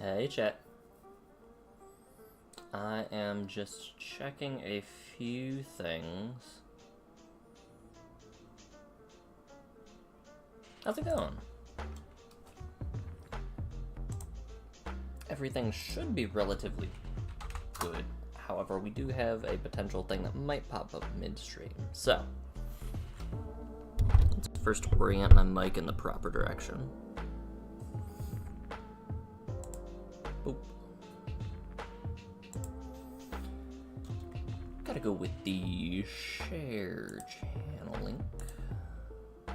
Hey, chat. I am just checking a few things. How's it going? Everything should be relatively good. However, we do have a potential thing that might pop up midstream. So, let's first orient my mic in the proper direction. Boop. Gotta go with the share channel link. I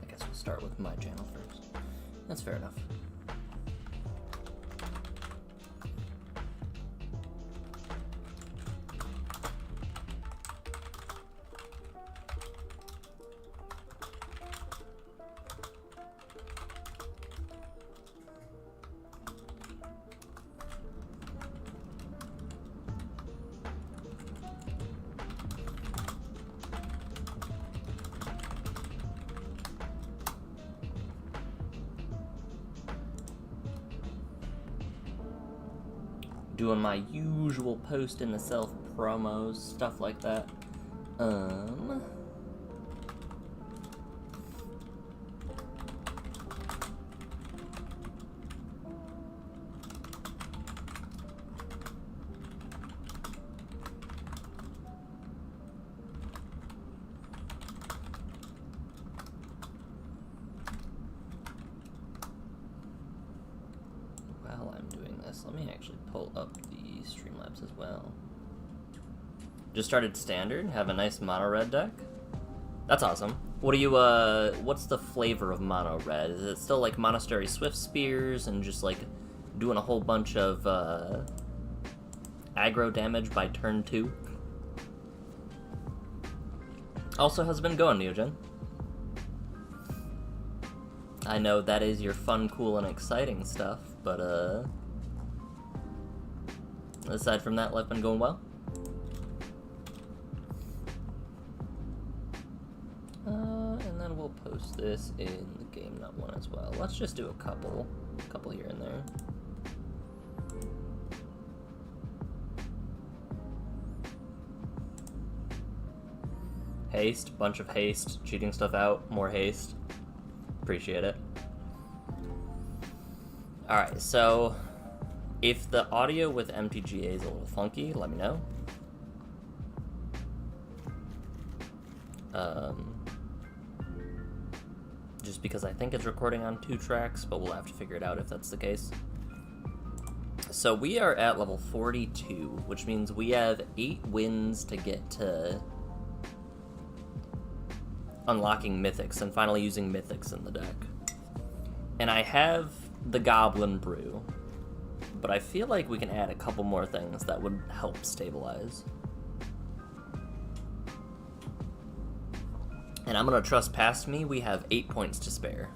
guess we'll start with my channel first. That's fair enough. Doing my usual post in the self promos, stuff like that. While I'm doing this, let me actually pull up the Streamlabs as well. Just started standard, have a nice mono red deck. That's awesome. What do you, what's the flavor of mono red? Is it still like Monastery Swift Spears and just like doing a whole bunch of, aggro damage by turn 2? Also, how's it been going, Neogen? I know that is your fun, cool, and exciting stuff, but, aside from that, life been going well? And then we'll post this in the Game Nut one as well. Let's just do a couple here and there. Haste, bunch of haste, cheating stuff out, more haste. Appreciate it. Alright, so if the audio with MTGA is a little funky, let me know. Just because I think it's recording on 2 tracks, but we'll have to figure it out if that's the case. So we are at level 42, which means we have 8 wins to get to unlocking mythics and finally using mythics in the deck. And I have the Goblin Brew, but I feel like we can add a couple more things that would help stabilize. And I'm gonna trust past me, we have 8 points to spare.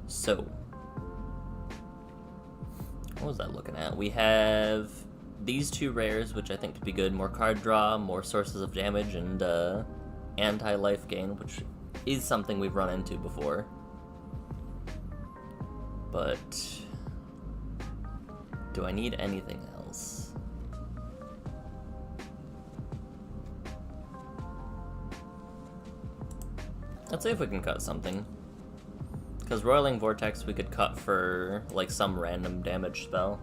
So, what was I looking at? We have these 2 rares, which I think could be good. More card draw, more sources of damage, and anti-life gain, which is something we've run into before. But do I need anything else? Let's see if we can cut something. Because Roiling Vortex we could cut for like some random damage spell.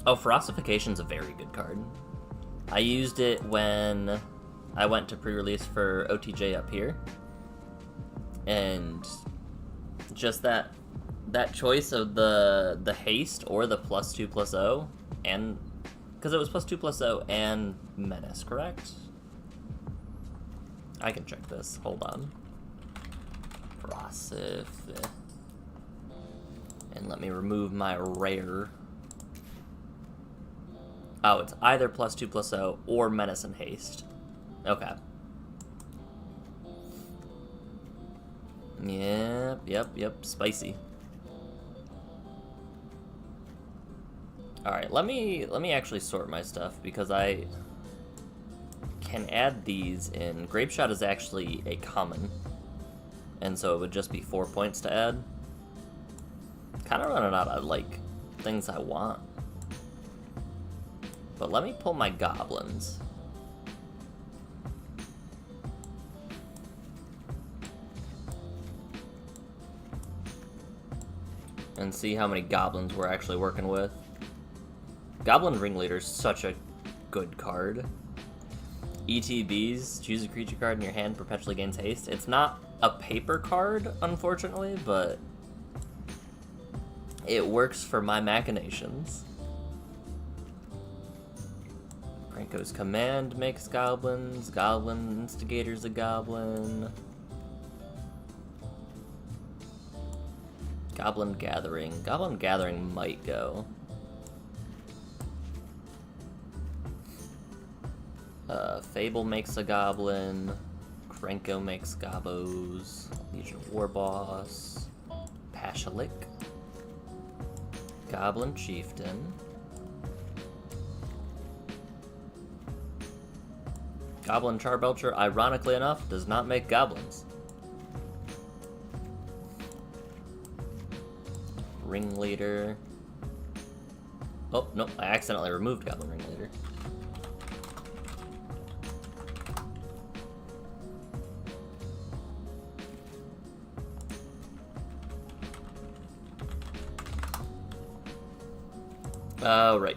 Oh, Ferocification's a very good card. I used it when I went to pre-release for OTJ up here. And just that choice of the haste or the +2/+0, and because it was +2/+0 and menace, correct? I can check this. Hold on. Procif. And let me remove my rare. Oh, it's either +2/+0 or menace and haste. Okay. Yep, spicy. Alright, let me actually sort my stuff, because I can add these in. Grape Shot is actually a common, and so it would just be 4 points to add. Kind of running out of, like, things I want. But let me pull my goblins. And see how many goblins we're actually working with. Goblin Ringleader is such a good card. ETBs, choose a creature card in your hand, perpetually gains haste. It's not a paper card, unfortunately, but it works for my machinations. Franco's Command makes goblins. Goblin Instigator's a goblin. Goblin Gathering. Goblin Gathering might go. Fable makes a goblin. Krenko makes gobos. Legion Warboss. Pashalik. Goblin Chieftain. Goblin Charbelcher, ironically enough, does not make goblins. Ringleader. Oh, nope, I accidentally removed Goblin Ringleader. Right.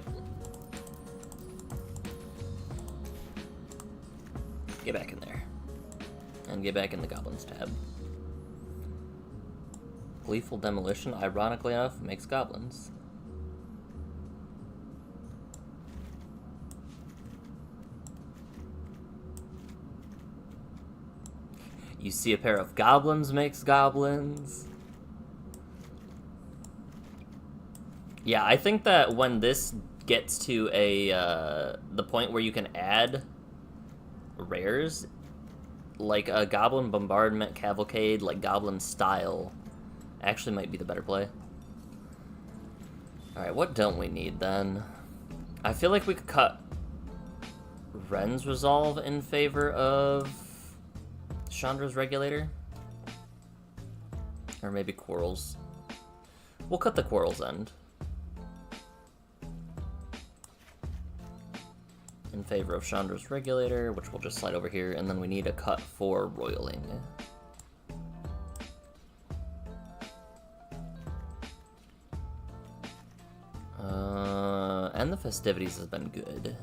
Get back in there. And get back in the Goblins tab. Gleeful Demolition, ironically enough, makes goblins. You see a pair of goblins makes goblins. Yeah, I think that when this gets to the point where you can add rares, like a Goblin Bombardment Cavalcade, like Goblin style, actually might be the better play. Alright, what don't we need then? I feel like we could cut Ren's Resolve in favor of Chandra's Regulator. Or maybe Quarrel's. We'll cut the Quarrel's End in favor of Chandra's Regulator, which we'll just slide over here, and then we need a cut for Roiling. And the Festivities has been good.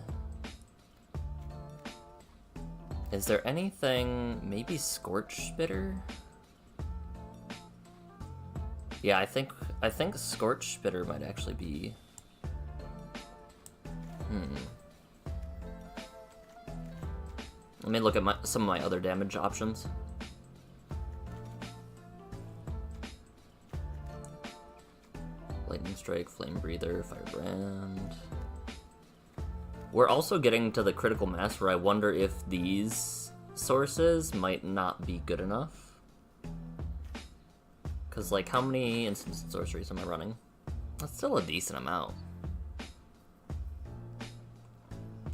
Is there anything... maybe Scorch Spitter? Yeah, I think Scorch Spitter might actually be... Let me look at some of my other damage options. Lightning Strike, Flame Breather, Firebrand. We're also getting to the critical mass where I wonder if these sources might not be good enough. Because, like, how many instants and sorceries am I running? That's still a decent amount.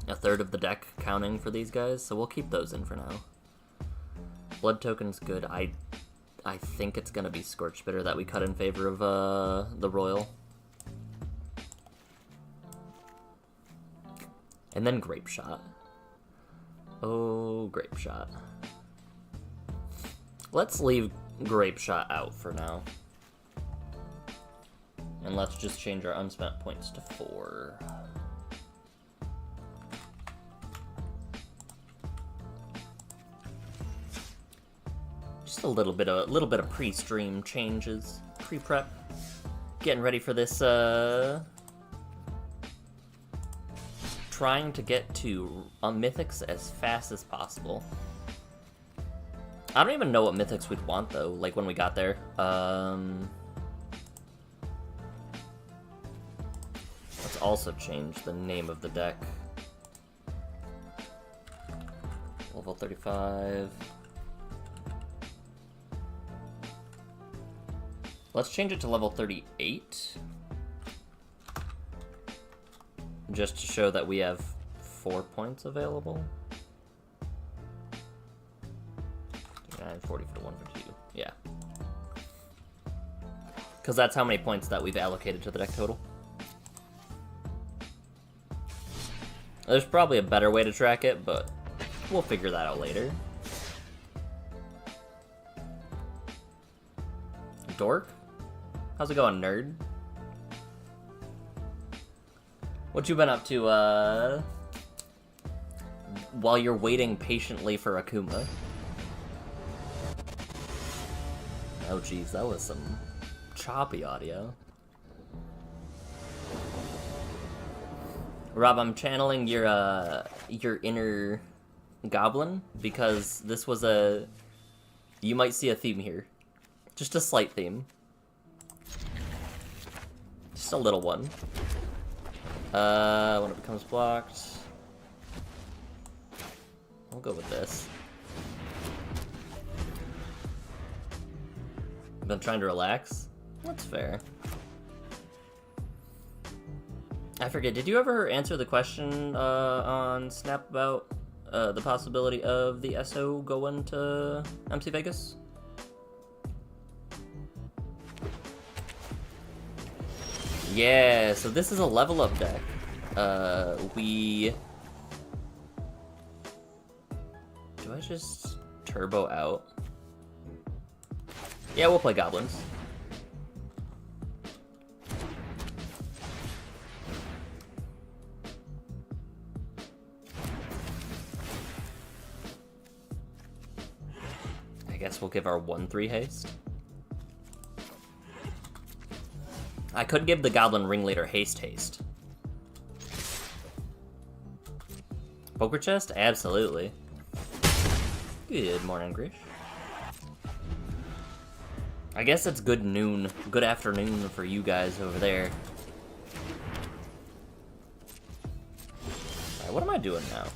A third of the deck counting for these guys, so we'll keep those in for now. Blood Token's good. I think it's gonna be Scorch Spitter that we cut in favor of the Royal. And then Grape Shot. Oh, Grape Shot. Let's leave Grape Shot out for now. And let's just change our unspent points to 4. Just a little bit of pre-stream changes, pre-prep, getting ready for this. Trying to get to mythics as fast as possible. I don't even know what mythics we'd want though. Like when we got there. Let's also change the name of the deck. Level 35. Let's change it to level 38. just to show that we have 4 points available. 9, 40 for the 1 for 2. Yeah. Because that's how many points that we've allocated to the deck total. There's probably a better way to track it, but we'll figure that out later. Dork? How's it going, nerd? What you been up to, while you're waiting patiently for Akuma? Oh geez, that was some choppy audio. Rob, I'm channeling your inner goblin, because this was a... You might see a theme here. Just a slight theme. Just a little one. When it becomes blocked... We'll go with this. Been trying to relax? That's fair. I forget, did you ever answer the question on Snap about the possibility of the SO going to MC Vegas? Yeah, so this is a level up deck. Do I just turbo out? Yeah, we'll play goblins. I guess we'll give our 1/3 haste. I could give the goblin ringleader haste. Poker chest? Absolutely. Good morning, Grish. I guess it's good afternoon for you guys over there. Alright, what am I doing now?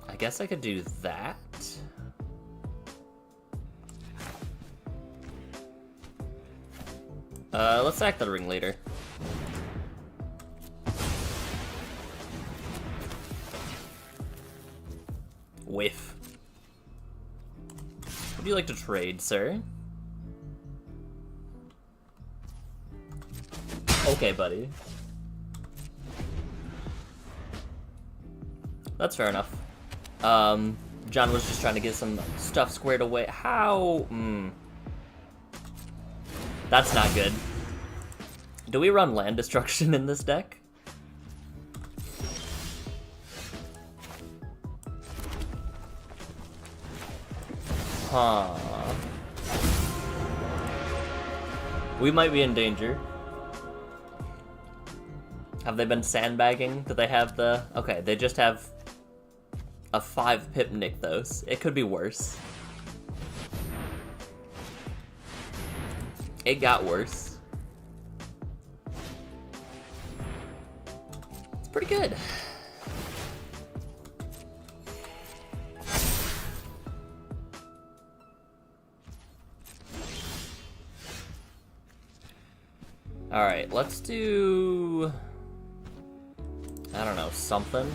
I guess I could do that. Let's sack the ringleader. Whiff. Would you like to trade, sir? Okay, buddy. That's fair enough. John was just trying to get some stuff squared away. How? That's not good. Do we run land destruction in this deck? Huh. We might be in danger. Have they been sandbagging? Do they have the... Okay, they just have a 5-pip Nykthos. It could be worse. It got worse. It's pretty good. Alright, let's do... I don't know, something.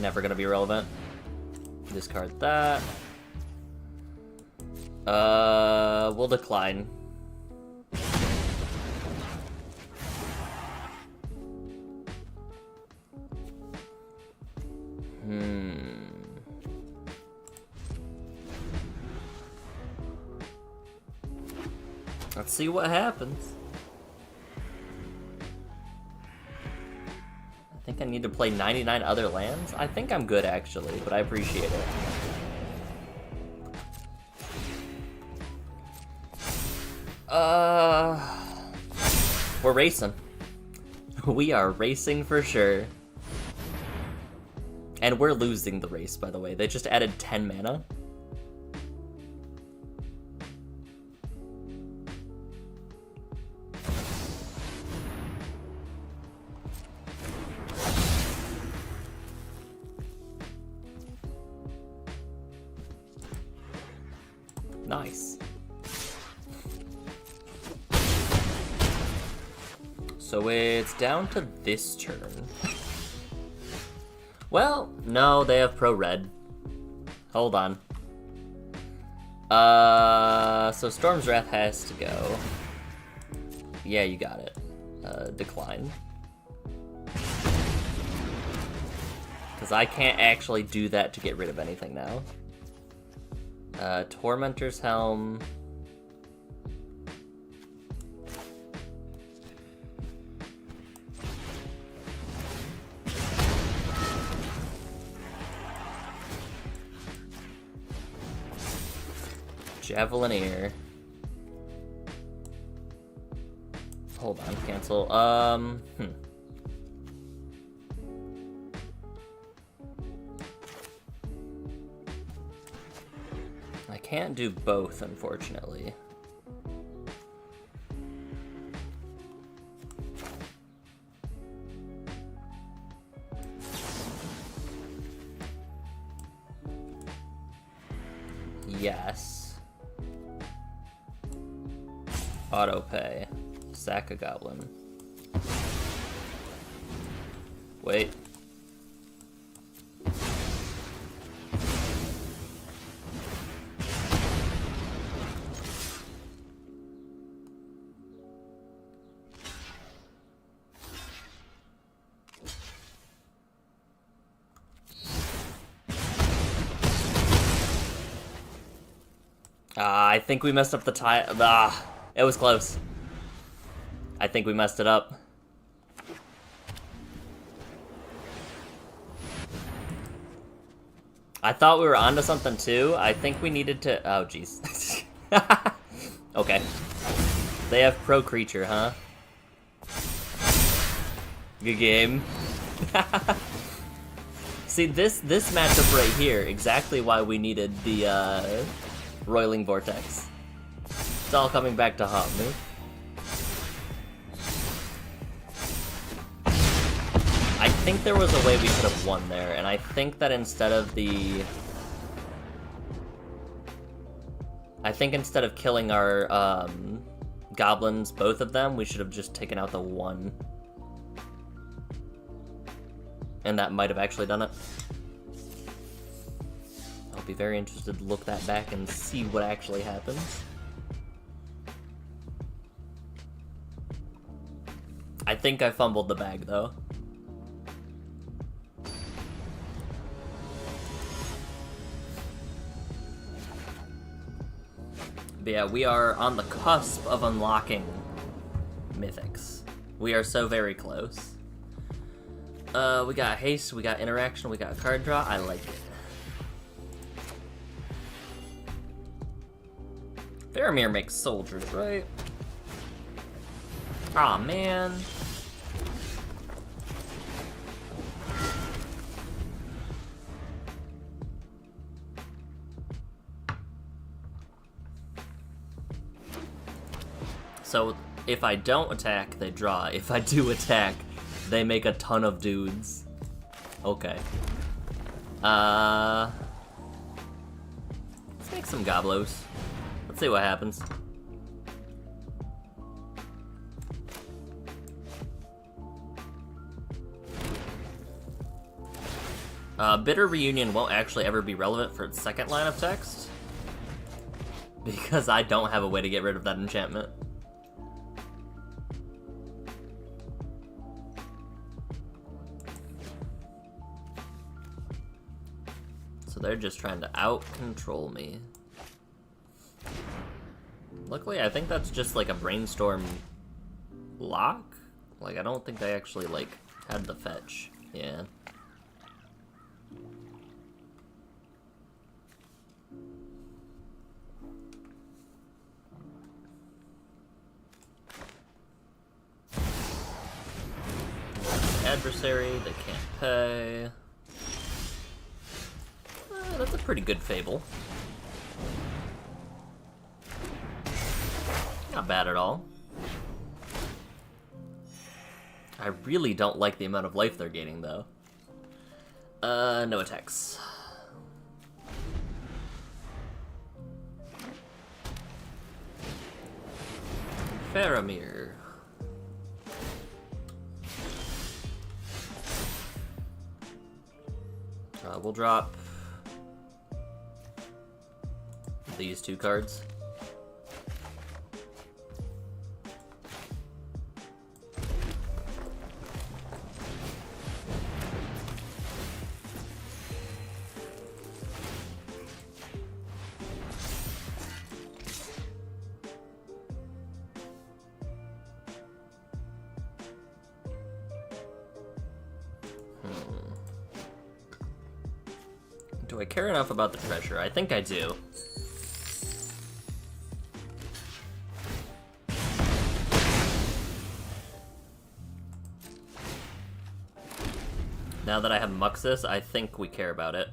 Never gonna be relevant. Discard that. We'll decline. Let's see what happens. I think I need to play 99 other lands. I think I'm good, actually, but I appreciate it. We're racing. We are racing for sure. And we're losing the race, by the way. They just added 10 mana. Nice. So it's down to this turn. Well, no, they have pro red. Hold on. So Storm's Wrath has to go. Yeah, you got it. Decline. Because I can't actually do that to get rid of anything now. Tormentor's Helm. Javelineer. Hold on, cancel. I can't do both, unfortunately. Yes. Autopay. Sack a goblin. Wait. I think we messed up the tie. It was close. I think we messed it up. I thought we were onto something too. I think we needed to. Oh, jeez. Okay. They have pro creature, huh? Good game. See, this matchup right here, exactly why we needed the Roiling Vortex. It's all coming back to haunt me. I think there was a way we could have won there, and I think that instead of killing our goblins, both of them, we should have just taken out the one. And that might have actually done it. I'll be very interested to look that back and see what actually happens. I think I fumbled the bag, though. But yeah, we are on the cusp of unlocking mythics. We are so very close. We got haste, we got interaction, we got card draw. I like it. Faramir makes soldiers, right? Aw, man. So, if I don't attack, they draw. If I do attack, they make a ton of dudes. Okay. Let's make some goblos. Let's see what happens. Bitter Reunion won't actually ever be relevant for its second line of text, because I don't have a way to get rid of that enchantment. So they're just trying to out-control me. Luckily, I think that's just like a brainstorm lock. Like, I don't think they actually, like, had the fetch. Yeah. Adversary, they can't pay. That's a pretty good Fable. Not bad at all. I really don't like the amount of life they're gaining, though. No attacks. Faramir. We'll drop these 2 cards. Do I care enough about the treasure? I think I do. Now that I have Muxus, I think we care about it.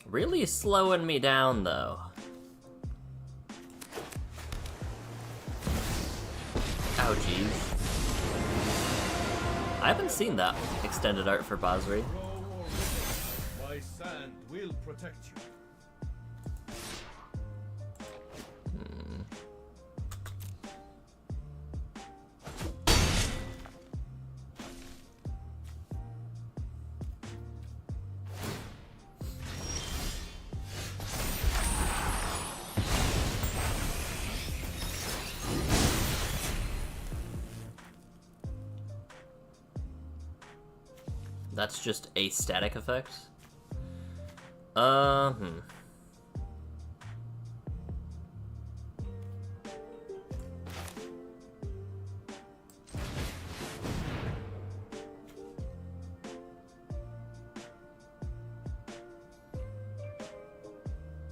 Really slowing me down, though. Oh, jeez. I haven't seen that extended art for Basri. My sand will protect you. That's just a static effect.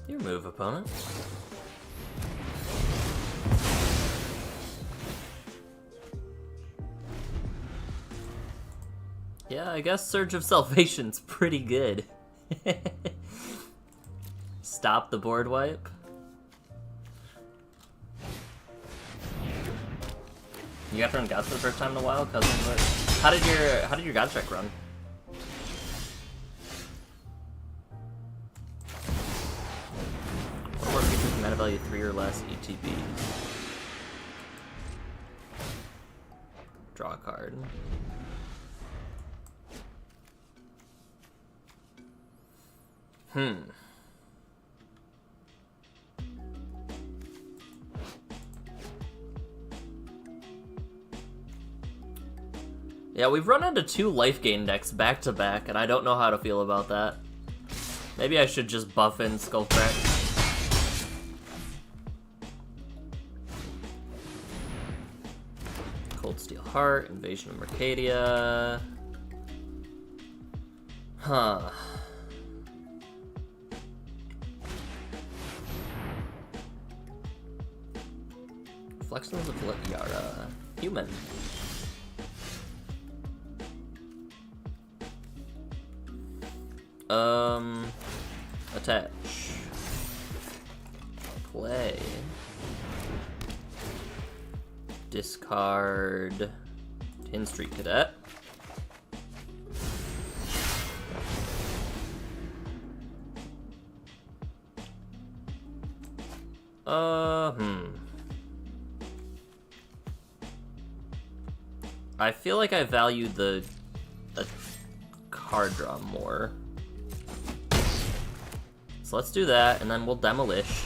Your move, opponent. Yeah, I guess Surge of Salvation's pretty good. Stop the board wipe. You got to run Gods for the first time in a while, cousin. How did your God check run? What more creatures with mana value 3 or less ETB? Draw a card. Yeah, we've run into 2 life gain decks back to back, and I don't know how to feel about that. Maybe I should just buff in Skullcrack. Cold Steel Heart, Invasion of Mercadia. Huh. Reflections of Yara. Human. Attach. Play. Discard. Tin Street Cadet. I feel like I value the card draw more. So let's do that, and then we'll demolish.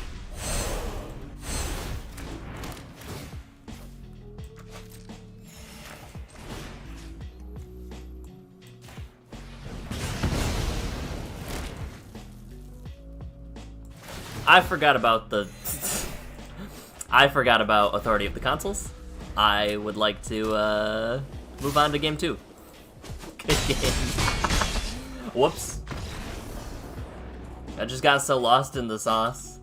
I forgot about Authority of the Consuls. I would like to move on to game 2. Good game. Whoops. I just got so lost in the sauce.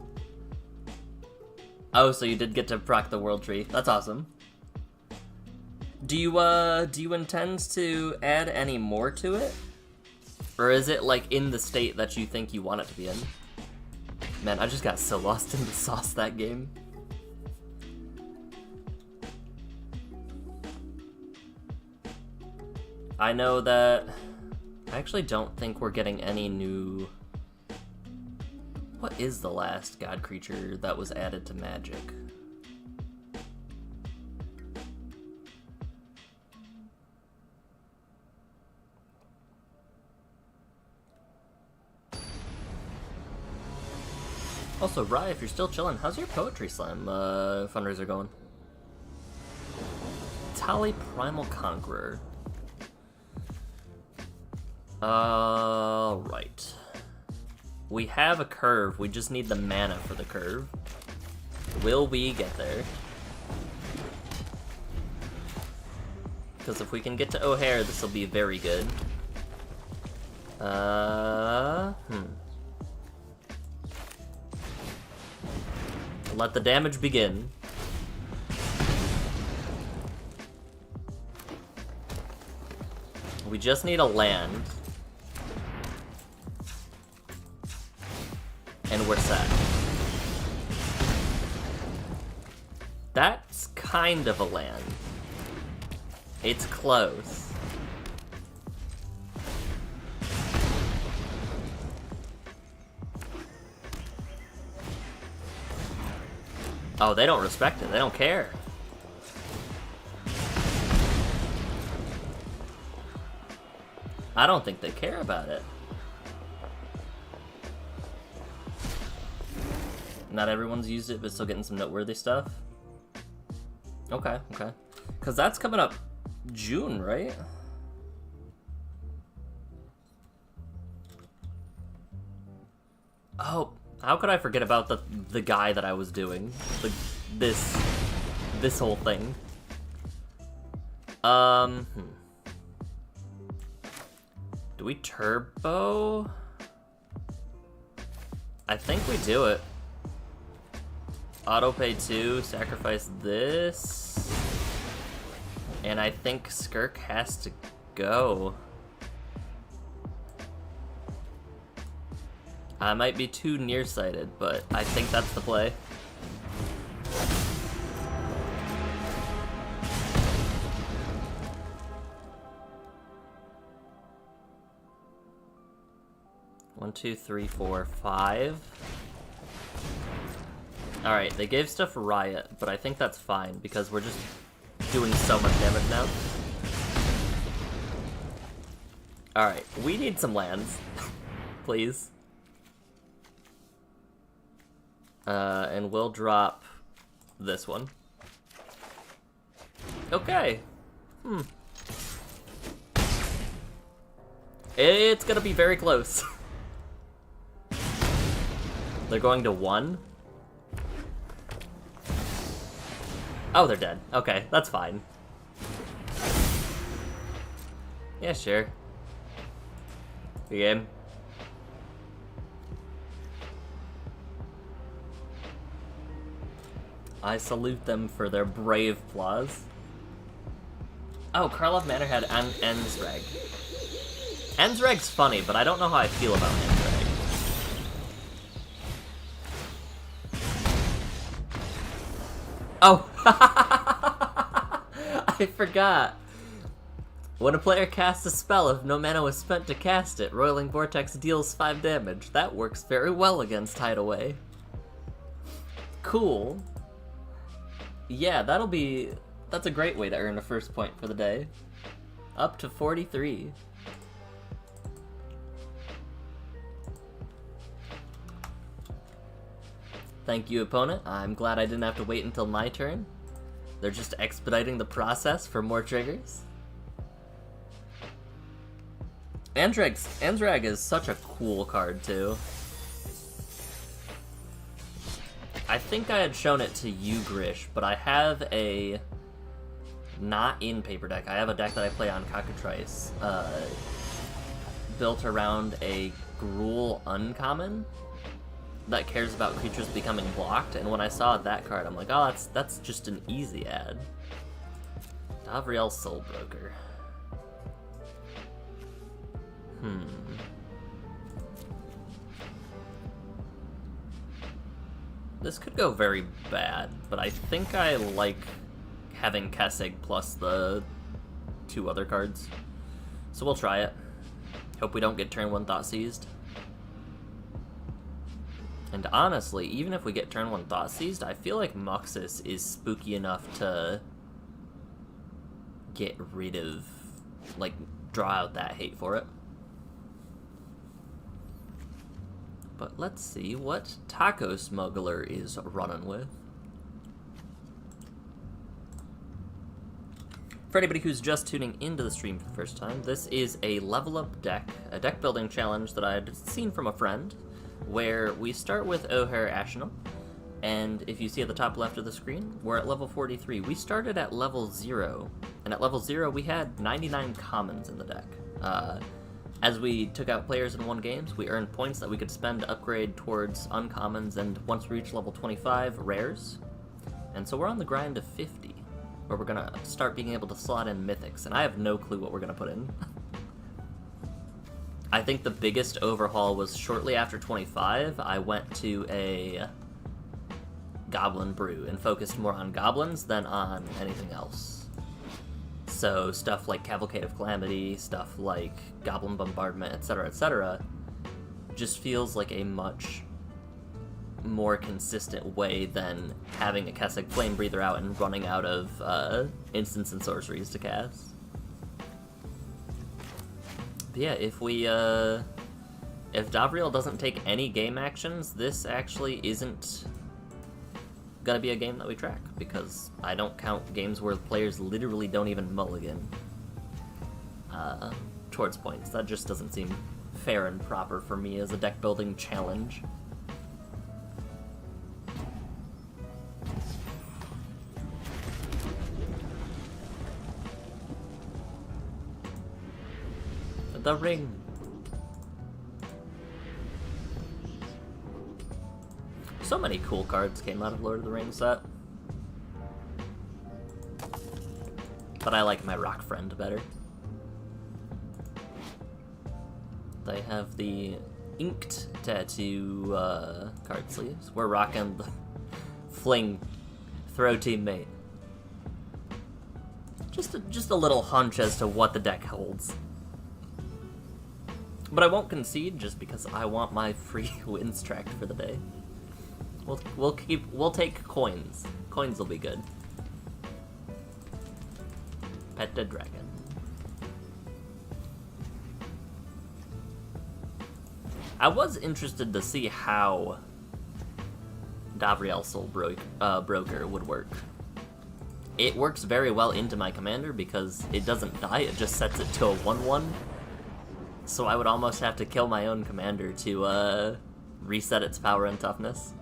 Oh, so you did get to proc the World Tree. That's awesome. Do you intend to add any more to it? Or is it like in the state that you think you want it to be in? Man, I just got so lost in the sauce that game. I know that I actually don't think we're getting any new... What is the last god creature that was added to Magic? Also, Rye, if you're still chilling, how's your Poetry Slam fundraiser going? Tali Primal Conqueror. Right. We have a curve, we just need the mana for the curve. Will we get there? Because if we can get to O'Hare, this will be very good. Let the damage begin. We just need a land. And we're set. That's kind of a land. It's close. Oh, they don't respect it. They don't care. I don't think they care about it. Not everyone's used it, but still getting some noteworthy stuff. Okay, okay. Because that's coming up June, right? Oh, how could I forget about the guy that I was doing? This whole thing. Do we turbo? I think we do it. Auto pay 2, sacrifice this. And I think Skirk has to go. I might be too nearsighted, but I think that's the play. One, two, three, four, 5. Alright, they gave stuff Riot, but I think that's fine because we're just doing so much damage now. Alright, we need some lands. Please. And we'll drop this one. Okay. It's gonna be very close. They're going to 1. Oh, they're dead. Okay, that's fine. Yeah, sure. Good game. I salute them for their brave flaws. Oh, Karlov Manor had Enzreg. Enzreg's funny, but I don't know how I feel about Enzreg. Oh! I forgot. When a player casts a spell, if no mana was spent to cast it, Roiling Vortex deals 5 damage. That works very well against Hideaway. Cool. Yeah, that's a great way to earn a first point for the day. Up to 43. Thank you, opponent. I'm glad I didn't have to wait until my turn. They're just expediting the process for more triggers. Enzreg is such a cool card, too. I think I had shown it to you, Grish, but I have a... not in paper deck. I have a deck that I play on Cockatrice, built around a Gruul Uncommon that cares about creatures becoming blocked, and when I saw that card, I'm like, oh, that's just an easy add. Davriel Soulbroker. This could go very bad, but I think I like having Kessig plus the 2 other cards. So we'll try it. Hope we don't get turn 1 Thought Seized. And honestly, even if we get turn 1 Thought Seized, I feel like Muxus is spooky enough to get rid of, like, draw out that hate for it. But let's see what Taco Smuggler is running with. For anybody who's just tuning into the stream for the first time, this is a level up deck, a deck building challenge that I had seen from a friend, where we start with O'Hare Axonil, and if you see at the top left of the screen, we're at level 43. We started at level 0, and at level 0 we had 99 commons in the deck. As we took out players and won games, we earned points that we could spend to upgrade towards uncommons, and once we reach level 25, rares. And so we're on the grind of 50, where we're gonna start being able to slot in mythics, and I have no clue what we're gonna put in. I think the biggest overhaul was shortly after 25, I went to a Goblin Brew and focused more on goblins than on anything else. So stuff like Cavalcade of Calamity, stuff like Goblin Bombardment, etc., just feels like a much more consistent way than having a Kessig Flame Breather out and running out of instants and sorceries to cast. But yeah, if Davriel doesn't take any game actions, this actually isn't gonna be a game that we track, because I don't count games where players literally don't even mulligan towards points. That just doesn't seem fair and proper for me as a deck building challenge. The ring. So many cool cards came out of Lord of the Rings set. But I like my rock friend better. They have the inked tattoo card sleeves. We're rocking the fling throw teammate. Just a little hunch as to what the deck holds. But I won't concede just because I want my free wins tracked for the day. We'll take coins. Coins will be good. Pet the dragon. I was interested to see how Davriel Soul Broker would work. It works very well into my commander because it doesn't die, it just sets it to a 1/1. So I would almost have to kill my own commander to reset its power and toughness.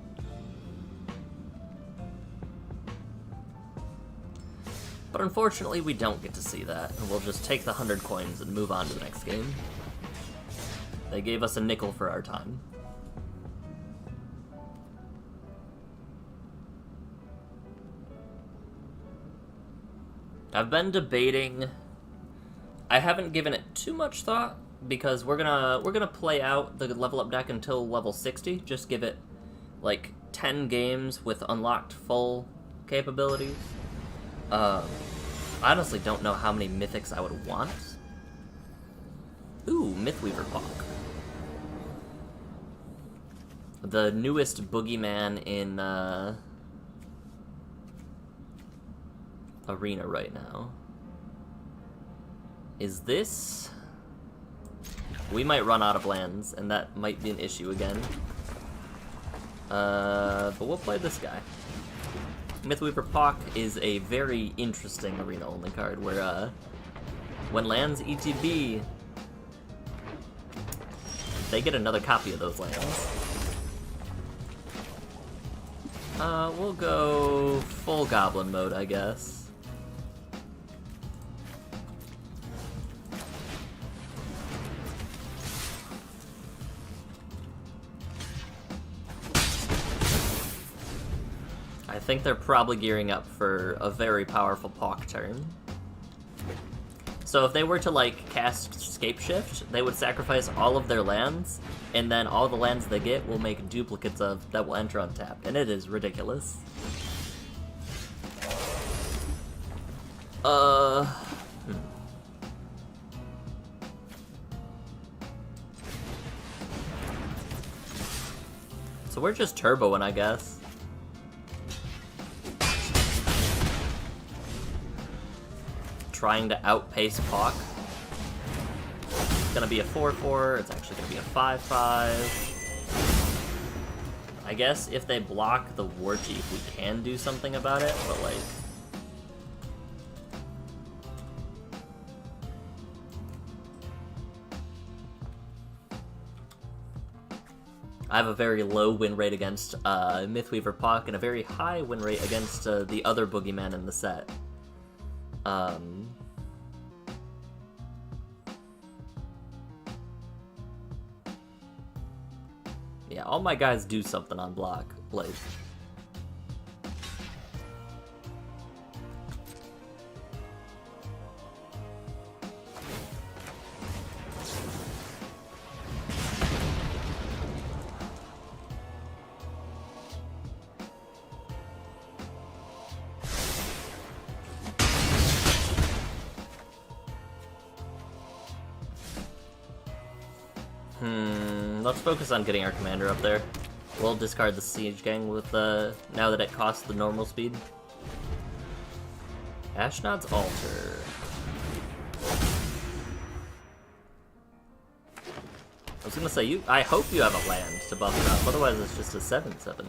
But unfortunately we don't get to see that, and we'll just take the 100 coins and move on to the next game. They gave us a nickel for our time. I've been debating. I haven't given it too much thought because we're gonna play out the level up deck until level 60. Just give it like 10 games with unlocked full capabilities. I honestly don't know how many mythics I would want. Ooh, Mythweaver Hawk. The newest boogeyman in Arena right now. Is this... We might run out of lands, and that might be an issue again. But we'll play this guy. Mythweaver Hawk is a very interesting arena-only card, where when lands ETB, they get another copy of those lands. We'll go full goblin mode, I guess. I think they're probably gearing up for a very powerful Pawk turn. So if they were to, like, cast Scapeshift, they would sacrifice all of their lands, and then all the lands they get will make duplicates of that will enter on tap, and it is ridiculous. So we're just turboing, I guess. Trying to outpace Pawk. It's gonna be a 4-4, it's actually gonna be a 5-5. I guess if they block the War Chief, we can do something about it, but like... I have a very low win rate against Mythweaver Puck and a very high win rate against the other boogeyman in the set. Yeah, all my guys do something on block, like... Let's focus on getting our commander up there. We'll discard the Siege Gang with now that it costs the normal speed. Ashnod's Altar. I was gonna say, I hope you have a land to buff it up, otherwise it's just a 7/7.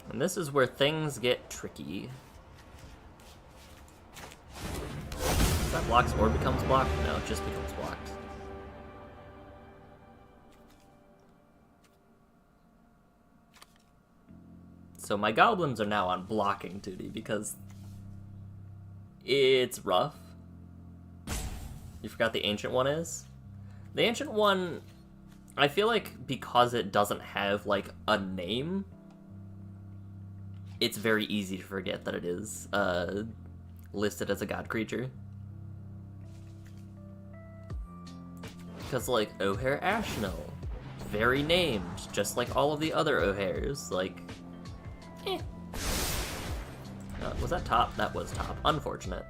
And this is where things get tricky. If that blocks or becomes blocked? No, it just becomes blocked. So my goblins are now on blocking duty because it's rough. You forgot the ancient one is? The ancient one, I feel like because it doesn't have like a name, it's very easy to forget that it is listed as a god creature. Because, like, O'Hare Ashnil, very named, just like all of the other O'Hares, like, eh. Was that top? That was top. Unfortunate.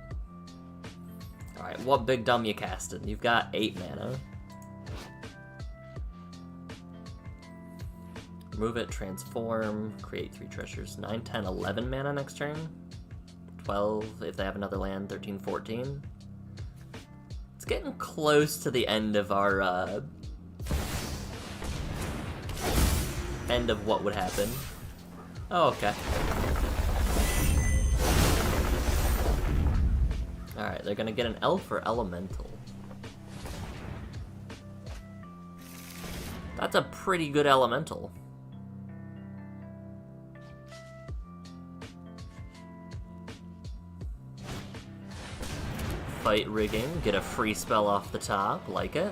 Alright, what big dumb you casting? You've got 8 mana. Remove it, transform, create 3 treasures. 9, 10, 11 mana next turn. 12 if they have another land, 13, 14. It's getting close to the end of our, end of what would happen. Oh, okay. Alright, they're gonna get an elf or elemental. That's a pretty good elemental. Fight rigging, get a free spell off the top, like it.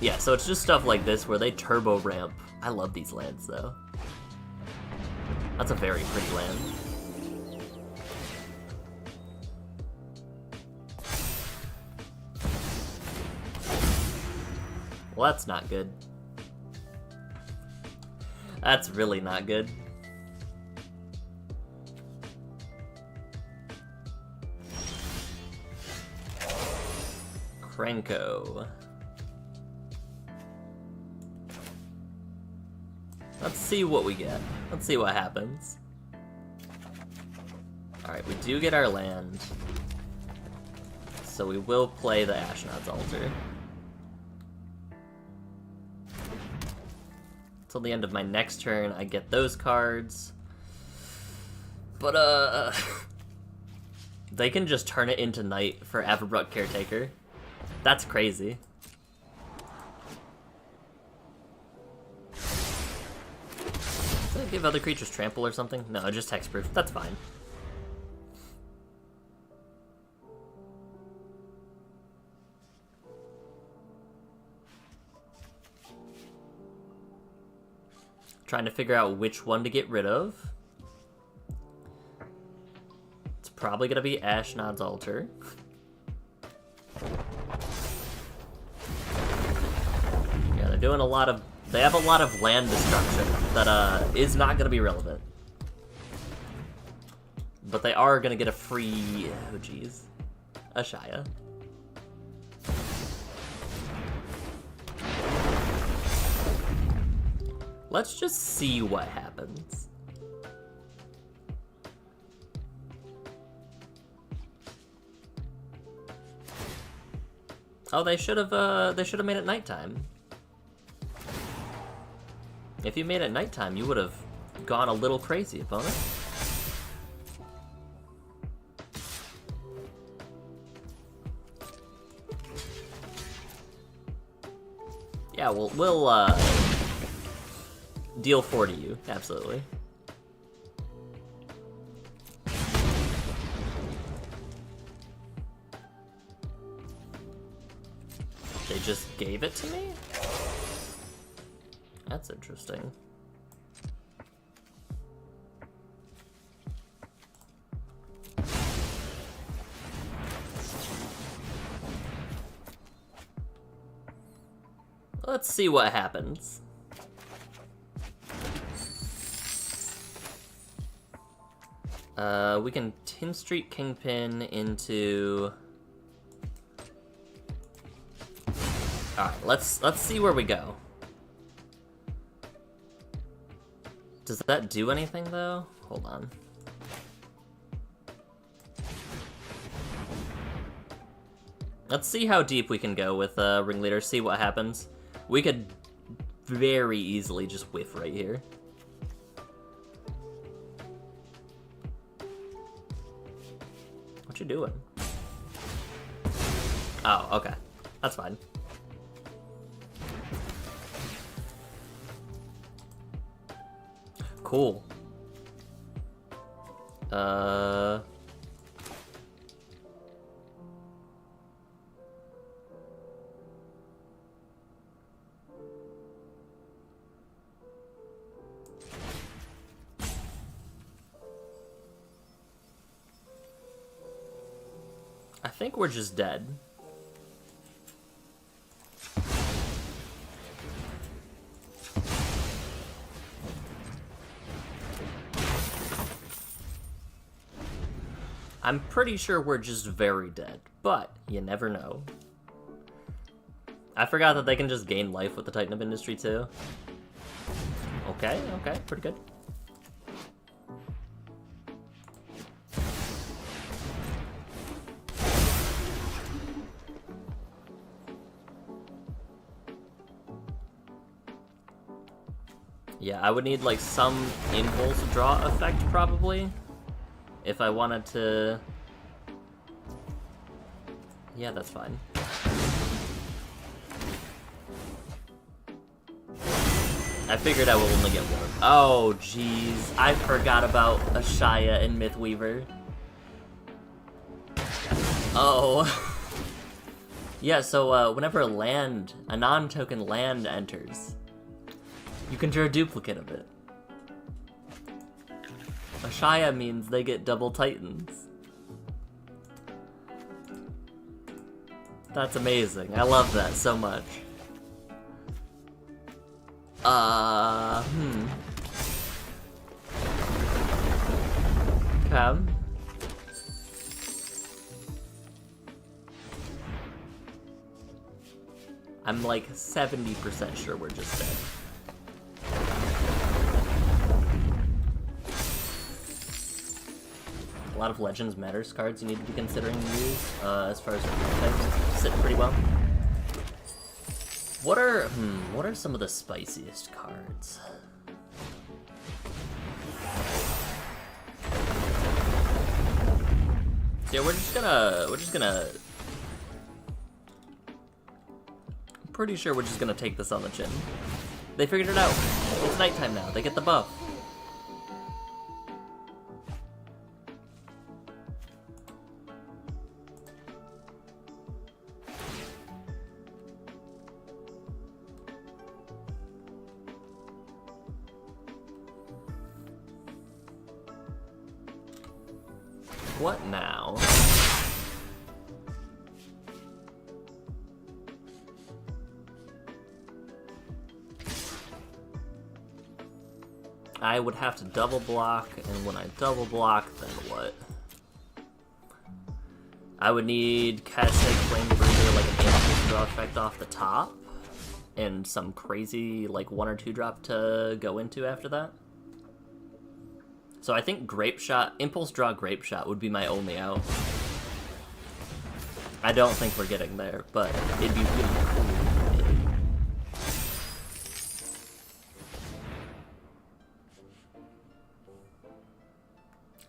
Yeah, so it's just stuff like this where they turbo ramp. I love these lands though. That's a very pretty land. Well, that's not good. That's really not good. Krenko. Let's see what we get. Let's see what happens. Alright, we do get our land. So we will play the Ashnod's Altar. Till the end of my next turn, I get those cards. But, they can just turn it into night for Averbrook Caretaker. That's crazy. Does that give other creatures trample or something? No, just hexproof. That's fine. Trying to figure out which one to get rid of. It's probably gonna be Ashnod's Altar. Yeah, they're doing a lot of... They have a lot of land destruction that is not gonna be relevant. But they are gonna get a free... Oh, jeez. A Shia. Let's just see what happens. Oh, they should have made it nighttime. If you made it nighttime, you would have gone a little crazy, opponent. Yeah, we'll deal 4 to you, absolutely. They just gave it to me? That's interesting. Let's see what happens. We can Tin Street Kingpin into... Alright, let's see where we go. Does that do anything, though? Hold on. Let's see how deep we can go with Ringleader, see what happens. We could very easily just whiff right here. What you doing? Oh, okay. That's fine. Cool. I think we're just dead. I'm pretty sure we're just very dead, but you never know. I forgot that they can just gain life with the Titan of Industry too. Okay, okay, pretty good. Yeah, I would need like some impulse draw effect probably. If I wanted to... Yeah, that's fine. I figured I will only get one. Oh, jeez. I forgot about Ashaya and Mythweaver. Oh. Yeah, so whenever a non-token land enters, you can draw a duplicate of it. Ashaya means they get double Titans. That's amazing. I love that so much. Okay. I'm like 70% sure we're just dead. A lot of Legends Matters cards you need to be considering to use, as far as types sit pretty well. What are some of the spiciest cards? Yeah, we're just gonna I'm pretty sure we're just gonna take this on the chin. They figured it out. It's nighttime now. They get the buff. What now? I would have to double block, and when I double block, then what? I would need Cascade Flame Breather, like an impulse draw effect off the top, and some crazy, like, 1 or 2 drop to go into after that. So I think Grape Shot, Impulse Draw Grape Shot would be my only out. I don't think we're getting there, but it'd be really cool.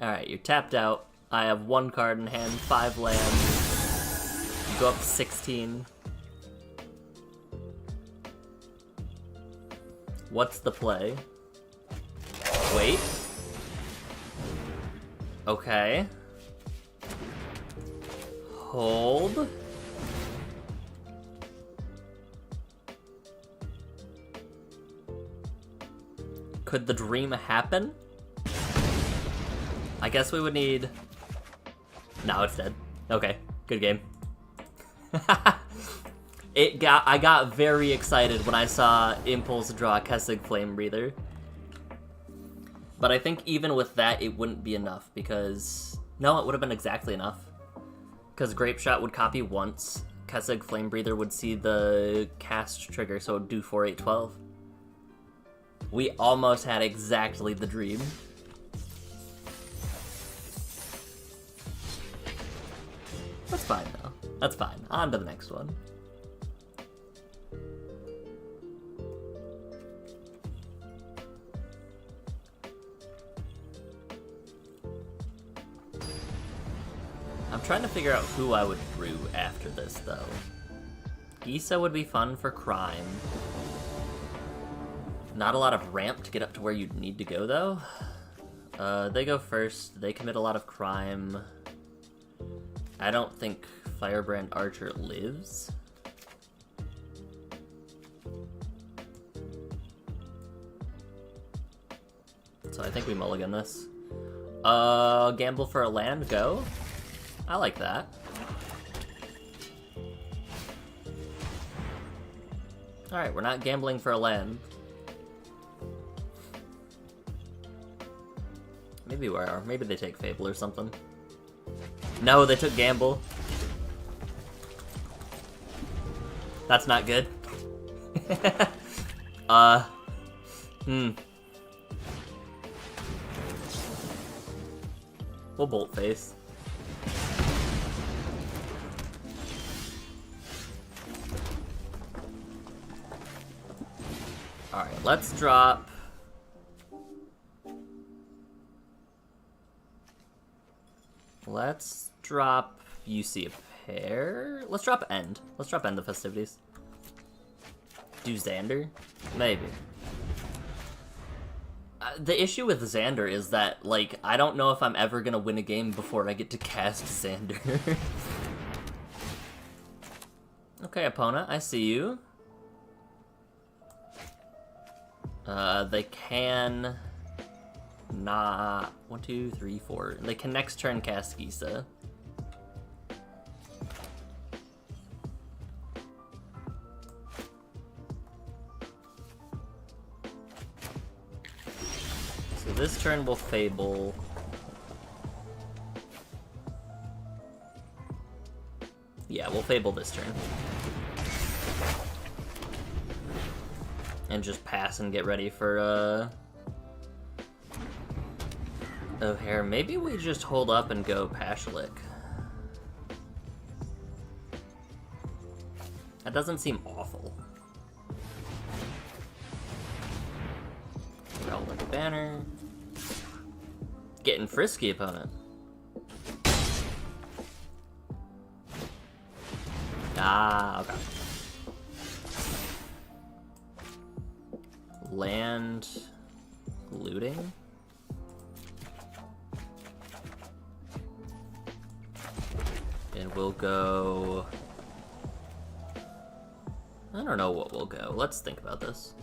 Alright, you're tapped out. I have 1 card in hand, 5 lands. You go up 16. What's the play? Wait. Okay. Hold. Could the dream happen? I guess we would need... No, it's dead. Okay, good game. I got very excited when I saw Impulse draw Kessig Flame Breather. But I think even with that, it wouldn't be enough, because... No, it would have been exactly enough. Because Grape Shot would copy once, Kessig Flame Breather would see the cast trigger, so it would do 4, 8, 12. We almost had exactly the dream. That's fine, though. That's fine. On to the next one. I'm trying to figure out who I would brew after this, though. Gisa would be fun for crime. Not a lot of ramp to get up to where you'd need to go, though. They go first. They commit a lot of crime. I don't think Firebrand Archer lives. So I think we mulligan this. Gamble for a land, go. I like that. Alright, we're not gambling for a land. Maybe we are. Maybe they take Fable or something. No, they took Gamble. That's not good. We'll Bolt Face. Alright, let's drop... Let's drop UC a pair. Let's drop End. Let's drop End the Festivities. Do Xander? Maybe. The issue with Xander is that, like, I don't know if I'm ever gonna win a game before I get to cast Xander. Okay, opponent, I see you. They can... Nah, 1, 2, 3, 4. They can next turn cast Gisa. So this turn will Fable. Yeah, we'll Fable this turn. And just pass and get ready for, O'Hare. Maybe we just hold up and go Pashalik. That doesn't seem awful. Roll like a banner. Getting frisky, opponent. Ah, okay. Land looting. And we'll go... I don't know what we'll go. Let's think about this.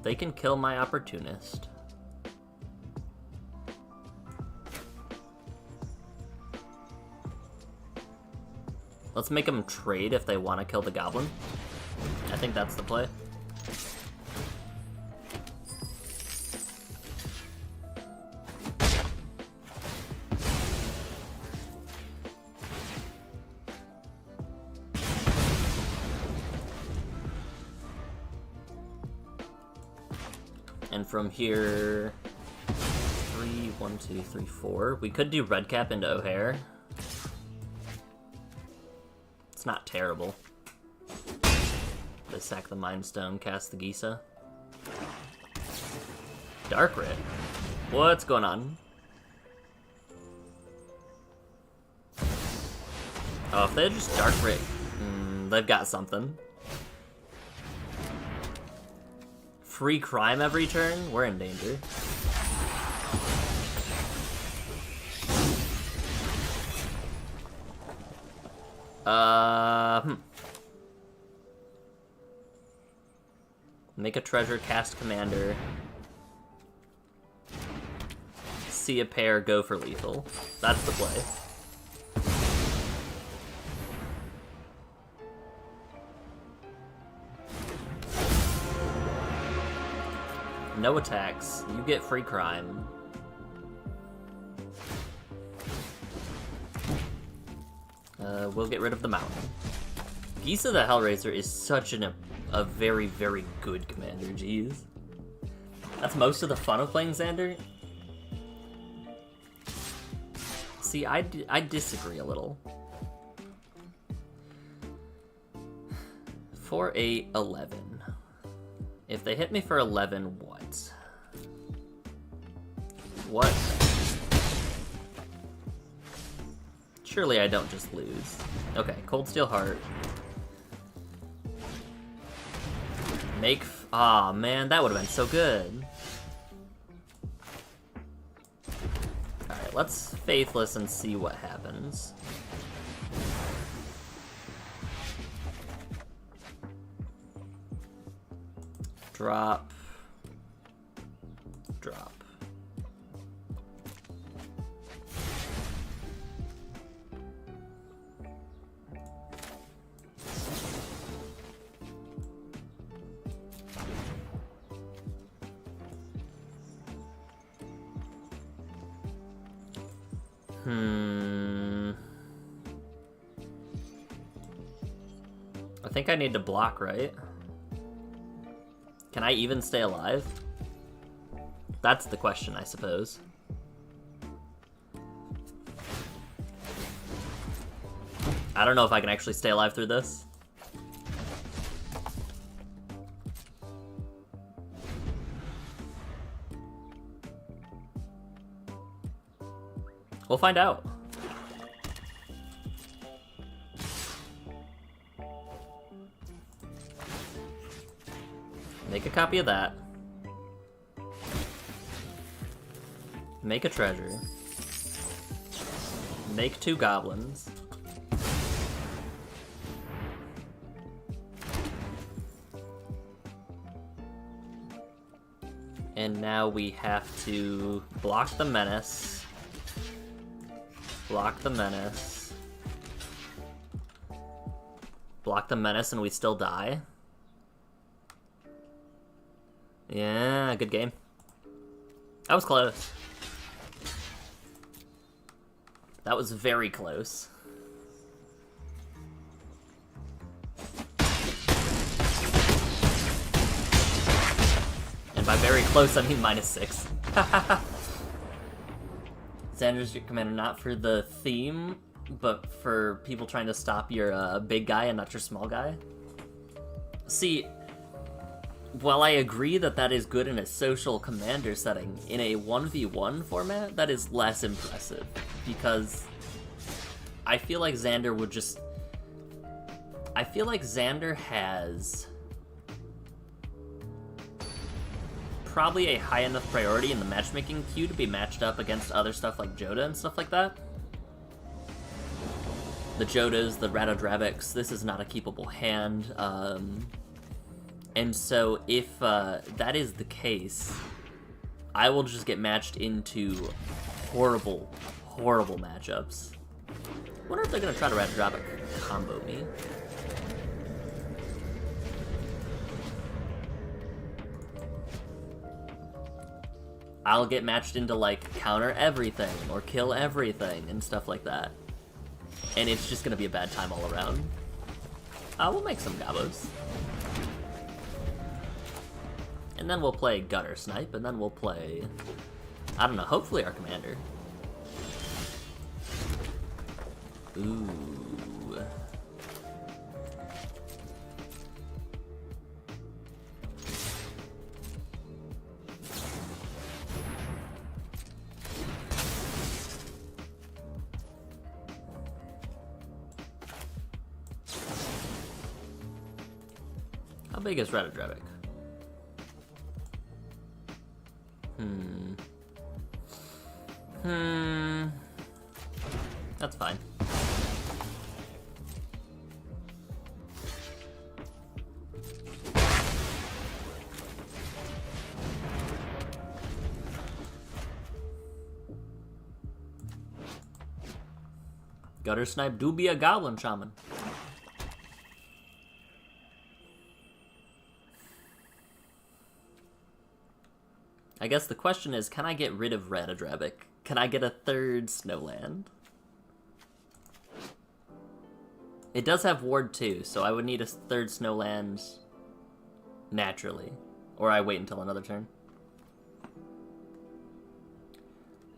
They can kill my Opportunist. Let's make them trade if they want to kill the Goblin. I think that's the play. And from here, 1, 2, 3, 4. We could do Redcap into O'Hare. It's not terrible. They sack the Mind Stone, cast the Gisa. Dark Rit. What's going on? Oh, if they just Dark Rit, they've got something. Free crime every turn? We're in danger. Make a treasure, cast commander. See a pair, go for lethal. That's the play. No attacks. You get free crime. We'll get rid of the mountain. Gisa the Hellraiser is such a very, very good commander, jeez. That's most of the fun of playing Xander. See, I disagree a little. 4, 8, 11. If they hit me for 11, what? What? Surely I don't just lose. Okay, Cold Steel Heart. Make... Aw, man, that would have been so good. Alright, let's Faithless and see what happens. Drop. Drop. I think I need to block, right? Can I even stay alive? That's the question, I suppose. I don't know if I can actually stay alive through this. We'll find out. Make a copy of that. Make a treasure. Make 2 goblins. And now we have to block the menace. Block the menace. Block the menace and we still die. Yeah, good game. That was close. That was very close. And by very close, I mean -6. Xander's your commander, not for the theme, but for people trying to stop your big guy and not your small guy. See, while I agree that that is good in a social commander setting, in a 1v1 format, that is less impressive. Because I feel like Xander would just... I feel like Xander has probably a high enough priority in the matchmaking queue to be matched up against other stuff like Joda and stuff like that. The Jodas, the Ratodrabics, this is not a keepable hand. And so if that is the case, I will just get matched into horrible, horrible matchups. I wonder if they're going to try to Ratodrabic combo me. I'll get matched into, like, counter everything or kill everything and stuff like that. And it's just going to be a bad time all around. We'll make some gobos. And then we'll play Gutter Snipe, and then we'll play, I don't know, hopefully our commander. Ooh. How big is Ratadrabic? That's fine. Gutter Snipe do be a Goblin Shaman. I guess the question is, can I get rid of Ratadrabic? Can I get a third Snowland? It does have Ward 2, so I would need a third Snowland naturally. Or I wait until another turn.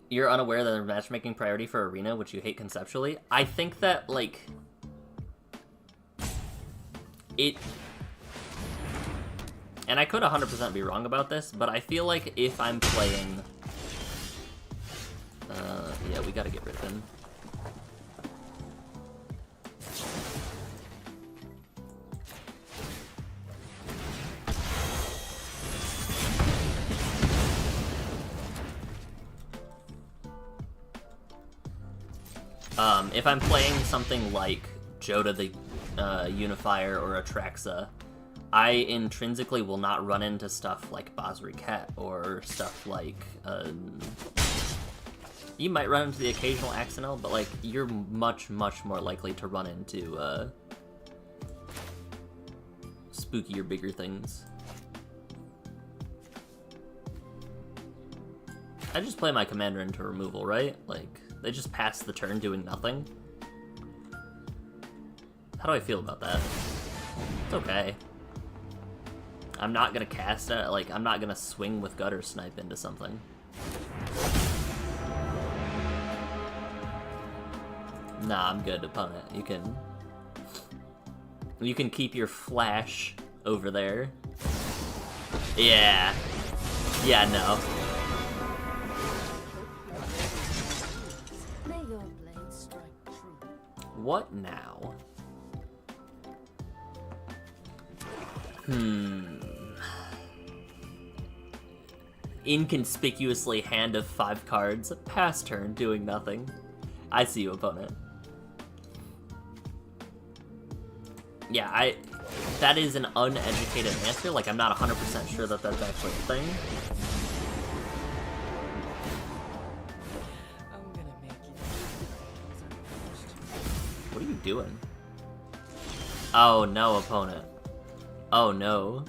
You're unaware that there's matchmaking priority for Arena, which you hate conceptually? I think that, like... it... And I could 100% be wrong about this, but I feel like if I'm playing... yeah, we gotta get rid of him. If I'm playing something like Joda the Unifier or Atraxa, I intrinsically will not run into stuff like Basri Ket or stuff like, you might run into the occasional Axonil, but like, you're much, much more likely to run into, spookier, bigger things. I just play my commander into removal, right? Like, they just pass the turn doing nothing. How do I feel about that? It's okay. I'm not gonna cast it, like, I'm not gonna swing with Gutter Snipe into something. Nah, I'm good, opponent. You can keep your flash over there. Yeah. Yeah, no. What now? Inconspicuously hand of 5 cards, pass turn, doing nothing. I see you, opponent. Yeah, that is an uneducated answer. Like, I'm not 100% sure that that's actually a thing. What are you doing? Oh no, opponent. Oh no.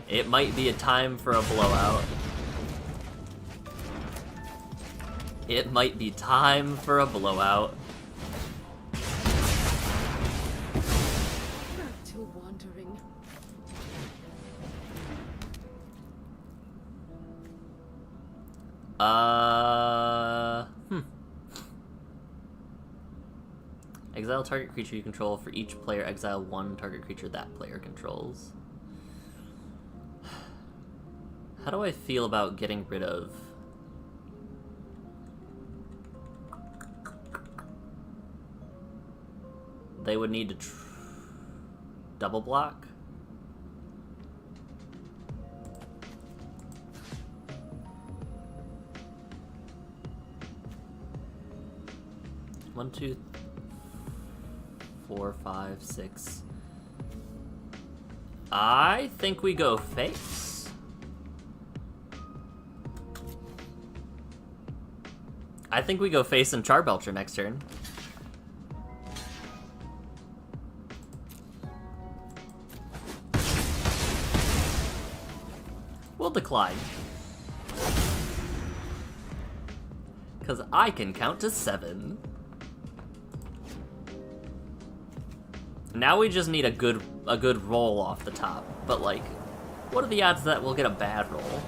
It might be a time for a blowout. It might be time for a blowout. Back to wandering. Exile target creature you control. For each player, exile 1 target creature that player controls. How do I feel about getting rid of... They would need to double block? One, two, 4, 5, 6. I think we go face. I think we go face and Charbelcher next turn. We'll decline. Because I can count to 7. Now we just need a good a good roll off the top, but like, what are the odds that we'll get a bad roll?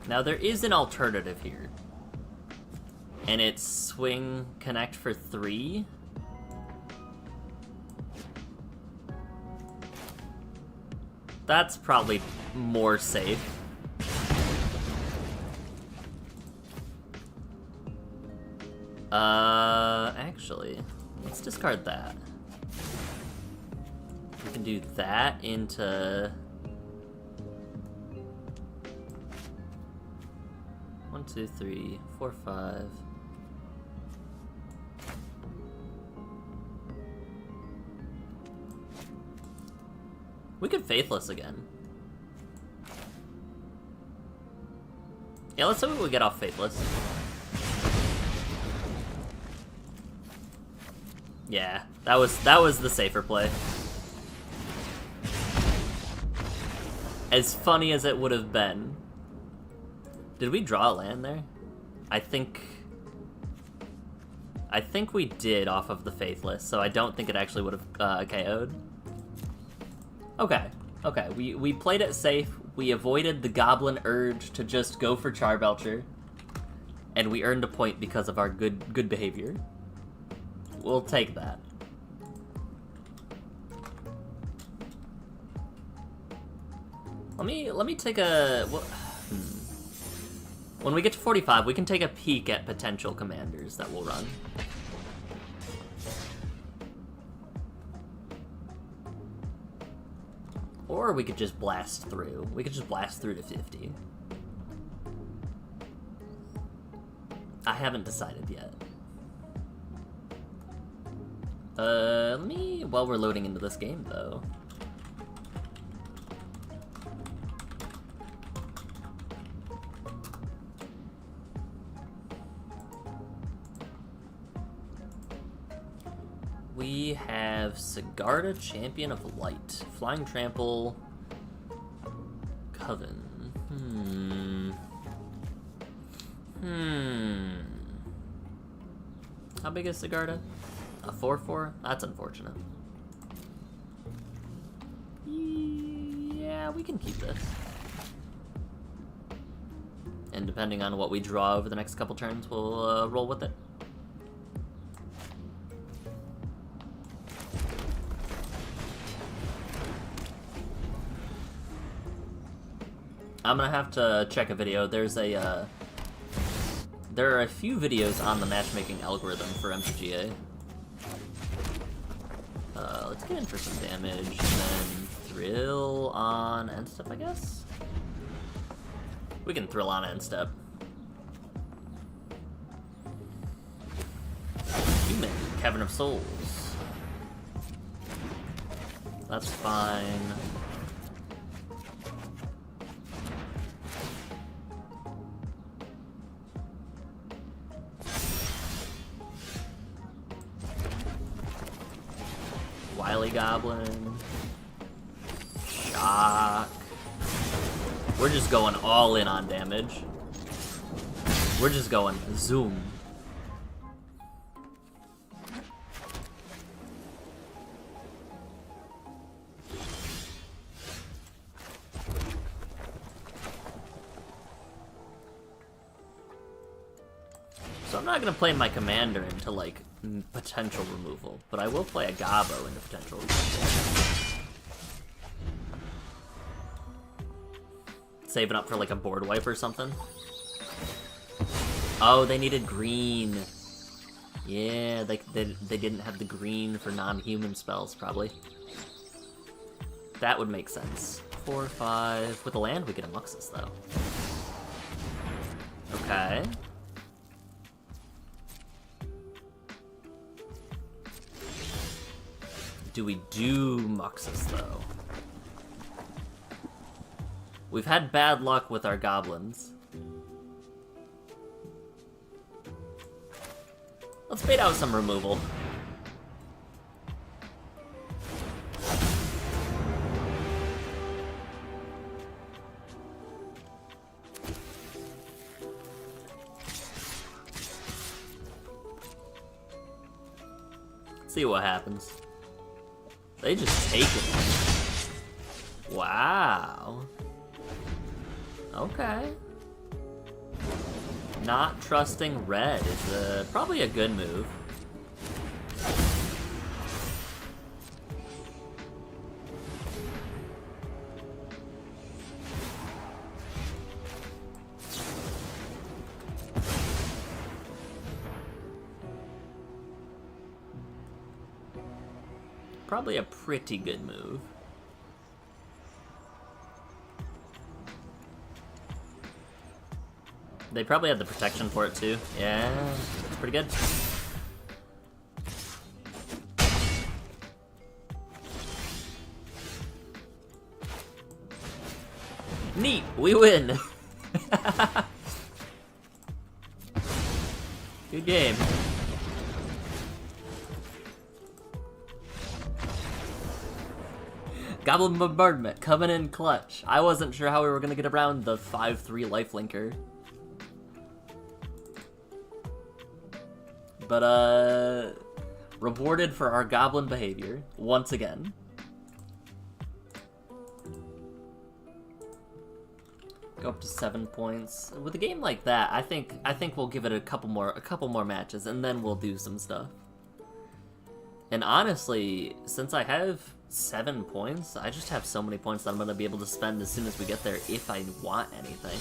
Now there is an alternative here. And it's swing connect for 3. That's probably more safe. Actually, let's discard that. We can do that into 1, 2, 3, 4, 5. We could Faithless again. Yeah, let's see what we get off Faithless. Yeah, that was the safer play. As funny as it would have been. Did we draw a land there? I think we did off of the Faithless, so I don't think it actually would have KO'd. Okay, we played it safe. We avoided the Goblin urge to just go for Charbelcher, and we earned a point because of our good behavior. We'll take that. Let me take a... When we get to 45, we can take a peek at potential commanders that we'll run. Or we could just blast through. We could just blast through to 50. I haven't decided yet. While we're loading into this game, though. We have Sigarda, Champion of Light, Flying Trample, Coven. How big is Sigarda? A 4/4? That's unfortunate. Yeah, we can keep this. And depending on what we draw over the next couple turns, we'll roll with it. I'm gonna have to check a video. There are a few videos on the matchmaking algorithm for MTGA. Let's get in for some damage, and then thrill on end step, I guess? We can thrill on end step. Human, Cavern of Souls. That's fine. Wily Goblin. Shock. We're just going all in on damage. We're just going zoom. So I'm not gonna play my commander into like potential removal, but I will play a Gabo into potential removal. Saving up for like a board wipe or something. Oh, they needed green. Yeah, they didn't have the green for non-human spells, probably. That would make sense. 4, 5. With the land, we get a Muxus, though. Okay. Do we do Muxus, though? We've had bad luck with our goblins. Let's bait out some removal. See what happens. They just take it. Wow. Okay. Not trusting red is probably a good move. Probably a pretty good move. They probably had the protection for it too. Yeah, that's pretty good. Neat, we win. Good game. Goblin Bombardment coming in clutch. I wasn't sure how we were gonna get around the 5/3 lifelinker. But, rewarded for our goblin behavior, once again. Go up to 7 points. With a game like that, I think we'll give it a couple more matches, and then we'll do some stuff. And honestly, since I have 7 points, I just have so many points that I'm gonna be able to spend as soon as we get there if I want anything.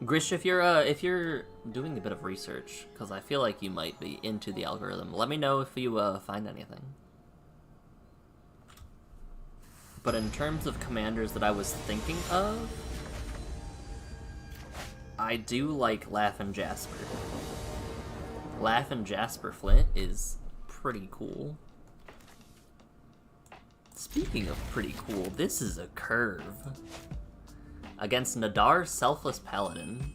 Grish, if you're doing a bit of research, because I feel like you might be into the algorithm, let me know if you find anything. But in terms of commanders that I was thinking of, I do like Laugh and Jasper. Laugh and Jasper Flint is pretty cool. Speaking of pretty cool, this is a curve. Against Nadar's Selfless Paladin.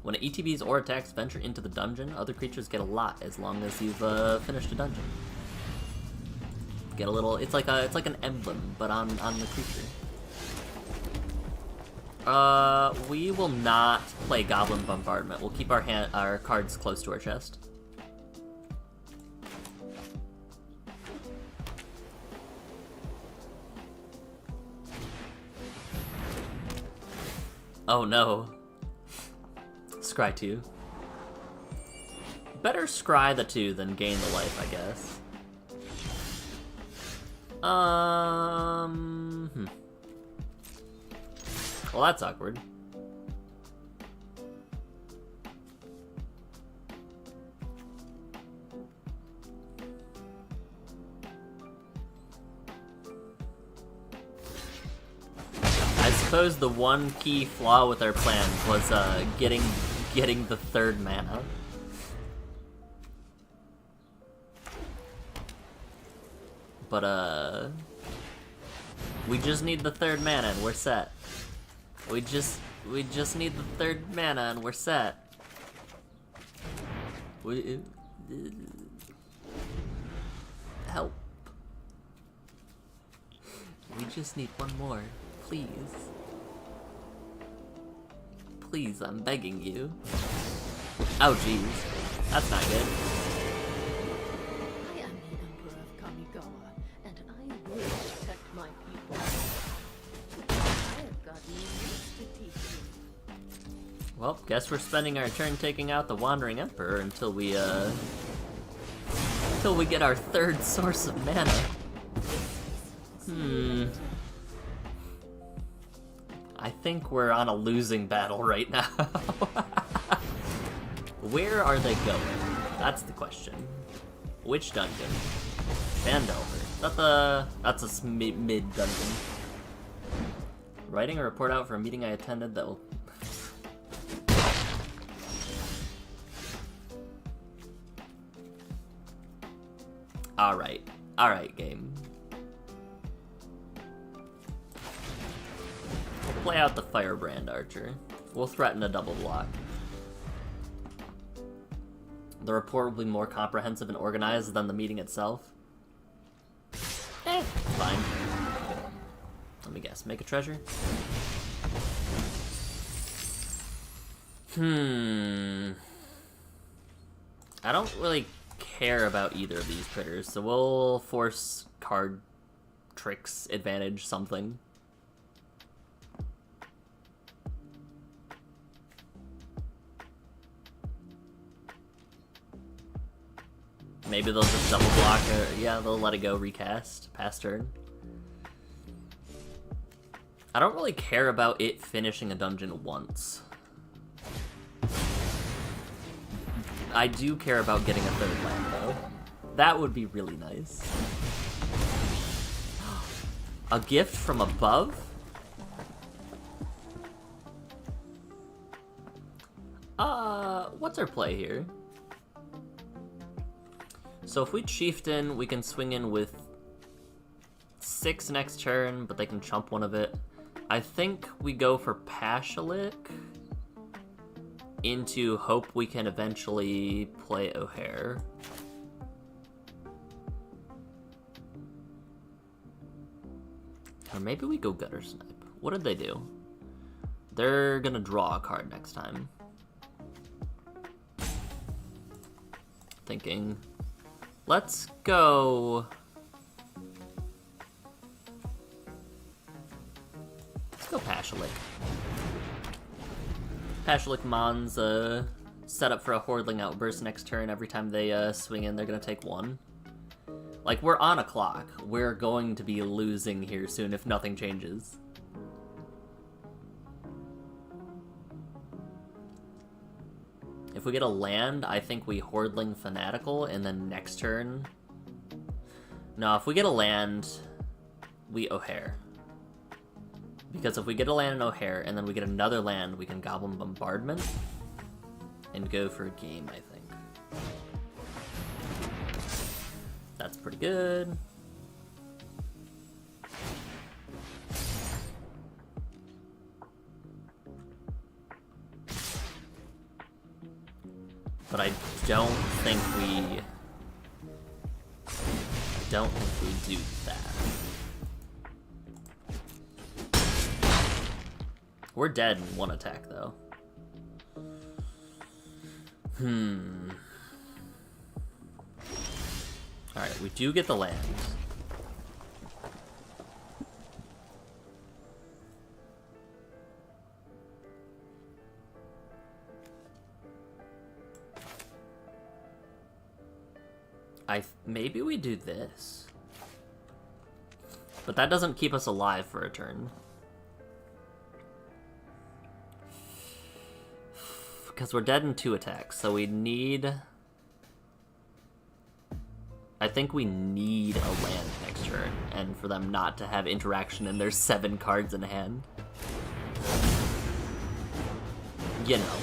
When it ETBs or attacks venture into the dungeon, other creatures get a lot as long as you've finished a dungeon. Get a little, it's like an emblem, but on the creature. We will not play Goblin Bombardment. We'll keep our cards close to our chest. Oh no. Scry 2. Better scry the 2 than gain the life, I guess. Well, that's awkward. I suppose the one key flaw with our plan was getting the 3rd mana. But we just need the 3rd mana and we're set. We just need the 3rd mana and we're set. Help. We just need one more. Please. Please, I'm begging you. Oh, jeez. That's not good. I am the Emperor of Kamigawa, and I will protect my people. I have got news to teach you. Well, guess we're spending our turn taking out the Wandering Emperor until we get our 3rd source of mana. I think we're on a losing battle right now. Where are they going? That's the question. Which dungeon? Phandelver. That's a mid dungeon. Writing a report out for a meeting I attended that will... Alright, game. play out the Firebrand Archer. We'll threaten a double block. The report will be more comprehensive and organized than the meeting itself. Fine. Let me guess. Make a treasure? I don't really care about either of these critters, so we'll force card tricks, advantage, something. Maybe they'll just double block, or yeah, they'll let it go, recast, pass turn. I don't really care about it finishing a dungeon once. I do care about getting a third land, though. That would be really nice. A gift from above? What's our play here? So if we Chieftain, we can swing in with 6 next turn, but they can chump one of it. I think we go for Pashalik into hope we can eventually play O'Hare. Or maybe we go Gutter Snipe. What did they do? They're gonna draw a card next time. Thinking. Let's go... Let's go Pashalik. Pashalik Mon's set up for a Hordling Outburst next turn. Every time they swing in, they're gonna take 1. Like, we're on a clock. We're going to be losing here soon if nothing changes. If we get a land, I think we Hordling Fanatical, and then next turn... No, if we get a land, we O'Hare. Because if we get a land in O'Hare, and then we get another land, we can Goblin Bombardment, and go for a game, I think. That's pretty good. But I don't think we do that. We're dead in 1 attack, though. Alright, we do get the land. Maybe we do this. But that doesn't keep us alive for a turn. Because we're dead in 2 attacks, so we need... I think we need a land next turn, and for them not to have interaction and there's 7 cards in hand. You know,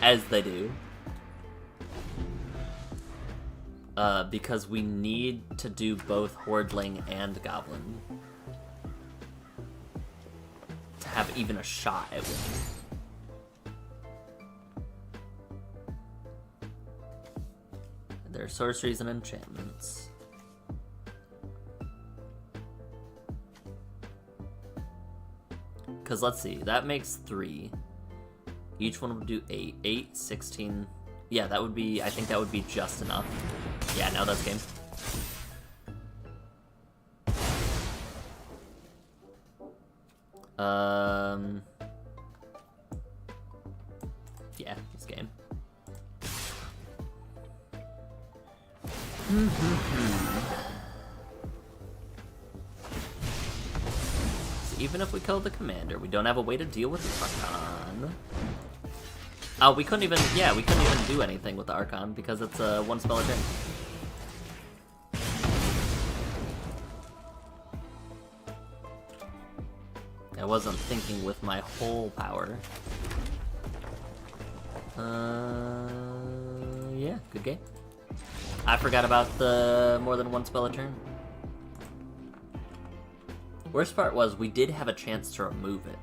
as they do. Because we need to do both Hordling and Goblin to have even a shot at winning. There are sorceries and enchantments. Because let's see, that makes 3. Each one would do 8. 8, 16. Yeah, that would be, I think that would be just enough. Yeah, no, that's game. Yeah, it's game. So even if we kill the commander, we don't have a way to deal with the Archon. Oh, we couldn't even do anything with the Archon because it's a 1 spell a turn. I wasn't thinking with my whole power. Yeah, good game. I forgot about the more than 1 spell a turn. Worst part was we did have a chance to remove it.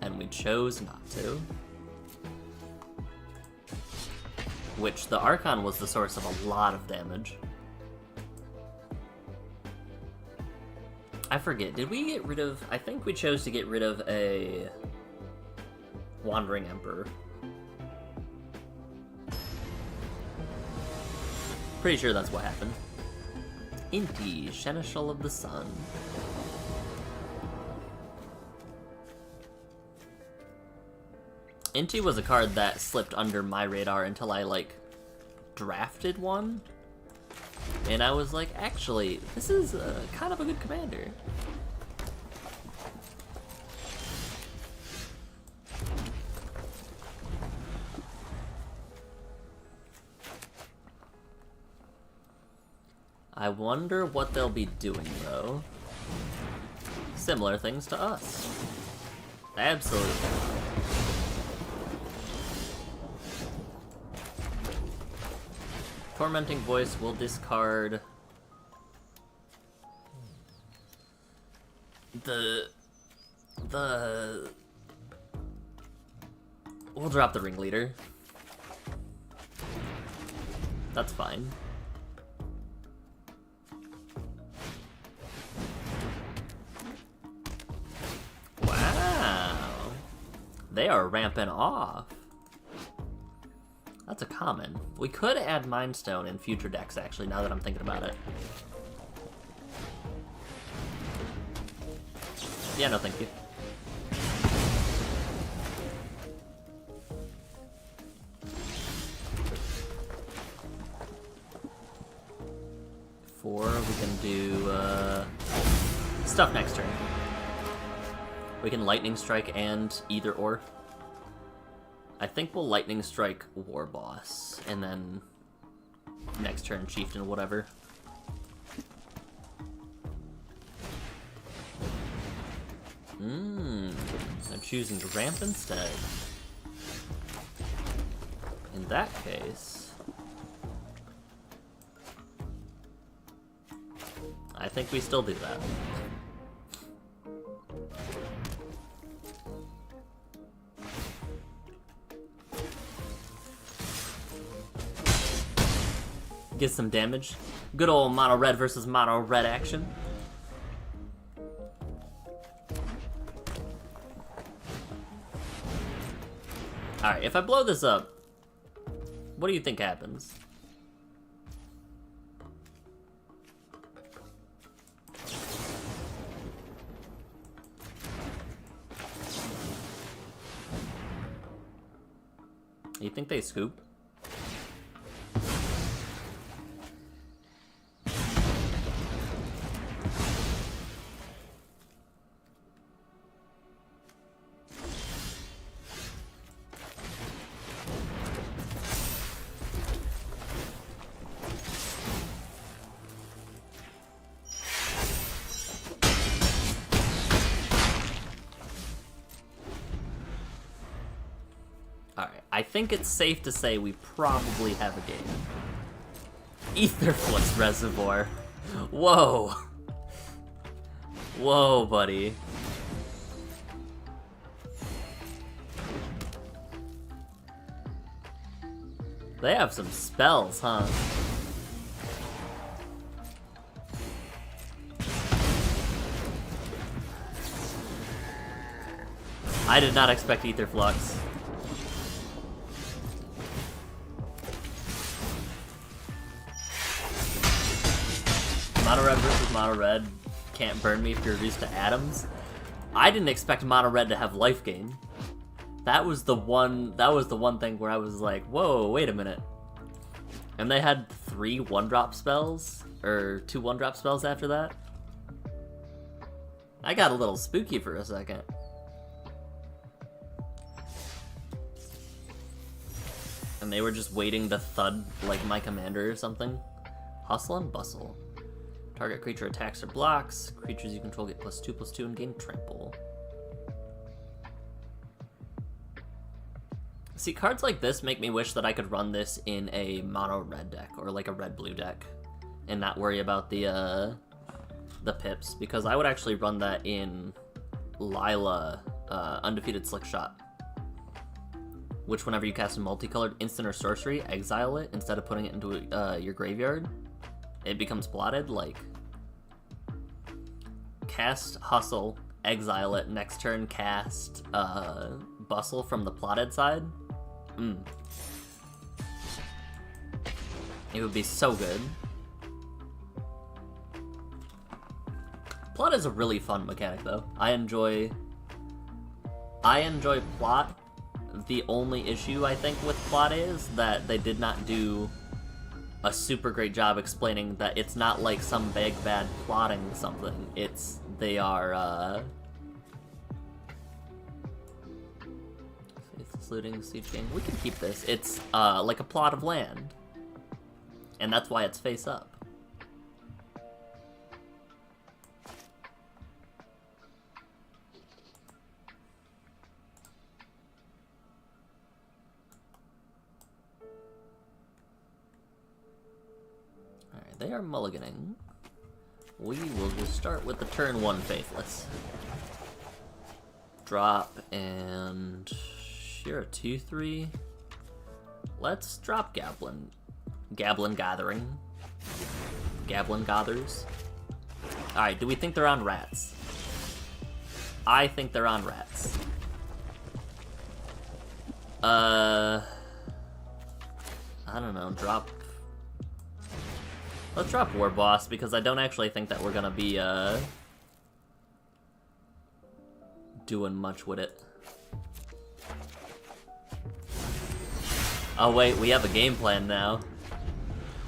and we chose not to. Which the Archon was the source of a lot of damage. I forget, did we get rid of... I think we chose to get rid of a Wandering Emperor. Pretty sure that's what happened. Inti, Seneschal of the Sun. Inti was a card that slipped under my radar until I, like, drafted one. And I was like, actually, this is kind of a good commander. I wonder what they'll be doing, though. Similar things to us. Absolutely. Tormenting Voice will discard the we'll drop the Ringleader. That's fine. Wow. They are ramping off. That's a common. We could add Mind Stone in future decks, actually, now that I'm thinking about it. Yeah, no thank you. Four, we can do stuff next turn. We can Lightning Strike and either or. I think we'll Lightning Strike War Boss, and then next turn Chieftain, whatever. I'm choosing to ramp instead. In that case, I think we still do that. Get some damage. Good old mono red versus mono red action. Alright, if I blow this up, what do you think happens? You think they scoop? I think it's safe to say we probably have a game. Aetherflux Reservoir. Whoa. Whoa, buddy. They have some spells, huh? I did not expect Aetherflux. Mono red versus mono red can't burn me if you're reduced to atoms. I didn't expect mono red to have life gain. That was the one thing where I was like, whoa, wait a minute. And they had 3 1-drop spells, or 2 1-drop spells after that. I got a little spooky for a second. And they were just waiting to thud like my commander or something. Hustle and Bustle. Target creature attacks or blocks. Creatures you control get +2/+2 and gain trample. See, cards like this make me wish that I could run this in a mono red deck or like a red blue deck and not worry about the pips, because I would actually run that in Lila Undefeated Slick Shot. Which whenever you cast a multicolored instant or sorcery, exile it instead of putting it into your graveyard. It becomes blotted, like... Cast Hustle, exile it, next turn cast Bustle from the plotted side. It would be so good. Plot is a really fun mechanic, though. I enjoy plot. The only issue, I think, with plot is that they did not do a super great job explaining that it's not like some big bad plotting something. They are, Faithless Looting, Siege Gang. We can keep this. It's, like a plot of land. And that's why it's face up. They are mulliganing. We will just start with the turn 1 Faithless. Drop and... You're a 2-3. Let's drop Gablin. Gablin Gathering. Gablin Gathers. Alright, do we think they're on rats? I think they're on rats. I don't know, drop... Let's drop War Boss, because I don't actually think that we're gonna be, doing much with it. Oh wait, we have a game plan now.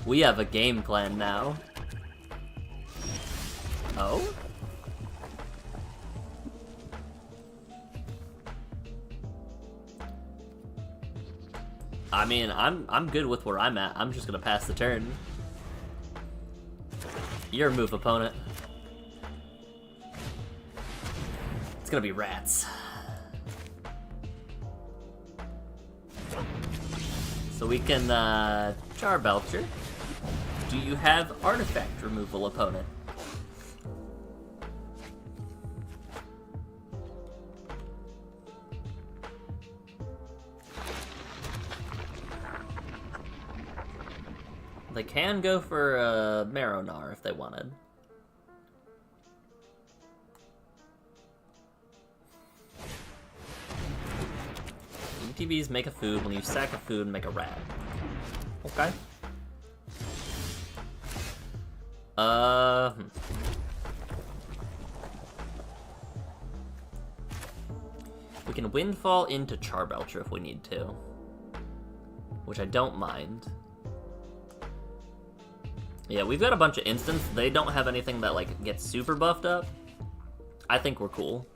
We have a game plan now. Oh? I mean, I'm good with where I'm at. I'm just gonna pass the turn. Your move, opponent. It's gonna be rats. So we can, Charbelcher. Do you have artifact removal, opponent? They can go for Maronar if they wanted. ETBs make a food. When you sack a food, make a rat. Okay. We can Windfall into Charbelcher if we need to. Which I don't mind. Yeah, we've got a bunch of instants. They don't have anything that, like, gets super buffed up. I think we're cool.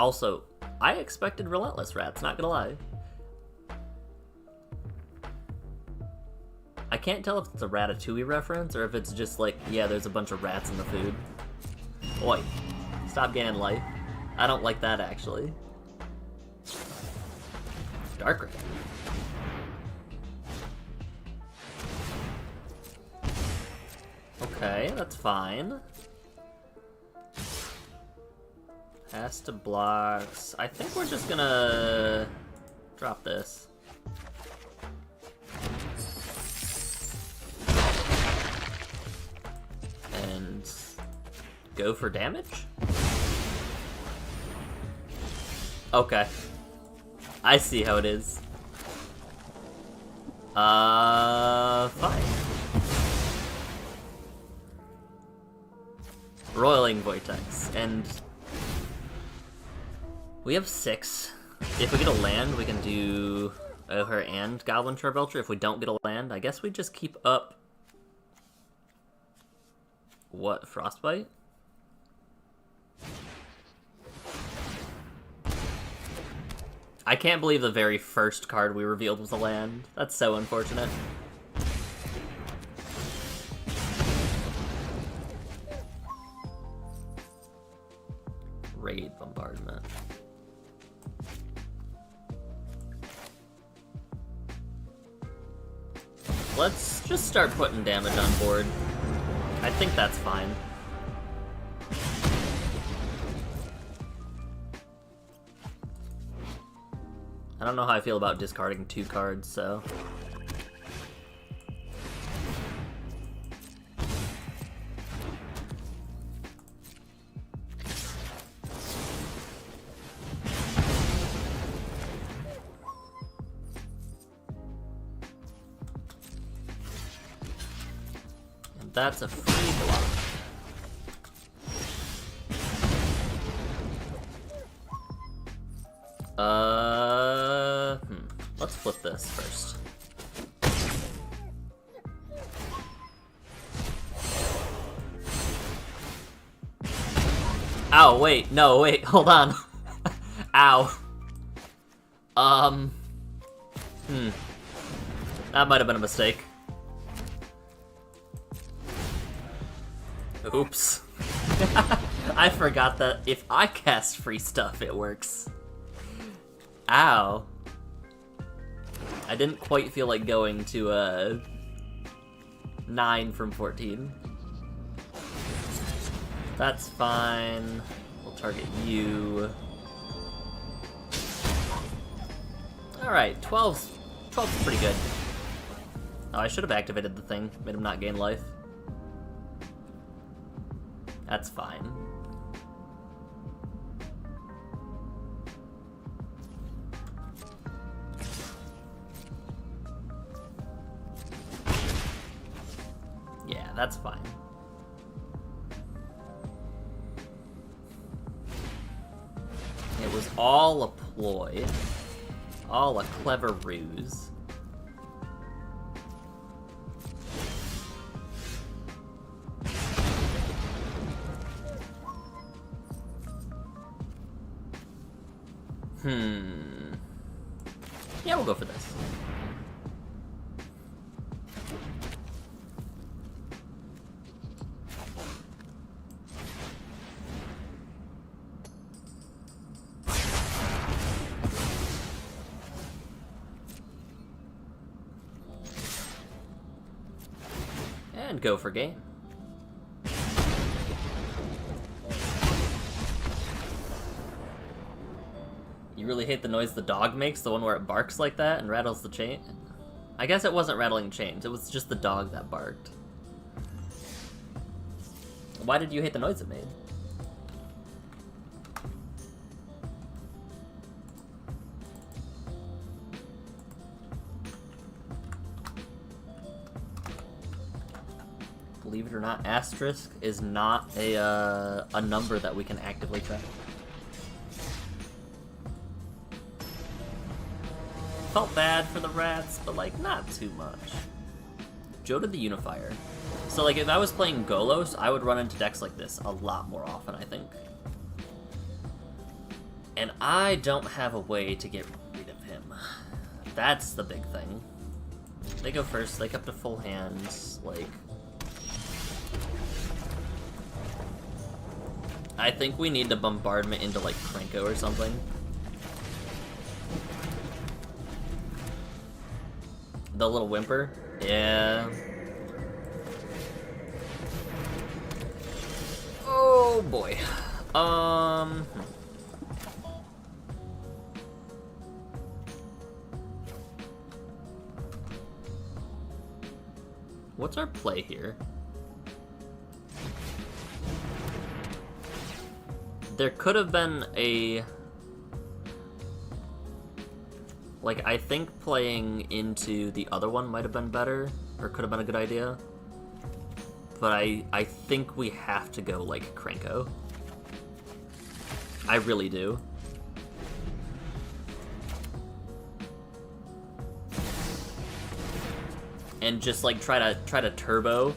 Also, I expected Relentless Rats, not gonna lie. I can't tell if it's a Ratatouille reference, or if it's just like, yeah, there's a bunch of rats in the food. Oi, stop gaining life. I don't like that, actually. Dark Ray. Okay, that's fine. Pass to blocks. I think we're just gonna drop this. And go for damage? Okay. I see how it is. Fine. Roiling Vortex, and we have 6. If we get a land, we can do her and Goblin Charbelcher. If we don't get a land, I guess we just keep up. What, Frostbite? I can't believe the very first card we revealed was a land. That's so unfortunate. Raid Bombardment. Let's just start putting damage on board. I think that's fine. I don't know how I feel about discarding 2 cards, so... And that's a free block. Let's flip this first. Ow, wait, no, wait, hold on. Ow. That might have been a mistake. Oops. I forgot that if I cast free stuff, it works. Ow. I didn't quite feel like going to 9 from 14. That's fine. We'll target you. Alright, 12's pretty good. Oh, I should have activated the thing. Made him not gain life. That's fine. Yeah, that's fine. It was all a ploy. All a clever ruse. Yeah, we'll go for this. And go for game. You really hate the noise the dog makes, the one where it barks like that and rattles the chain? I guess it wasn't rattling chains, it was just the dog that barked. Why did you hate the noise it made? Believe it or not, asterisk is not a number that we can actively track. Felt bad for the rats, but like not too much. Joda the Unifier. So like if I was playing Golos, I would run into decks like this a lot more often, I think. And I don't have a way to get rid of him. That's the big thing. They go first, they up to full hands, like... I think we need to bombardment into like Krenko or something. The little whimper? Yeah. Oh boy. What's our play here? There could have been a... Like, I think playing into the other one might have been better, or could have been a good idea. But I think we have to go, like, Krenko. I really do. And just, like, try to turbo.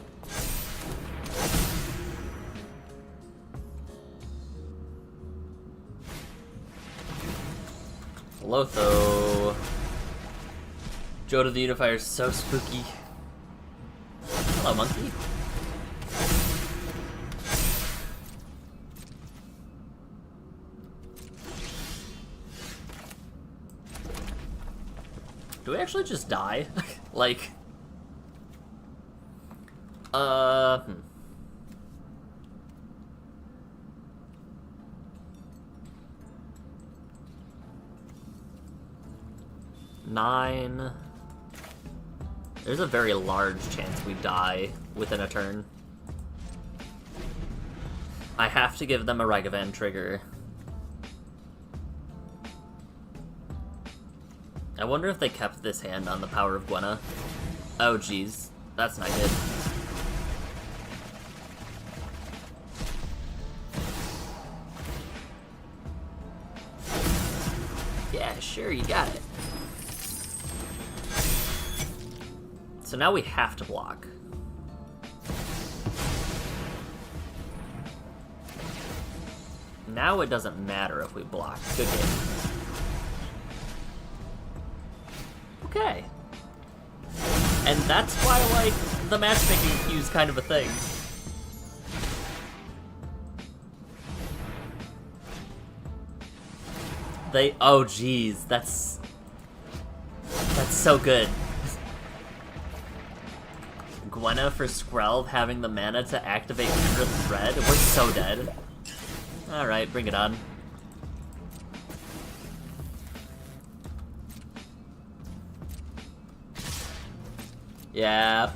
Lotho. Joda the Unifier is so spooky. Hello, monkey. Do we actually just die? Like... 9. There's a very large chance we die within a turn. I have to give them a Ragavan trigger. I wonder if they kept this hand on the power of Gwenna. Oh geez, that's not good. Yeah, sure, you got it. So now we have to block. Now it doesn't matter if we block. Good game. Okay. And that's why, like, the matchmaking queue is kind of a thing. Oh geez, that's so good. Gwenna for Skrelv having the mana to activate Kindred Thread. We're so dead. Alright, bring it on. Yeah.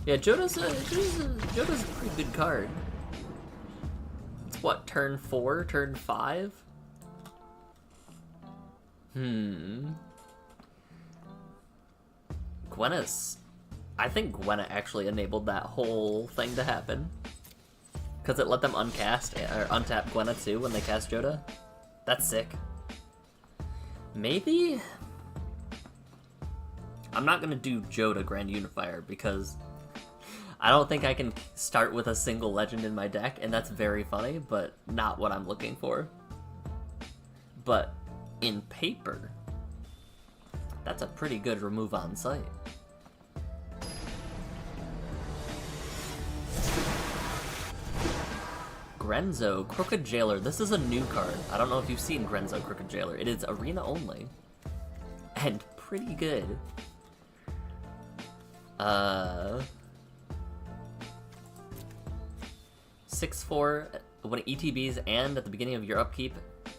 Yeah, Joda's a pretty good card. It's what, turn 4, turn 5? Gwenna's... I think Gwenna actually enabled that whole thing to happen. Because it let them uncast, or untap Gwenna too when they cast Joda. That's sick. Maybe? I'm not gonna do Joda Grand Unifier because I don't think I can start with a single legend in my deck, and that's very funny, but not what I'm looking for. But in paper, that's a pretty good remove on site. Grenzo, Crooked Jailer. This is a new card. I don't know if you've seen Grenzo, Crooked Jailer. It is arena only. And pretty good. 6/4, when it ETBs and at the beginning of your upkeep,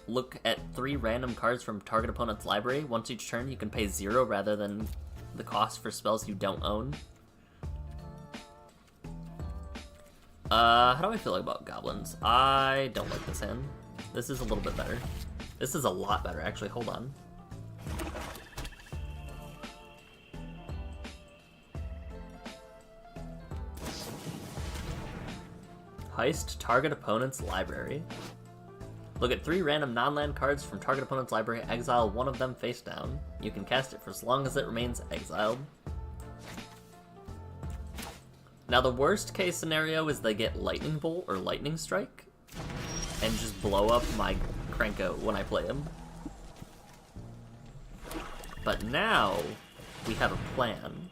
look at 3 random cards from target opponent's library. Once each turn, you can pay 0 rather than the cost for spells you don't own. How do I feel about goblins? I don't like this hand. This is a little bit better. This is a lot better, actually. Hold on. Heist target opponent's library. Look at 3 random non-land cards from target opponent's library, exile one of them face down. You can cast it for as long as it remains exiled. Now the worst case scenario is they get Lightning Bolt or Lightning Strike and just blow up my Krenko when I play him. But now we have a plan.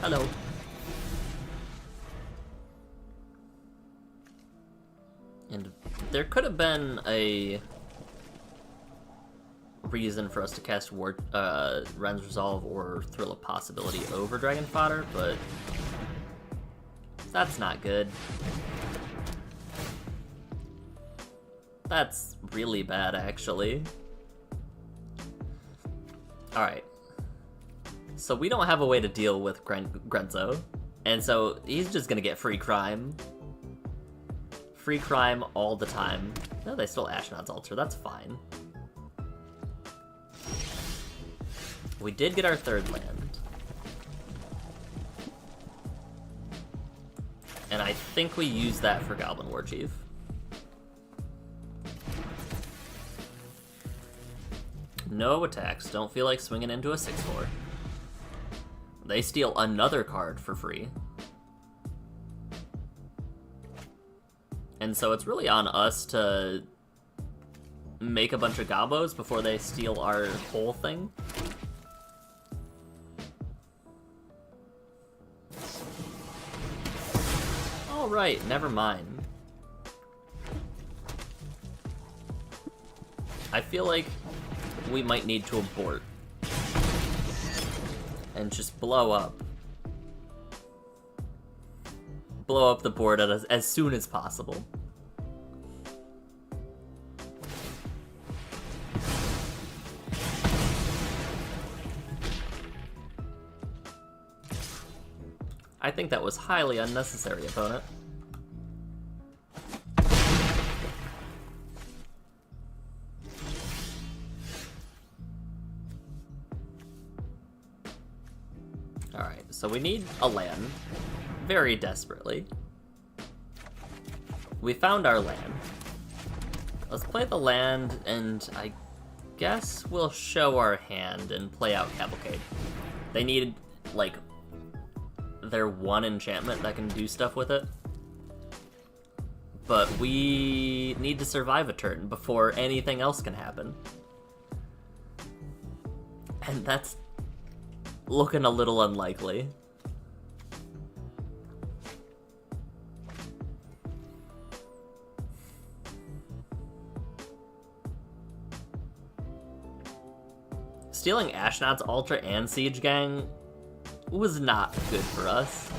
Hello. And there could have been a reason for us to cast Ren's Resolve or Thrill of Possibility over Dragon Fodder, but that's not good. That's really bad, actually. Alright. So we don't have a way to deal with Grenzo, and so he's just gonna get free crime. Free crime all the time. No, they still Ashnod's Altar, that's fine. We did get our 3rd land. And I think we used that for Goblin Warchief. No attacks, don't feel like swinging into a 6/4. They steal another card for free. And so it's really on us to make a bunch of gobos before they steal our whole thing. Alright, never mind. I feel like we might need to abort and just blow up. blow up the board as soon as possible. I think that was highly unnecessary, opponent. Alright, so we need a land, very desperately. We found our land. Let's play the land, and I guess we'll show our hand and play out Cavalcade. They need, like, their one enchantment that can do stuff with it. But we need to survive a turn before anything else can happen. And that's looking a little unlikely. Stealing Ashnod's Ultra and Siege Gang was not good for us.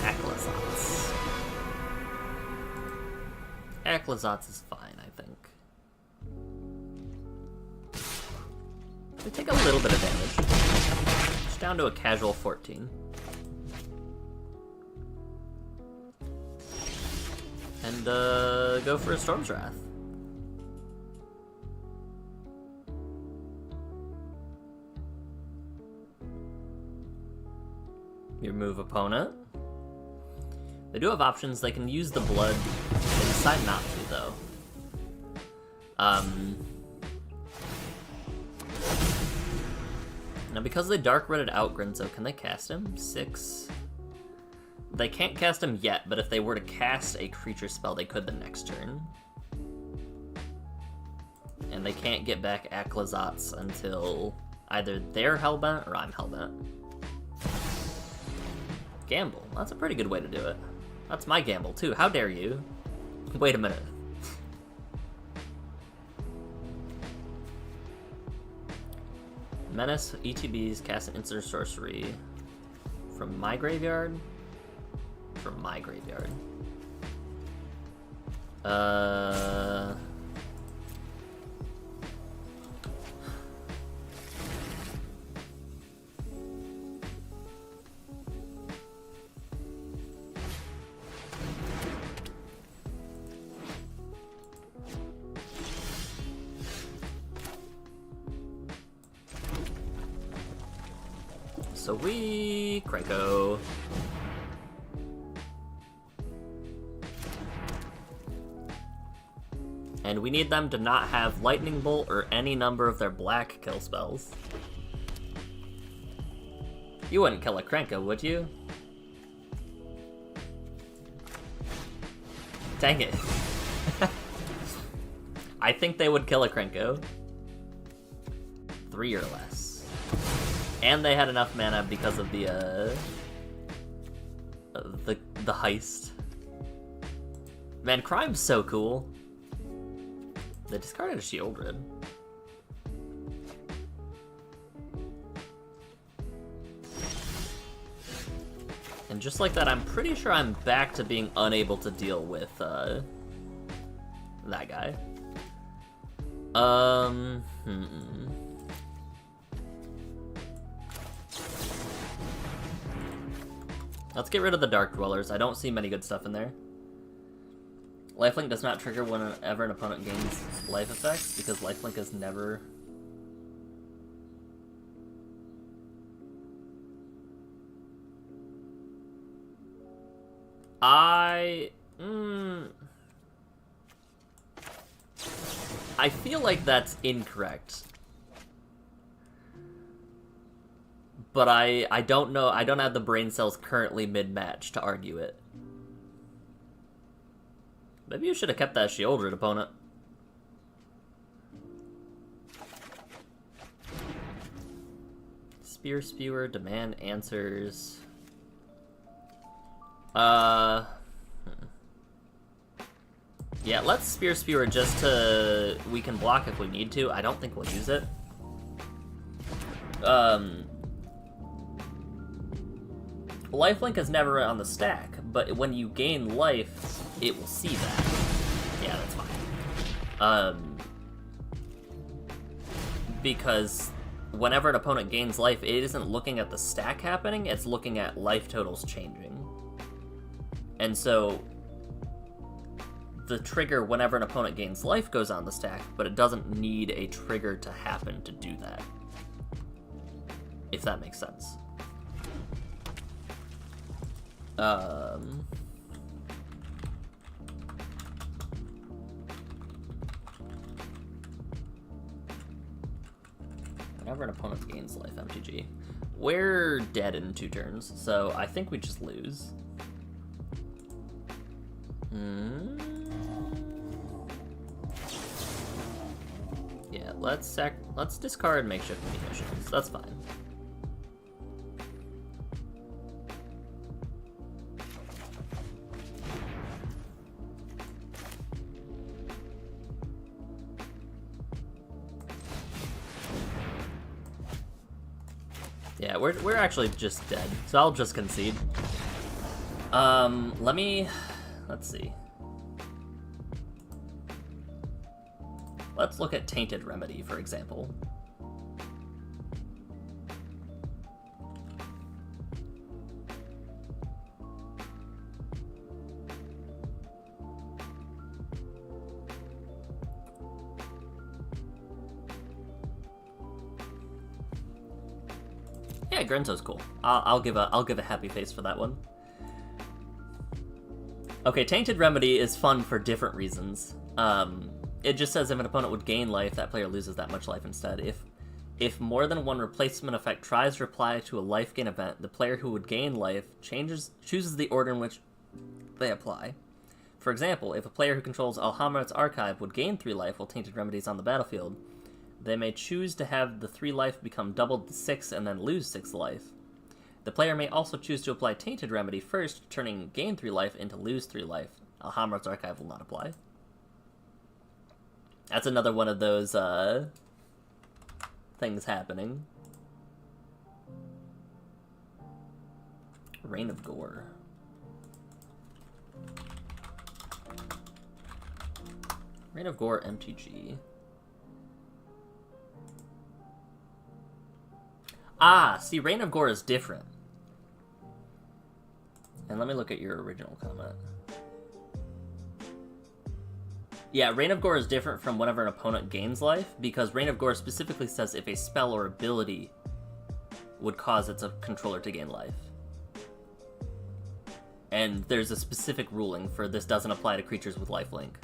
Aclazotz. Aclazotz is fine, I think. We take a little bit of damage. It's down to a casual 14. And go for a Storm's Wrath. You remove opponent. They do have options. They can use the blood. They decide not to, though. Now, because they dark redded out Grinzo, can they cast him? 6. They can't cast him yet, but if they were to cast a creature spell, they could the next turn. And they can't get back Aclazotz until either they're Hellbent or I'm Hellbent. Gamble. That's a pretty good way to do it. That's my gamble, too. How dare you? Wait a minute. Menace ETBs cast an instant sorcery from my graveyard? From my graveyard. So we Krenko. And we need them to not have Lightning Bolt or any number of their black kill spells. You wouldn't kill a Krenko, would you? Dang it. I think they would kill a Krenko. 3 or less. And they had enough mana because of the heist. Man, Crime's so cool. They discarded a Shieldred. And just like that, I'm pretty sure I'm back to being unable to deal with that guy. Let's get rid of the Dark Dwellers. I don't see many good stuff in there. Lifelink does not trigger whenever an opponent gains life effects, because Lifelink is never... I feel like that's incorrect. But I don't know, I don't have the brain cells currently mid-match to argue it. Maybe you should have kept that Shieldred, opponent. Spear Spewer, demand answers. Yeah, let's Spear Spewer just to... we can block if we need to. I don't think we'll use it. Lifelink is never on the stack, but when you gain life, it will see that. Yeah, that's fine. Because whenever an opponent gains life, it isn't looking at the stack happening, it's looking at life totals changing. And so the trigger whenever an opponent gains life goes on the stack, but it doesn't need a trigger to happen to do that. If that makes sense. Whenever an opponent gains life, MTG. We're dead in 2 turns, so I think we just lose. Yeah, let's discard makeshift munitions. That's fine. Yeah, we're actually just dead, so I'll just concede. Let's see. Let's look at Tainted Remedy, for example. Yeah, Grenzo's cool. I'll give a happy face for that one. Okay, Tainted Remedy is fun for different reasons. It just says if an opponent would gain life, that player loses that much life instead. If more than one replacement effect tries to reply to a life gain event, the player who would gain life chooses the order in which they apply. For example, if a player who controls Alhammar's Archive would gain 3 life while Tainted Remedy is on the battlefield, they may choose to have the 3 life become doubled to 6 and then lose 6 life. The player may also choose to apply Tainted Remedy first, turning gain 3 life into lose 3 life. Alhammar's Archive will not apply. That's another one of those things happening. Reign of Gore. Reign of Gore MTG. Ah, see, Reign of Gore is different. And let me look at your original comment. Yeah, Reign of Gore is different from whenever an opponent gains life, because Reign of Gore specifically says if a spell or ability would cause its controller to gain life. And there's a specific ruling for this doesn't apply to creatures with lifelink.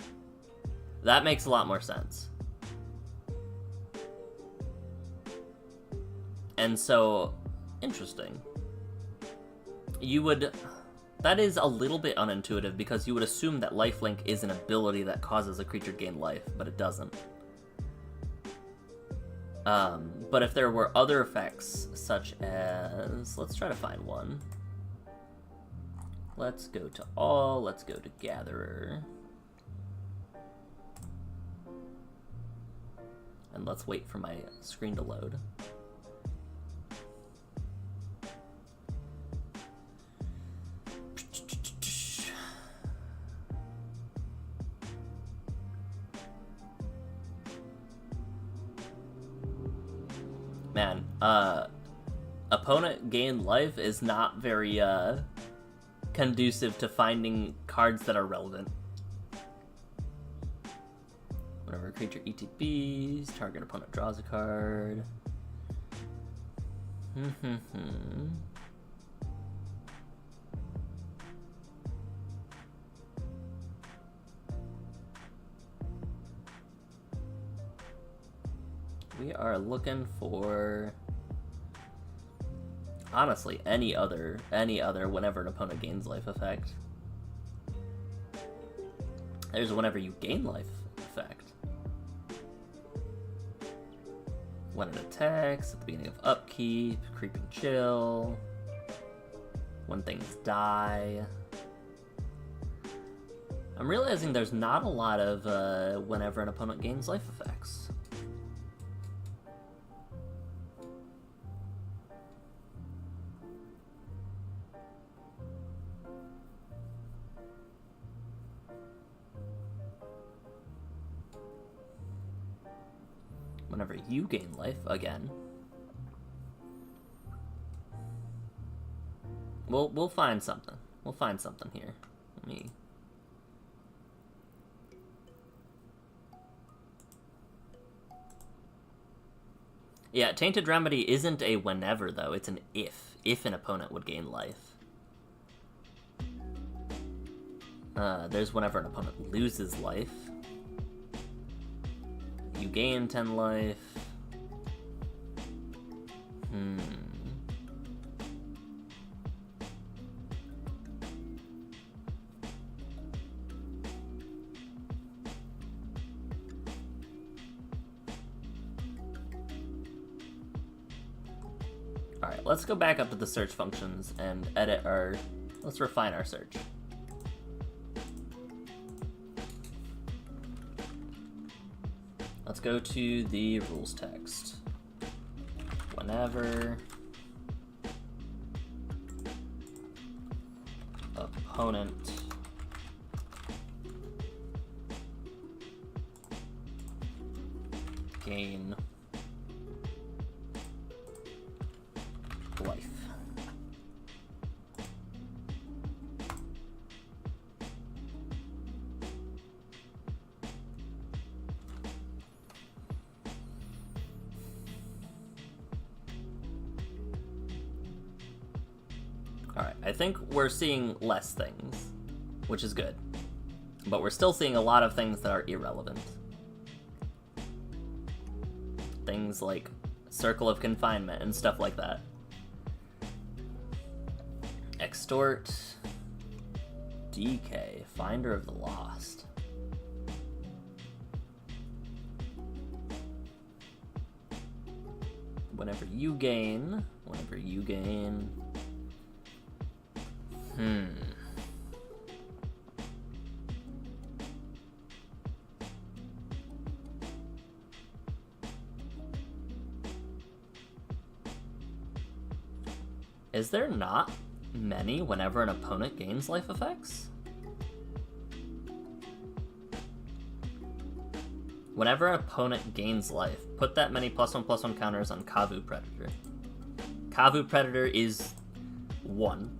That makes a lot more sense. And so, interesting. That is a little bit unintuitive because you would assume that lifelink is an ability that causes a creature to gain life, but it doesn't. But if there were other effects, such as... Let's try to find one. Let's go to all, let's go to Gatherer. And let's wait for my screen to load. Man, opponent gain life is not very conducive to finding cards that are relevant. Whenever a creature ETBs, target opponent draws a card. We are looking for, honestly, any other whenever an opponent gains life effect. There's whenever you gain life effect. When it attacks, at the beginning of upkeep, creeping chill, when things die. I'm realizing there's not a lot of whenever an opponent gains life effects. you gain life again. We'll find something. We'll find something here. Let me... Yeah, Tainted Remedy isn't a whenever, though. It's an if. If an opponent would gain life. There's whenever an opponent loses life. You gain 10 life. Alright, let's go back up to the search functions and edit our... Let's refine our search. Let's go to the rules text. Whenever opponent gain life. Alright, I think we're seeing less things, which is good. But we're still seeing a lot of things that are irrelevant. Things like Circle of Confinement and stuff like that. Extort, DK, Finder of the Lost. Whenever you gain... Is there not many whenever an opponent gains life effects? Whenever an opponent gains life, put that many +1/+1 counters on Kavu Predator. Kavu Predator is 1.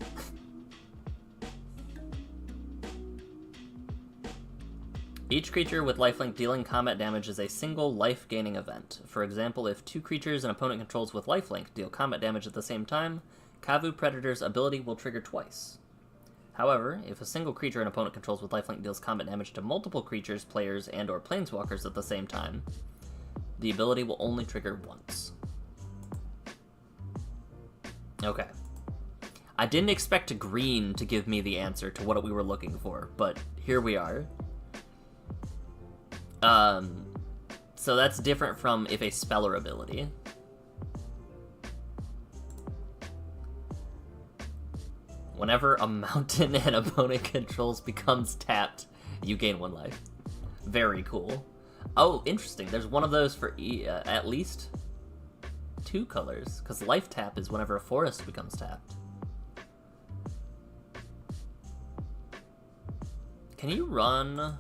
Each creature with lifelink dealing combat damage is a single life-gaining event. For example, if 2 creatures an opponent controls with lifelink deal combat damage at the same time, Kavu Predator's ability will trigger twice. However, if a single creature an opponent controls with lifelink deals combat damage to multiple creatures, players, and or planeswalkers at the same time, the ability will only trigger once. Okay. I didn't expect green to give me the answer to what we were looking for, but here we are. So that's different from if a speller ability. Whenever a mountain an opponent controls becomes tapped, you gain 1 life. Very cool. Oh, interesting. There's one of those for at least 2 colors, because life tap is whenever a forest becomes tapped. Can you run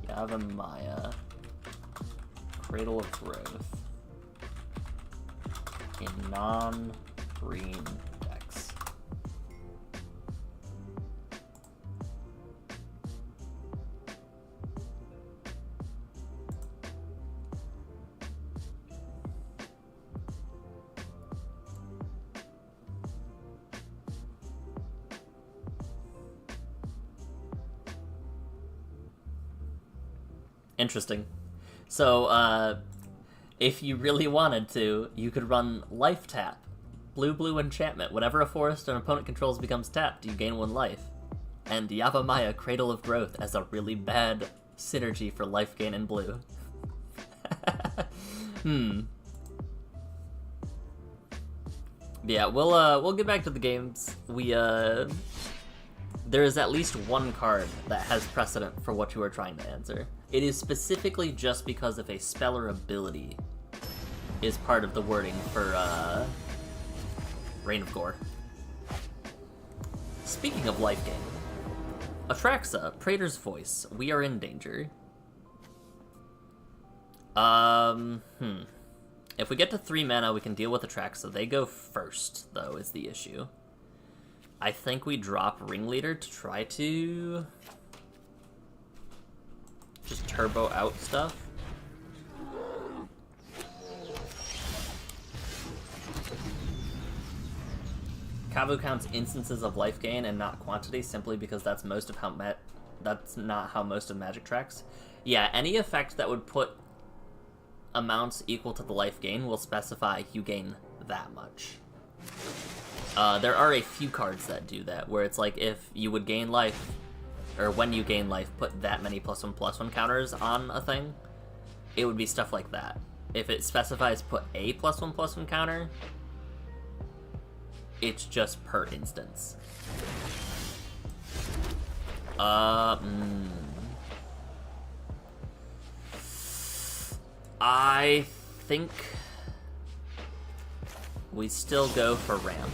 Yavimaya, Cradle of Growth in non-green decks? Interesting. So, if you really wanted to, you could run Life Tap. Blue enchantment. Whenever a forest an opponent controls becomes tapped, you gain 1 life. And Yavimaya, Cradle of Growth, as a really bad synergy for life gain in blue. Yeah, we'll get back to the games. There is at least 1 card that has precedent for what you are trying to answer. It is specifically just because if a speller ability is part of the wording for Reign of Gore. Speaking of life gain, Atraxa, Praetor's Voice. We are in danger. If we get to 3 mana, we can deal with Atraxa. They go first, though, is the issue. I think we drop Ringleader to try to just turbo out stuff. Kavu counts instances of life gain and not quantity simply because that's most of how that's not how most of Magic tracks. Yeah, any effect that would put amounts equal to the life gain will specify you gain that much. There are a few cards that do that, where it's like if you would gain life, or when you gain life, put that many +1/+1 counters on a thing, it would be stuff like that. If it specifies put a +1/+1 counter, it's just per instance. I think we still go for ramp.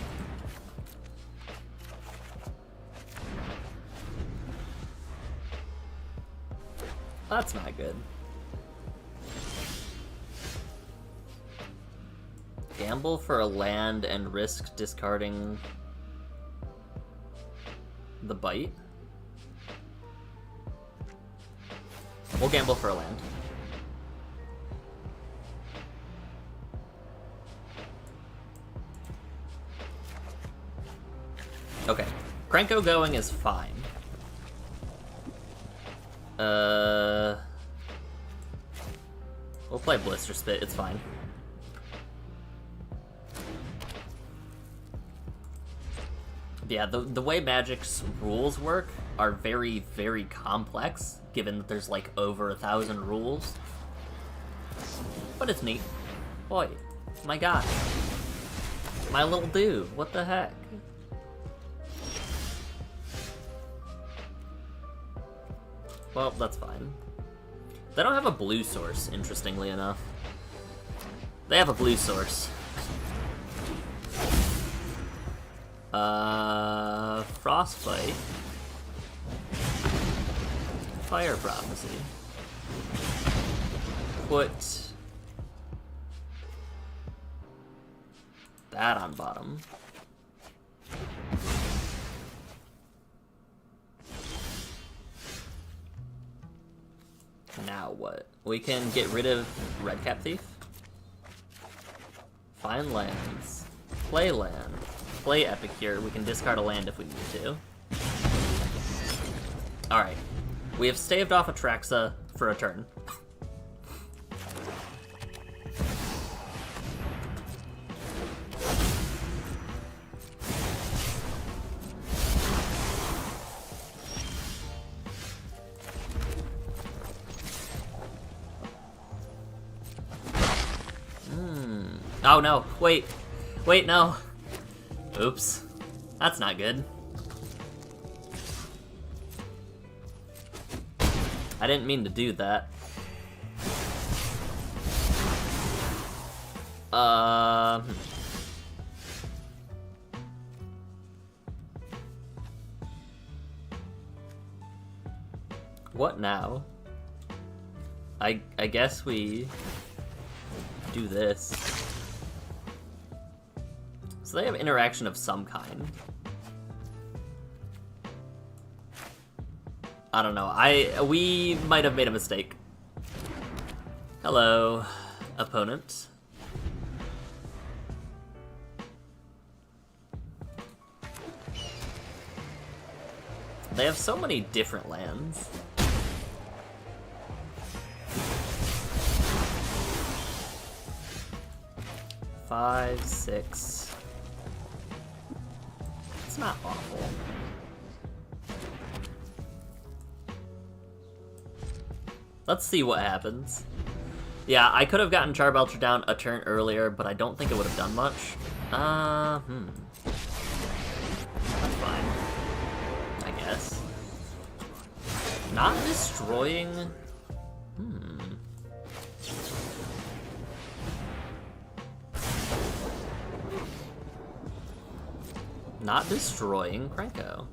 That's not good. Gamble for a land and risk discarding the bite. We'll gamble for a land. Okay. Krenko going is fine. We'll play Blister Spit, it's fine. Yeah, the way Magic's rules work are very, very complex, given that there's like over 1,000 rules. But it's neat. Boy, my god. My little dude, what the heck? Well, that's fine. They don't have a blue source, interestingly enough. They have a blue source. Frostbite. Fire Prophecy. Put that on bottom. Now what? We can get rid of Redcap Thief. Find lands. Play land. Play Epicure. We can discard a land if we need to. Alright. We have staved off Atraxa for a turn. Oh no, wait, no. Oops, that's not good. I didn't mean to do that. What now? I guess we do this. So they have interaction of some kind. I don't know. We might have made a mistake. Hello, opponent. They have so many different lands. Five, 6. It's not awful. Let's see what happens. Yeah, I could have gotten Charbelcher down a turn earlier, but I don't think it would have done much. That's fine. I guess. Not destroying... Not destroying Krenko.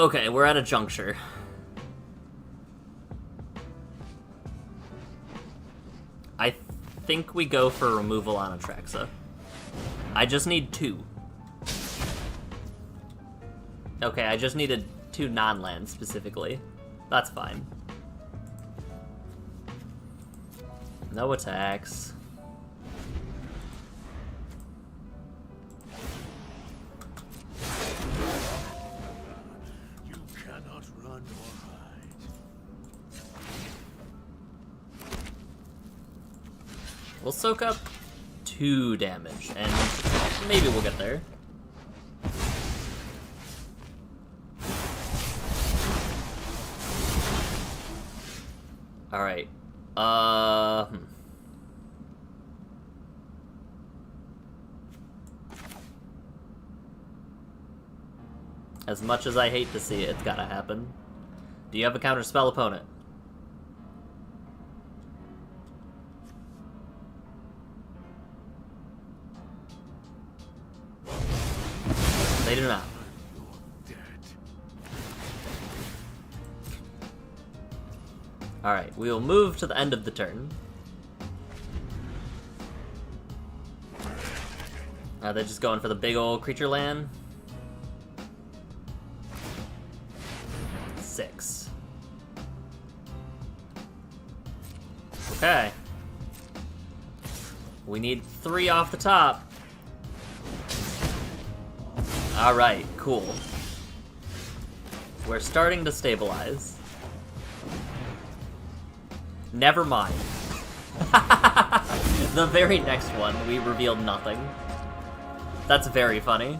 Okay, we're at a juncture. I think we go for removal on Atraxa. I just need 2. Okay, I just needed 2 non-lands specifically. That's fine. No attacks. You cannot run or hide. We'll soak up 2 damage, and maybe we'll get there. Alright. As much as I hate to see it, it's gotta happen. Do you have a counterspell opponent? They do not. Alright, we will move to the end of the turn. They're just going for the big old creature land. 6. Okay. We need 3 off the top. Alright, cool. We're starting to stabilize. Never mind. The very next one, we revealed nothing. That's very funny.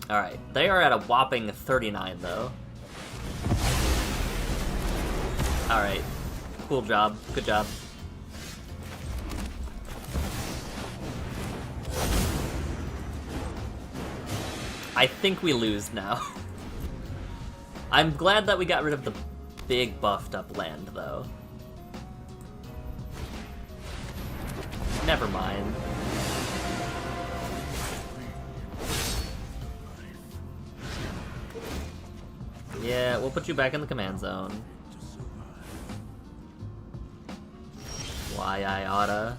Alright, they are at a whopping 39, though. Alright. Cool job. Good job. I think we lose now. I'm glad that we got rid of the big buffed up land, though. Never mind. Yeah, we'll put you back in the command zone. Why I oughta.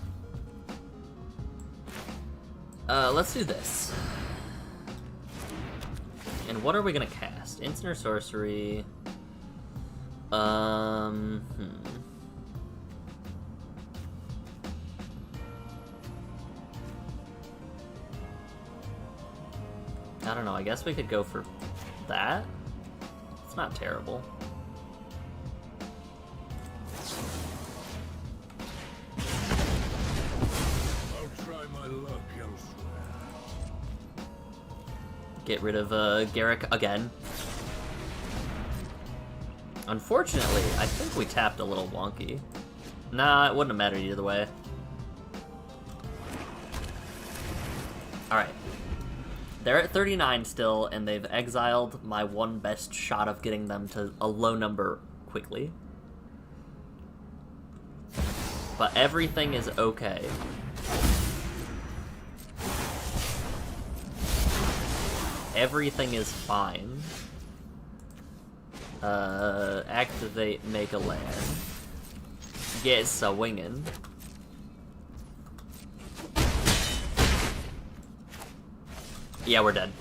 Let's do this. And what are we gonna cast? Instant or sorcery? I don't know, I guess we could go for that? It's not terrible. I'll try my luck elsewhere. Get rid of Garrick again. Unfortunately, I think we tapped a little wonky. Nah, it wouldn't have mattered either way. Alright. They're at 39 still, and they've exiled my one best shot of getting them to a low number quickly. But everything is okay. Everything is fine. Activate, make a land. Get swinging. Yeah, we're dead.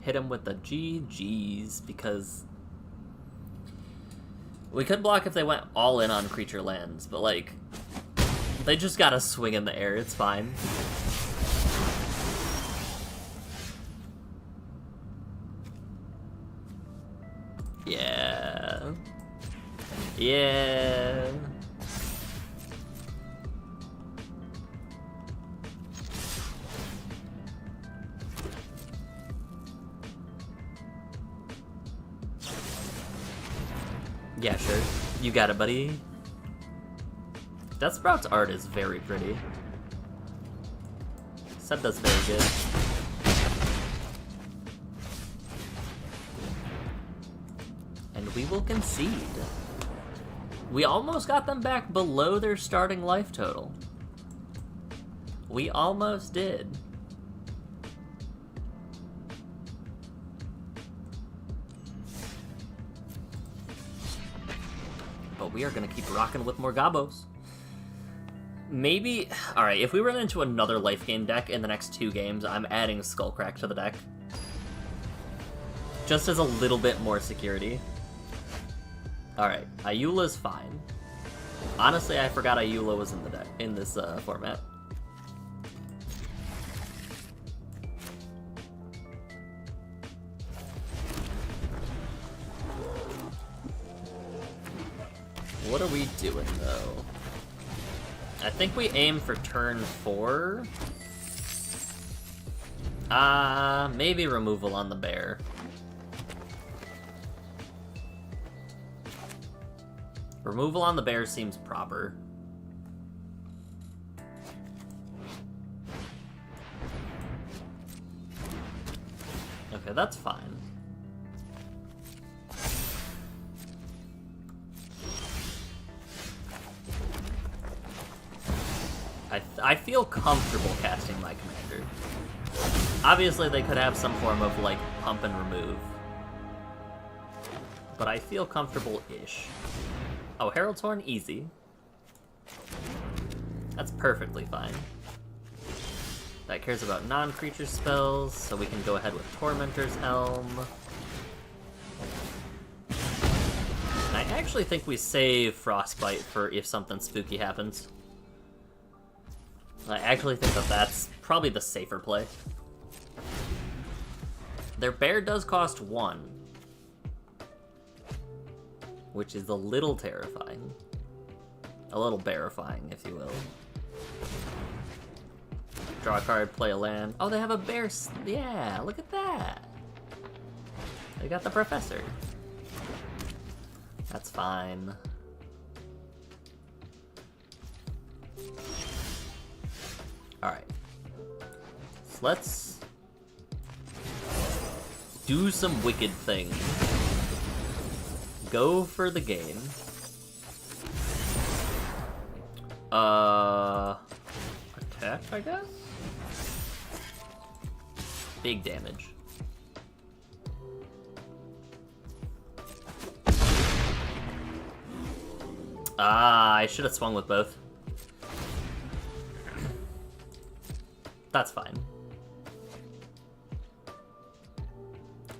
Hit him with the GG's, because we could block if they went all in on creature lands, but like, they just gotta swing in the air, it's fine. Yeah. Yeah. Yeah, sure. You got it, buddy. Death Sprout's art is very pretty. Seb does very good. And we will concede. We almost got them back below their starting life total. We almost did. But we are gonna keep rocking with more Gabos. Maybe... Alright, if we run into another life gain deck in the next 2 games, I'm adding Skullcrack to the deck. Just as a little bit more security. Alright, Ayula's fine. Honestly, I forgot Ayula was in the deck in this format. What are we doing, though? I think we aim for turn 4. Maybe removal on the bear. Removal on the bear seems proper. Okay, that's fine. I feel comfortable casting my commander. Obviously, they could have some form of, like, pump and remove. But I feel comfortable-ish. Oh, Herald's Horn, easy. That's perfectly fine. That cares about non-creature spells, so we can go ahead with Tormentor's Helm. And I actually think we save Frostbite for if something spooky happens. I actually think that that's probably the safer play. Their bear does cost 1. Which is a little terrifying. A little bearifying, if you will. Draw a card, play a land. Oh, they have a bear. Yeah, look at that. They got the professor. That's fine. Alright. So let's do some wicked things. Go for the game. Attack, I guess? Big damage. I should have swung with both. That's fine.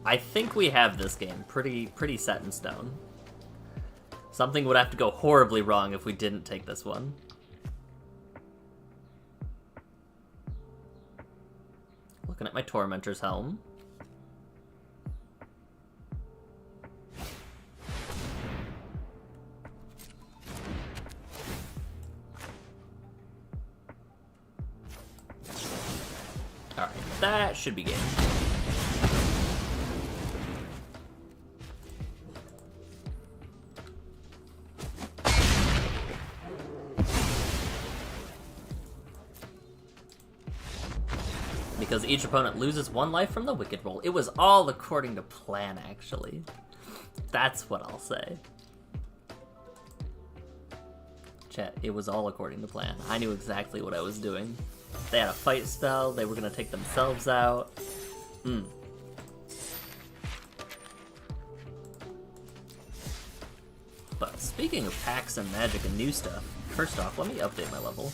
I think we have this game pretty set in stone. Something would have to go horribly wrong if we didn't take this one. Looking at my Tormentor's Helm. Alright, that should be game. Because each opponent loses 1 life from the Wicked roll. It was all according to plan, actually. That's what I'll say. Chat, it was all according to plan. I knew exactly what I was doing. They had a fight spell, they were gonna take themselves out. But speaking of packs and magic and new stuff, first off, let me update my level.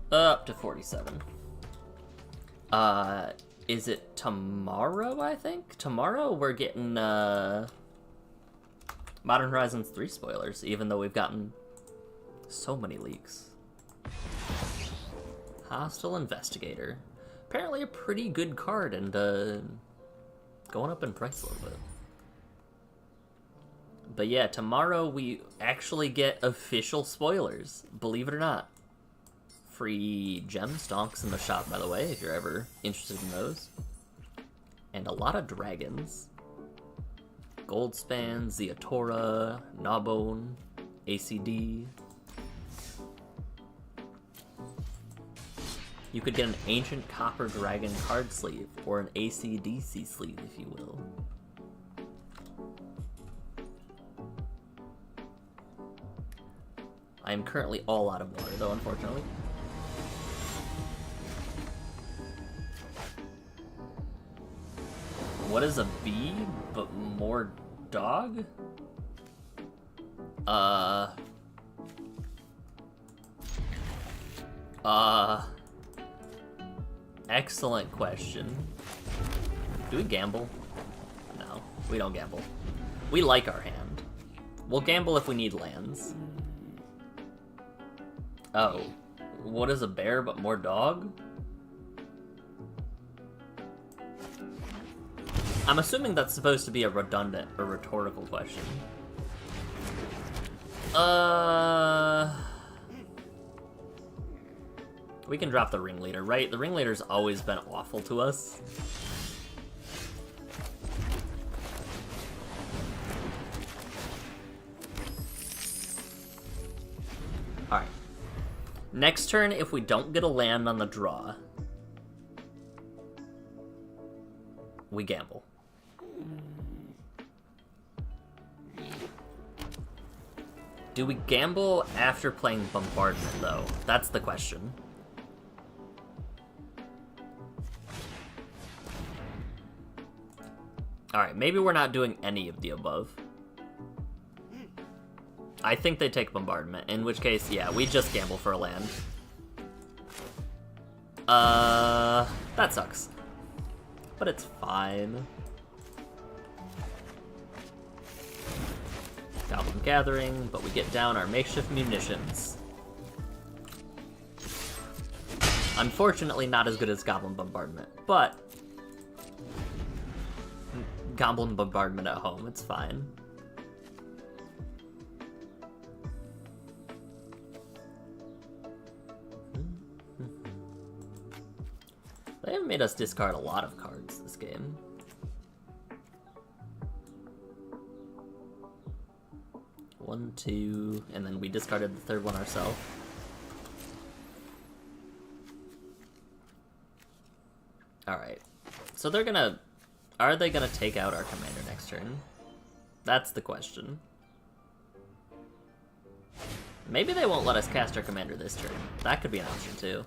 Up to 47. Is it tomorrow, I think? Tomorrow we're getting, Modern Horizons 3 spoilers, even though we've gotten so many leaks. Hostile Investigator. Apparently a pretty good card, and, going up in price a little bit. But yeah, tomorrow we actually get official spoilers, believe it or not. Free gem stonks in the shop, by the way, if you're ever interested in those. And a lot of dragons. Goldspan, Zeatora, Gnawbone, ACD. You could get an Ancient Copper Dragon card sleeve, or an ACDC sleeve, if you will. I am currently all out of water, though, unfortunately. What is a bee, but more dog? Excellent question. Do we gamble? No, we don't gamble. We like our hand. We'll gamble if we need lands. Oh, what is a bear but more dog? I'm assuming that's supposed to be a redundant or rhetorical question. We can drop the ringleader, right? The ringleader's always been awful to us. Alright. Next turn, if we don't get a land on the draw, we gamble. Do we gamble after playing Bombardment, though? That's the question. Alright, maybe we're not doing any of the above. I think they take Bombardment, in which case, yeah, we just gamble for a land. That sucks. But it's fine. Goblin Gathering, but we get down our makeshift munitions. Unfortunately, not as good as Goblin Bombardment, but Goblin Bombardment at home, it's fine. They have made us discard a lot of cards this game. One, two, and then we discarded the third one ourselves. Alright. So they're gonna... Are they gonna take out our commander next turn? That's the question. Maybe they won't let us cast our commander this turn. That could be an option too.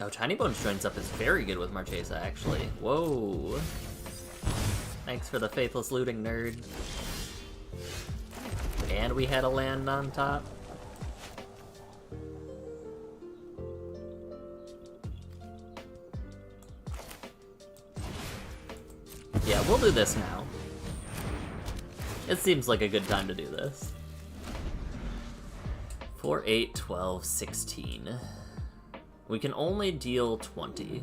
Oh, Tiny Bones joins up is very good with Marchesa, actually. Whoa. Thanks for the faithless looting, nerd. And we had a land on top. Yeah, we'll do this now. It seems like a good time to do this. 4, 8, 12, 16. We can only deal 20.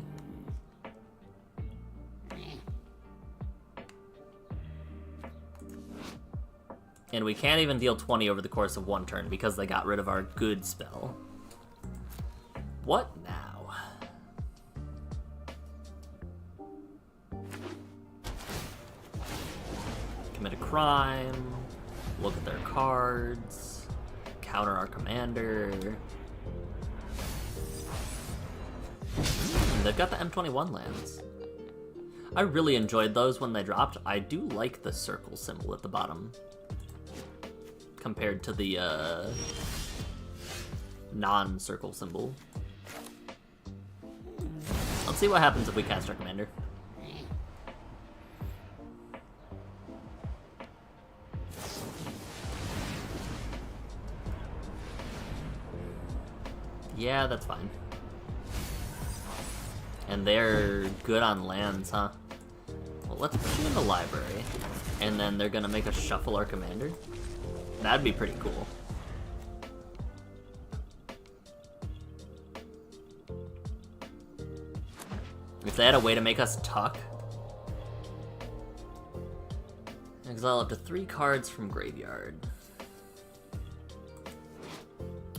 And we can't even deal 20 over the course of one turn because they got rid of our good spell. What now? Commit a crime, look at their cards, counter our commander. They've got the M21 lands. I really enjoyed those when they dropped. I do like the circle symbol at the bottom compared to the non-circle symbol. Let's see what happens if we cast our commander. Yeah, that's fine. And they're good on lands, huh? Well, let's put you in the library. And then they're gonna make us shuffle our commander? That'd be pretty cool. If they had a way to make us tuck. Exile up to 3 cards from graveyard.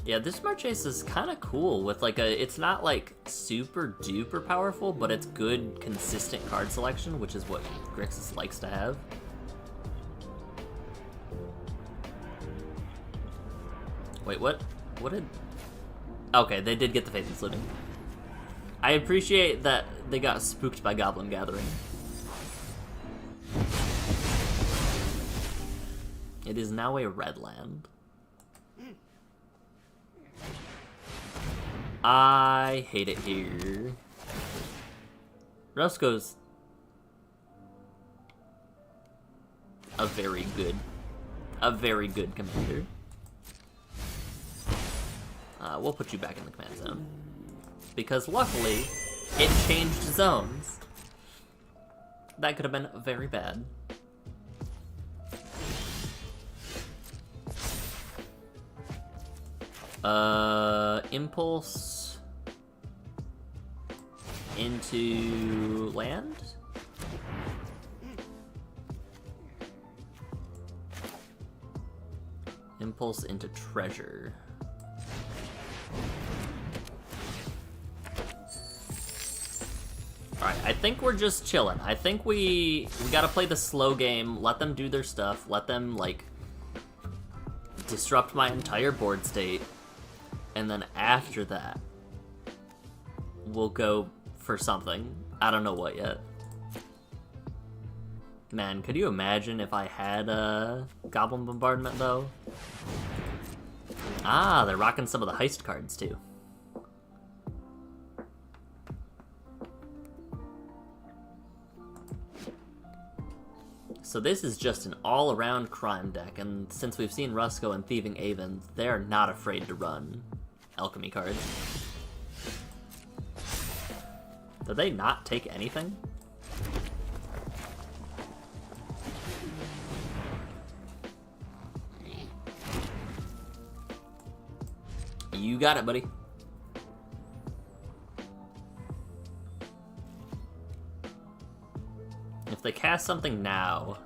Yeah, this Marchesa is kind of cool with like a, it's not like super duper powerful, but it's good consistent card selection, which is what Grixis likes to have. Wait, what? What did... Okay, they did get the Faithless Looting. I appreciate that they got spooked by Goblin Gathering. It is now a red land. I hate it here. Roscoe's a very good commander. We'll put you back in the command zone. Because luckily, it changed zones. That could have been very bad. Impulse into land? Impulse into treasure. Alright, I think we're just chilling. I think we gotta play the slow game, let them do their stuff, let them, like, disrupt my entire board state, and then after that, we'll go for something. I don't know what yet. Man, could you imagine if I had a Goblin Bombardment, though? Ah, they're rocking some of the heist cards, too. So this is just an all-around crime deck, and since we've seen Rusko and Thieving Avens, they're not afraid to run alchemy cards. Did they not take anything? You got it, buddy. If they cast something now...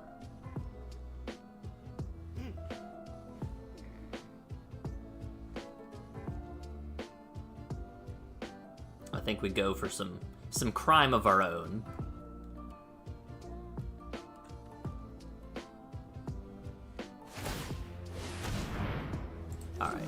I think we go for some crime of our own. Alright.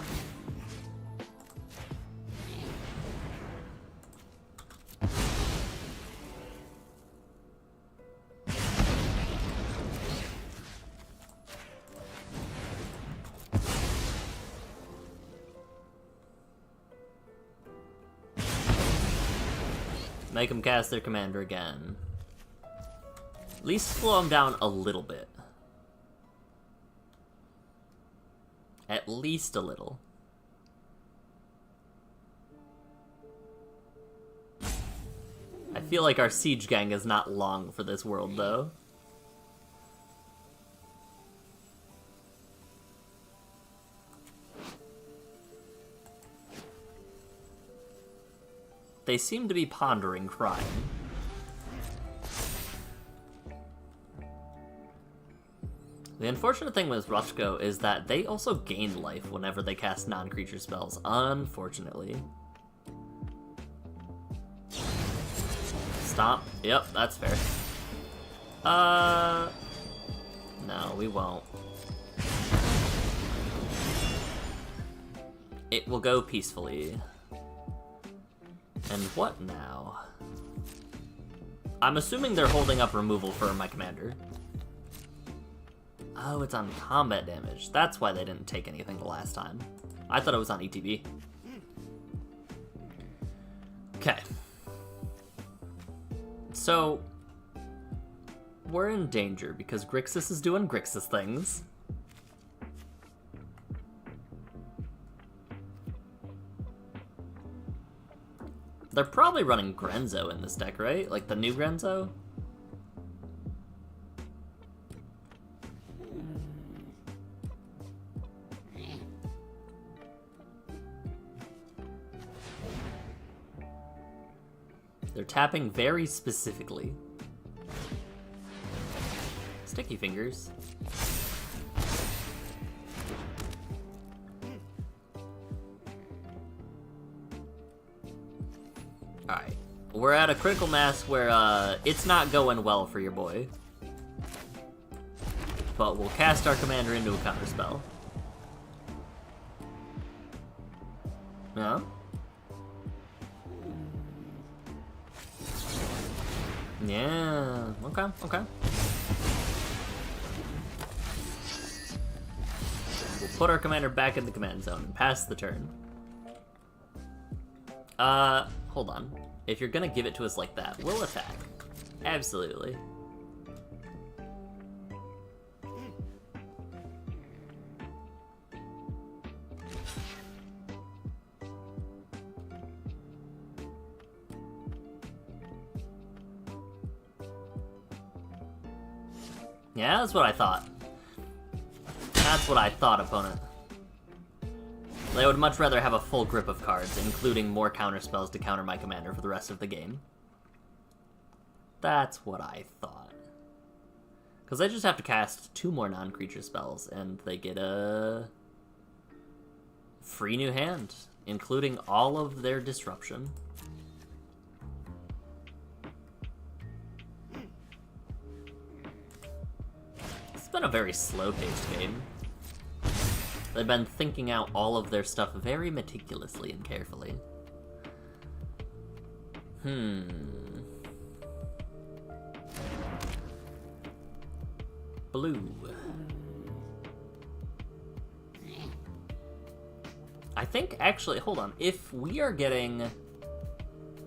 Make them cast their commander again. At least slow them down a little bit. At least a little. I feel like our siege gang is not long for this world, though. They seem to be pondering crime. The unfortunate thing with Rushko is that they also gain life whenever they cast non-creature spells, unfortunately. Stomp. Yep, that's fair. No, we won't. It will go peacefully. And what now? I'm assuming they're holding up removal for my commander. Oh, it's on combat damage. That's why they didn't take anything the last time. I thought it was on ETB. Okay. So, we're in danger because Grixis is doing Grixis things. They're probably running Grenzo in this deck, right? Like the new Grenzo? They're tapping very specifically. Sticky fingers. Alright. We're at a critical mass where it's not going well for your boy. But we'll cast our commander into a counterspell. No? Yeah, okay. Put our commander back in the command zone and pass the turn. Hold on. If you're gonna give it to us like that, we'll attack. Absolutely. Yeah, that's what I thought. That's what I thought, opponent. They would much rather have a full grip of cards, including more counterspells to counter my commander for the rest of the game. That's what I thought. Because they just have to cast 2 more non-creature spells, and they get a free new hand, including all of their disruption. It's been a very slow-paced game. They've been thinking out all of their stuff very meticulously and carefully. Blue. I think, actually, hold on. If we are getting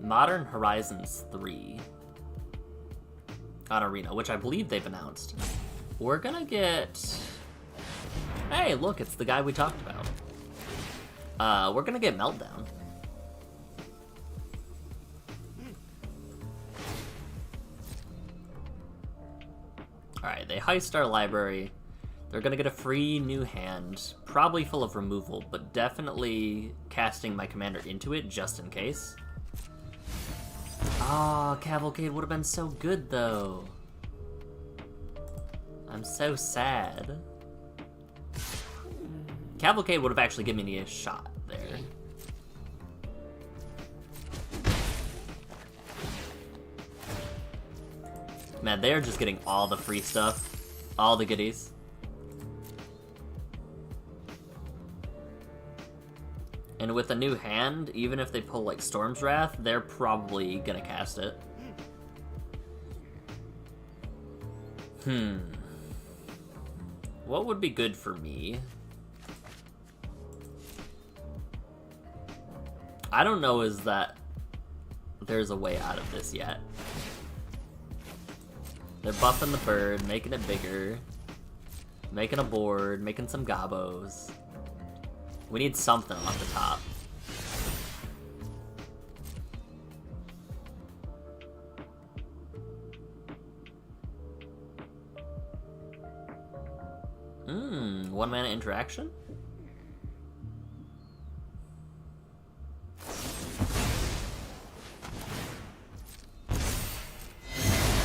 Modern Horizons 3 on Arena, which I believe they've announced, we're gonna get... Hey, look, it's the guy we talked about. We're gonna get Meltdown. Alright, they heist our library. They're gonna get a free new hand, probably full of removal, but definitely casting my commander into it just in case. Ah, Cavalcade would have been so good, though. I'm so sad. Cavalcade would have actually given me a shot there. Man, they're just getting all the free stuff. All the goodies. And with a new hand, even if they pull, like, Storm's Wrath, they're probably gonna cast it. What would be good for me? I don't know is that there's a way out of this yet. They're buffing the bird, making it bigger, making a board, making some gobos. We need something off the top. One mana interaction?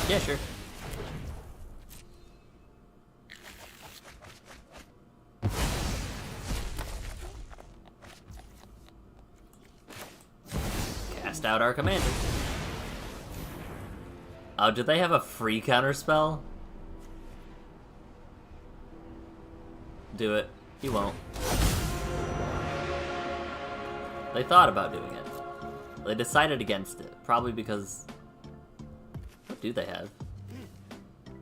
Yeah, sure. Cast out our commander. Oh, do they have a free counterspell? Do it. You won't. They thought about doing it. They decided against it, probably because... What do they have?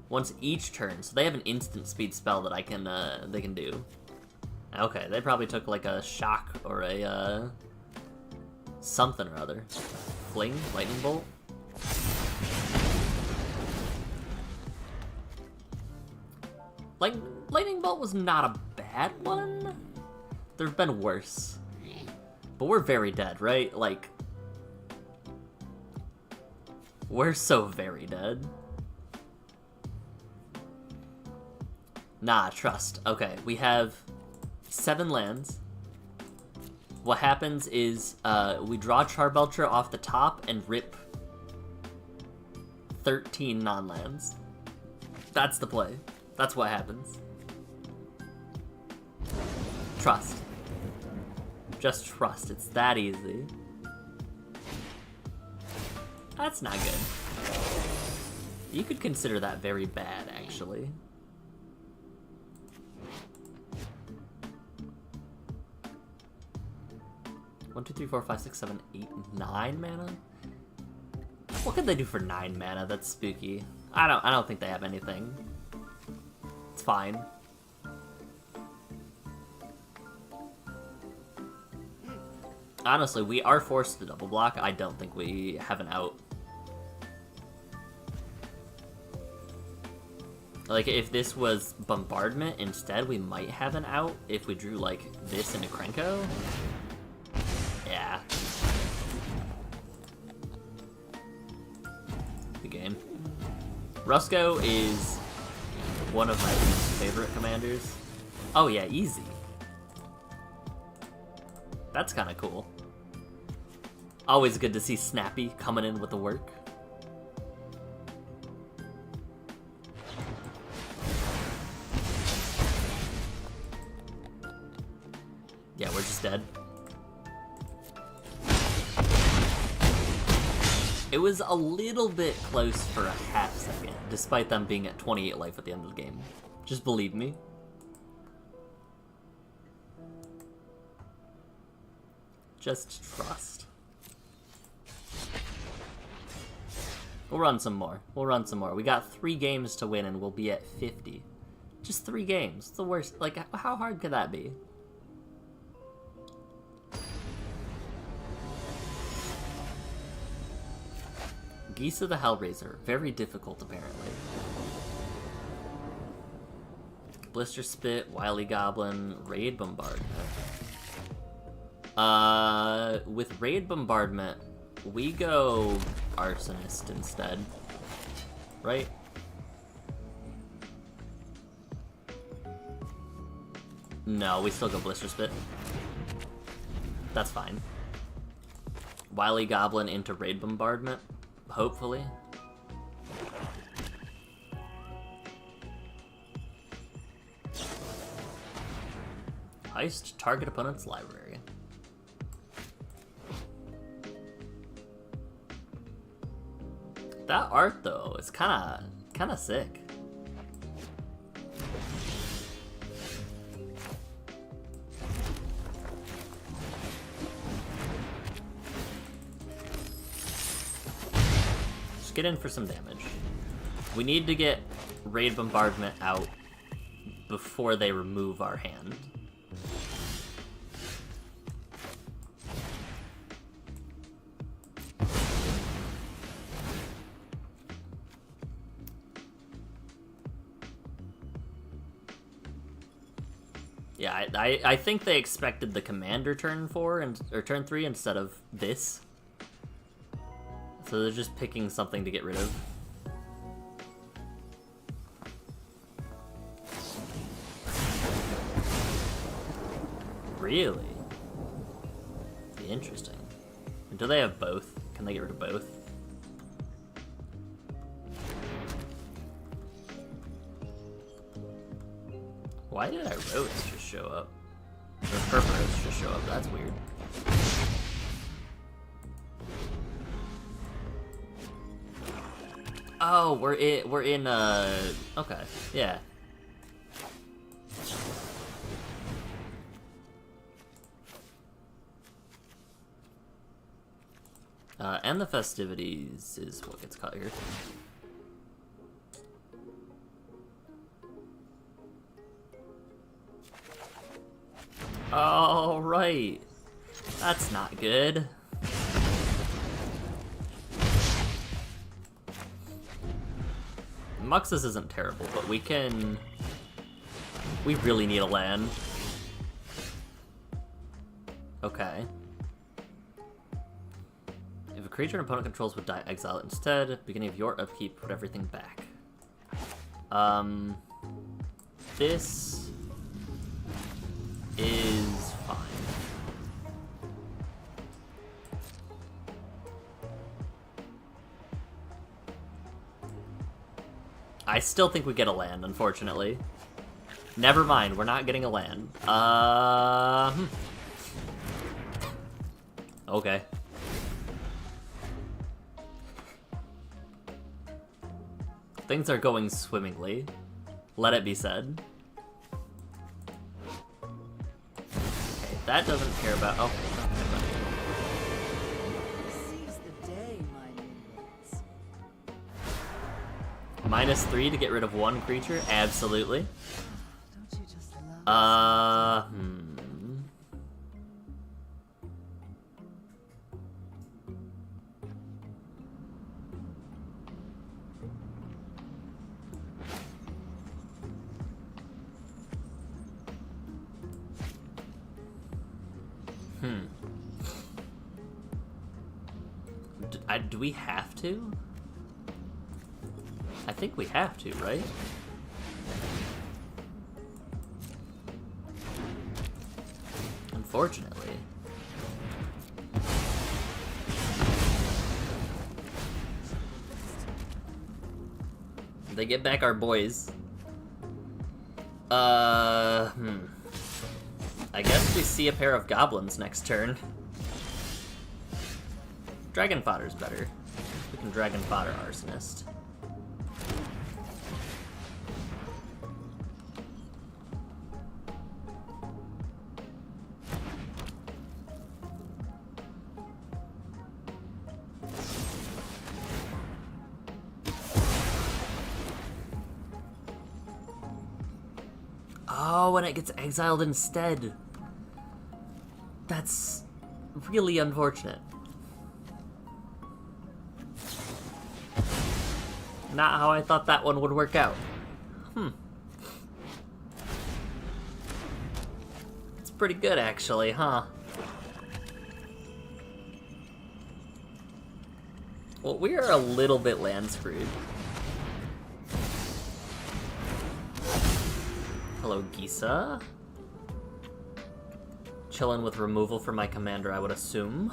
Once each turn, so they have an instant speed spell that they can do. Okay, they probably took like a shock or a something or other. Fling, lightning bolt. Lightning bolt was not a bad one. There've been worse, but we're very dead, right? Like. We're so very dead. Nah, trust. Okay, we have 7 lands. What happens is we draw Charbelcher off the top and rip 13 non-lands. That's the play. That's what happens. Trust. Just trust. It's that easy. That's not good. You could consider that very bad, actually. One, two, three, four, five, six, seven, 8, 9 mana? What could they do for 9 mana? That's spooky. I don't think they have anything. It's fine. Honestly, we are forced to double block. I don't think we have an out. Like, if this was bombardment instead, we might have an out if we drew, like, this into Krenko. Yeah. Good game. Rusko is one of my least favorite commanders. Oh yeah, easy. That's kind of cool. Always good to see Snappy coming in with the work. Yeah, we're just dead. It was a little bit close for a half second, despite them being at 28 life at the end of the game. Just believe me. Just trust. We'll run some more. We'll run some more. We got 3 games to win and we'll be at 50. Just 3 games. It's the worst. Like, how hard could that be? Geese of the Hellraiser. Very difficult, apparently. Blister Spit, Wily Goblin, Raid Bombardment. With Raid Bombardment, we go Arsonist instead. Right? No, we still go Blister Spit. That's fine. Wily Goblin into Raid Bombardment. Hopefully. Heist target opponent's library. That art though is kind of sick. Get in for some damage. We need to get Raid Bombardment out before they remove our hand. Yeah, I think they expected the commander turn 4 or turn 3 instead of this. So they're just picking something to get rid of. Really? Interesting. Do they have both? Can they get rid of both? Why did our roads just show up? Or purple roads just show up? That's weird. Oh, we're in, okay, yeah. And the festivities is what gets cut here. All right. That's not good. Muxus isn't terrible, but we really need a land. Okay. If a creature an opponent controls would die, exile it instead. Beginning of your upkeep, put everything back. This is fine. I still think we get a land, unfortunately. Never mind, we're not getting a land. Okay. Things are going swimmingly. Let it be said. Okay, that doesn't care about... Oh, Seize the day, my minions. -3 to get rid of 1 creature? Absolutely. Don't you just love Do we have to? I think we have to, right? Unfortunately. They get back our boys. I guess we see a pair of goblins next turn. Dragon fodder's better. We can dragon fodder arsonist. Oh, and it gets exiled instead. That's really unfortunate. Not how I thought that one would work out. It's pretty good, actually, huh? Well, we are a little bit land screwed. Hello, Gisa. Chillin' with removal for my commander, I would assume.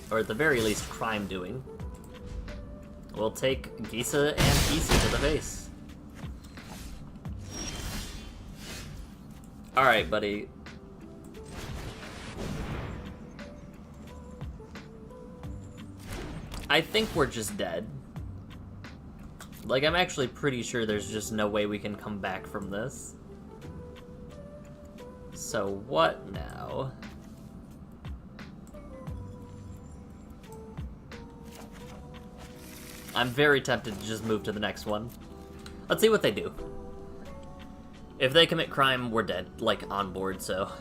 Or at the very least, crime doing. We'll take Gisa and Gisa to the face. Alright, buddy. I think we're just dead. Like, I'm actually pretty sure there's just no way we can come back from this. So what now? I'm very tempted to just move to the next one. Let's see what they do. If they commit crime, we're dead, like, on board, so...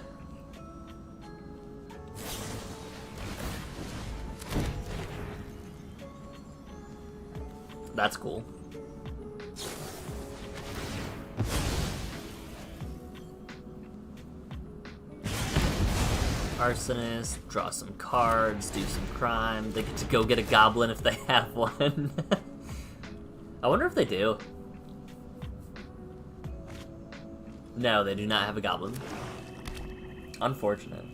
That's cool. Arsonist, draw some cards, do some crime. They get to go get a goblin if they have one. I wonder if they do. No, they do not have a goblin. Unfortunate.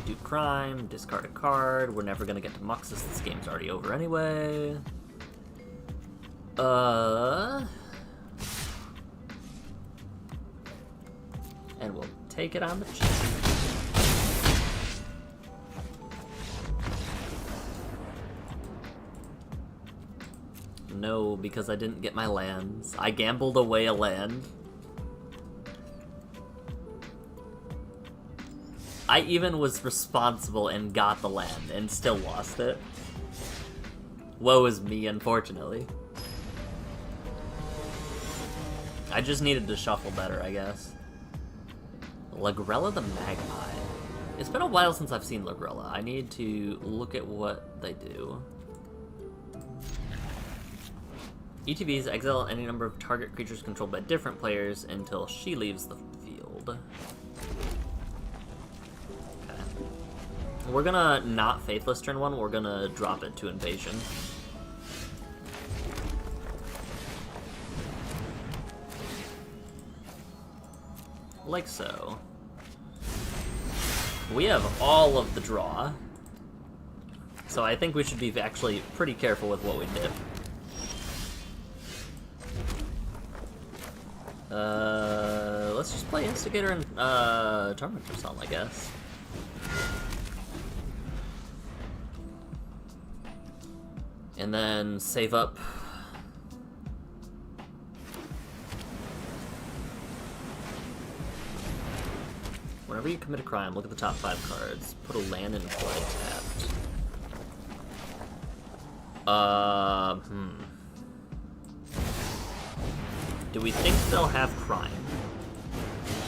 Do crime, discard a card. We're never gonna get to Muxus. This game's already over anyway. And we'll take it on the chin. No, because I didn't get my lands. I gambled away a land. I even was responsible and got the land and still lost it. Woe is me, unfortunately. I just needed to shuffle better, I guess. Lagrella the Magpie. It's been a while since I've seen Lagrella. I need to look at what they do. ETBs exile any number of target creatures controlled by different players until she leaves the field. Okay. We're gonna not Faithless turn one, we're gonna drop it to Invasion. Like so. We have all of the draw. So I think we should be actually pretty careful with what we did. Let's just play Instigator and Tormentor Psalm, I guess. And then save up. Whenever you commit a crime, look at the top 5 cards. Put a land in play tapped. Do we think they'll have crime?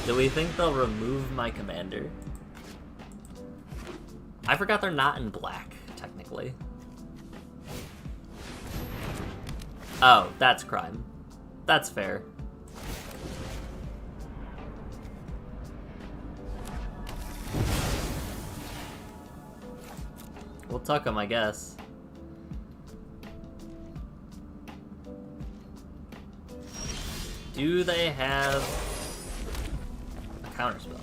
Do we think they'll remove my commander? I forgot they're not in black, technically. Oh, that's crime. That's fair. We'll tuck them, I guess. Do they have a counterspell?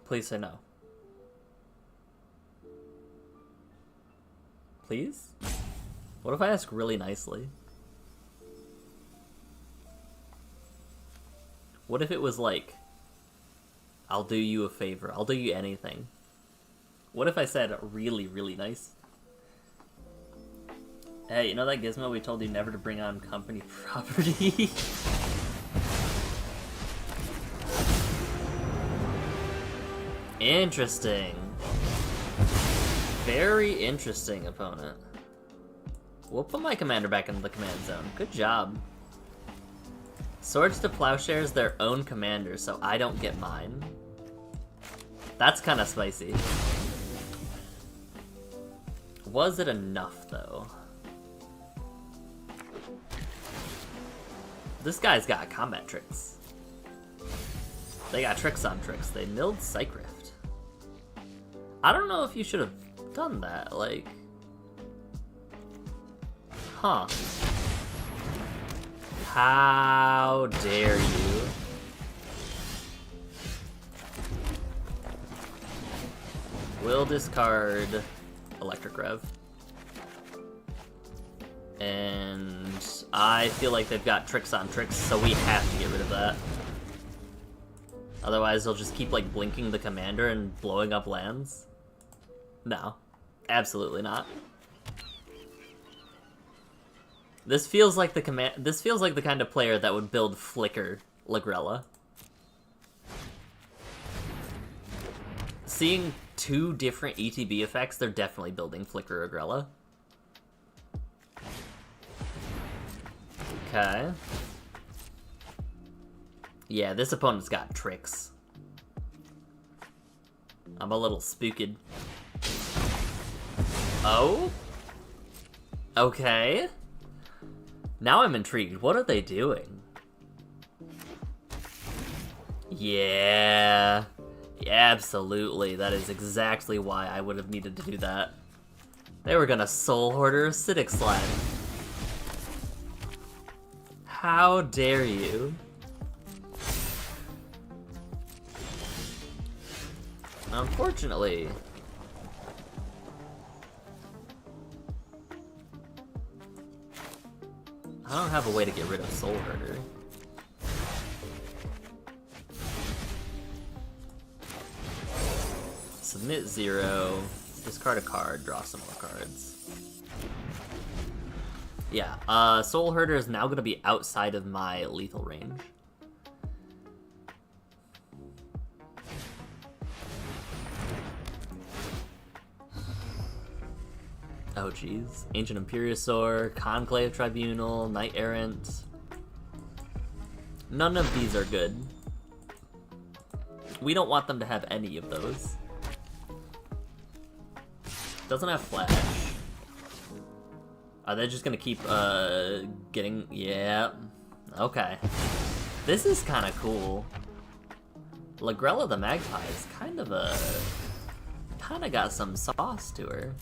Please say no. Please? What if I ask really nicely? What if it was like, I'll do you a favor, I'll do you anything? What if I said really, really nice? Hey, you know that gizmo we told you never to bring on company property? Interesting. Very interesting, opponent. We'll put my commander back into the command zone. Good job. Swords to Plowshares their own commander, so I don't get mine. That's kind of spicy. Was it enough, though? This guy's got combat tricks. They got tricks on tricks. They milled Psych Rift. I don't know if you should have done that, like... Huh. How dare you? We'll discard Electric Rev. And I feel like they've got tricks on tricks, so we have to get rid of that. Otherwise they'll just keep like blinking the commander and blowing up lands. No. Absolutely not. This feels like the kind of player that would build Flicker Lagrella. Seeing two different ETB effects, they're definitely building Flicker Lagrella. Okay. Yeah, this opponent's got tricks. I'm a little spooked. Oh? Okay. Now I'm intrigued. What are they doing? Yeah. Yeah, absolutely. That is exactly why I would have needed to do that. They were gonna Soul Hoarder Acidic Slime. How dare you? Unfortunately. I don't have a way to get rid of Soul Herder. Submit 0, discard a card, draw some more cards. Yeah, Soul Herder is now going to be outside of my lethal range. Oh jeez. Ancient Imperiosaur, Conclave Tribunal, Knight Errant. None of these are good. We don't want them to have any of those. Doesn't have Flash. Are they just gonna keep, getting... Yeah. Okay. This is kinda cool. Lagrella the Magpie is kind of a... Kinda got some sauce to her.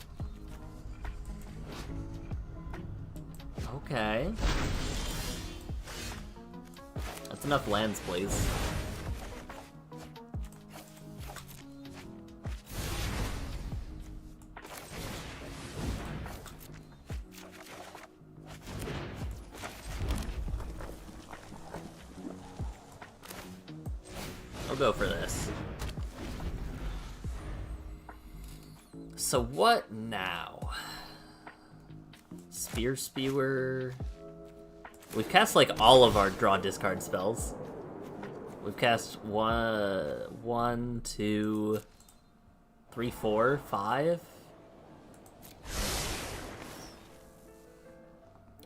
Okay. That's enough lands, please. I'll go for this. So what now? Spear Spewer. We've cast like all of our draw discard spells. We've cast 1, 2, 3, 4, 5.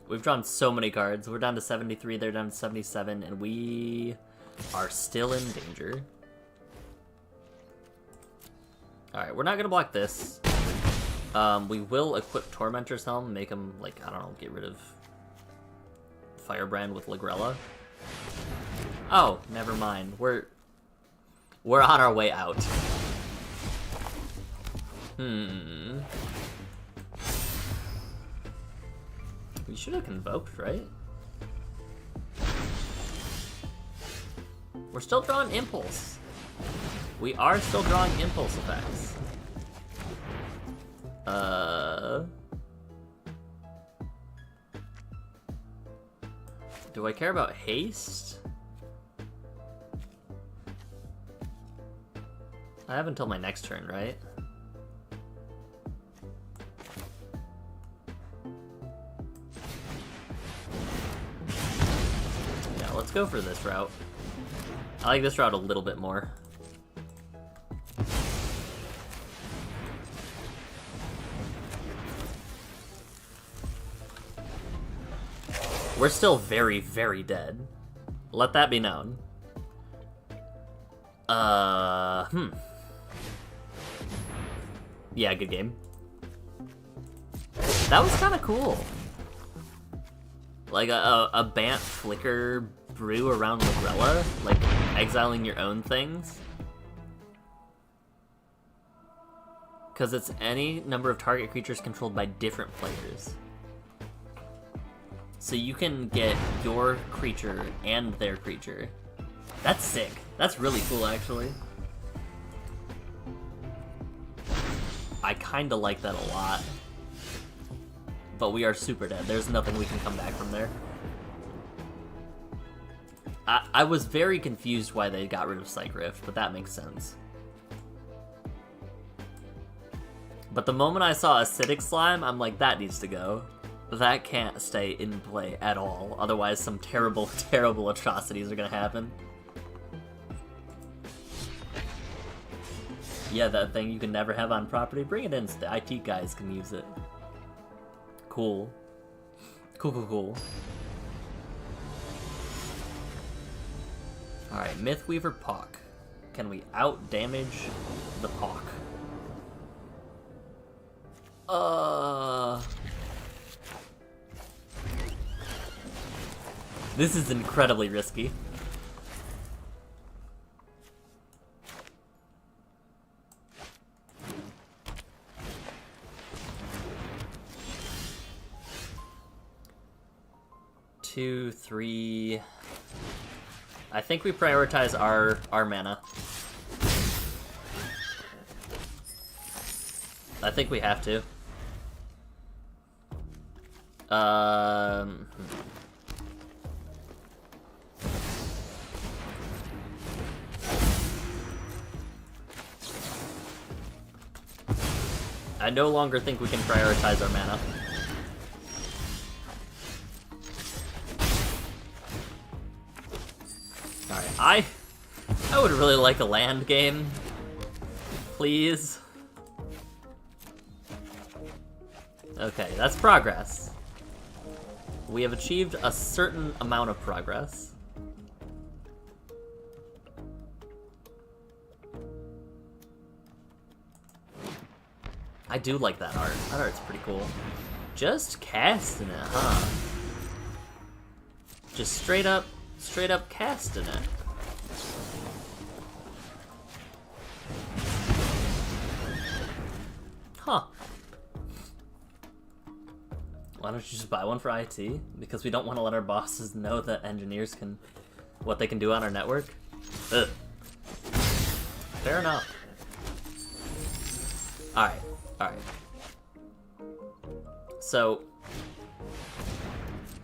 We've drawn so many cards. We're down to 73, they're down to 77, and we are still in danger. Alright, we're not gonna block this. We will equip Tormentor's Helm, make him, like, I don't know, get rid of Firebrand with Lagrella. Oh, never mind. We're on our way out. We should have convoked, right? We're still drawing Impulse. We are still drawing Impulse effects. Do I care about haste? I have until my next turn, right? Yeah, let's go for this route. I like this route a little bit more. We're still very, very dead. Let that be known. Yeah, good game. That was kind of cool. Like a Bant Flicker brew around Lagrella, like exiling your own things. Because it's any number of target creatures controlled by different players. So you can get your creature and their creature. That's sick. That's really cool, actually. I kinda like that a lot. But we are super dead. There's nothing we can come back from there. I was very confused why they got rid of Psych Rift, but that makes sense. But the moment I saw Acidic Slime, I'm like, that needs to go. That can't stay in play at all. Otherwise, some terrible, terrible atrocities are gonna happen. Yeah, that thing you can never have on property. Bring it in so the IT guys can use it. Cool. Cool, cool, cool. Alright, Mythweaver Pock. Can we out-damage the Pock? This is incredibly risky. Two, three. I think we prioritize our mana. I think we have to. I no longer think we can prioritize our mana. Alright, I would really like a land game. Please. Okay, that's progress. We have achieved a certain amount of progress. I do like that art. That art's pretty cool. Just casting it, huh? Just straight up casting it. Huh. Why don't you just buy one for IT? Because we don't want to let our bosses know that engineers can... what they can do on our network? Ugh. Fair enough. Alright. Alright. So...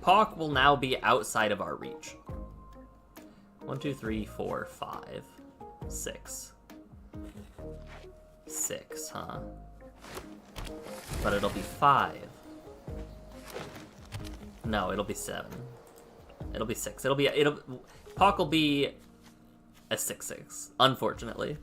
Pawk will now be outside of our reach. 1, 2, 3, 4, 5, 6. 6, huh? But it'll be 5. No, it'll be 7. It'll be 6. Pawk will be a 6/6, unfortunately.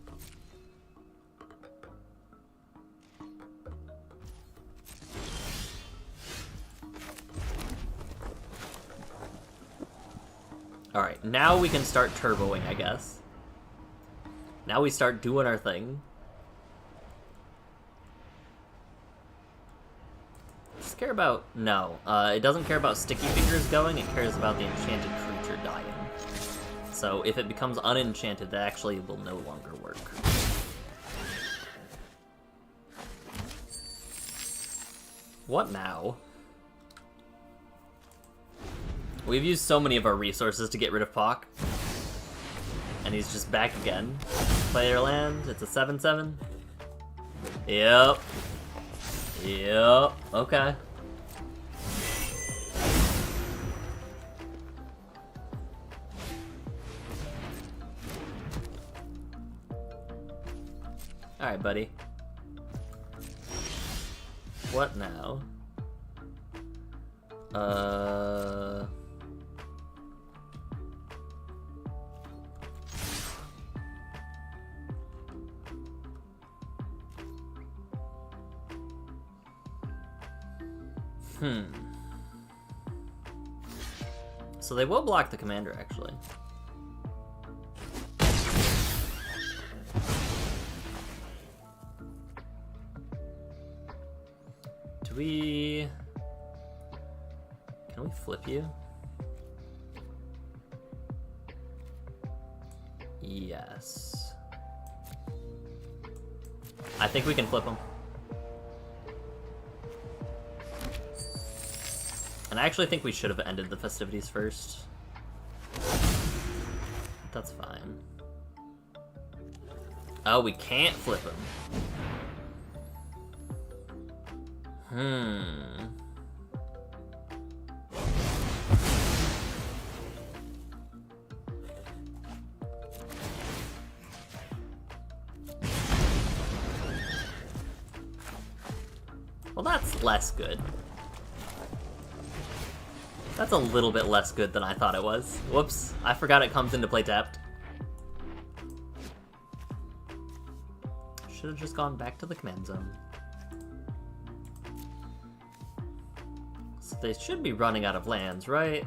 Alright, now we can start turboing, I guess. Now we start doing our thing. this care about... No. It doesn't care about sticky fingers going, it cares about the enchanted creature dying. So if it becomes unenchanted, that actually will no longer work. What now? We've used so many of our resources to get rid of Pock. And he's just back again. Player land, it's a 7/7. Yep. Yep, okay. Alright, buddy. What now? So they will block the commander, actually. Do we... Can we flip you? Yes. I think we can flip him. And I actually think we should have ended the festivities first. That's fine. Oh, we can't flip him. Well, that's less good. That's a little bit less good than I thought it was. Whoops, I forgot it comes into play tapped. Should have just gone back to the command zone. So they should be running out of lands, right?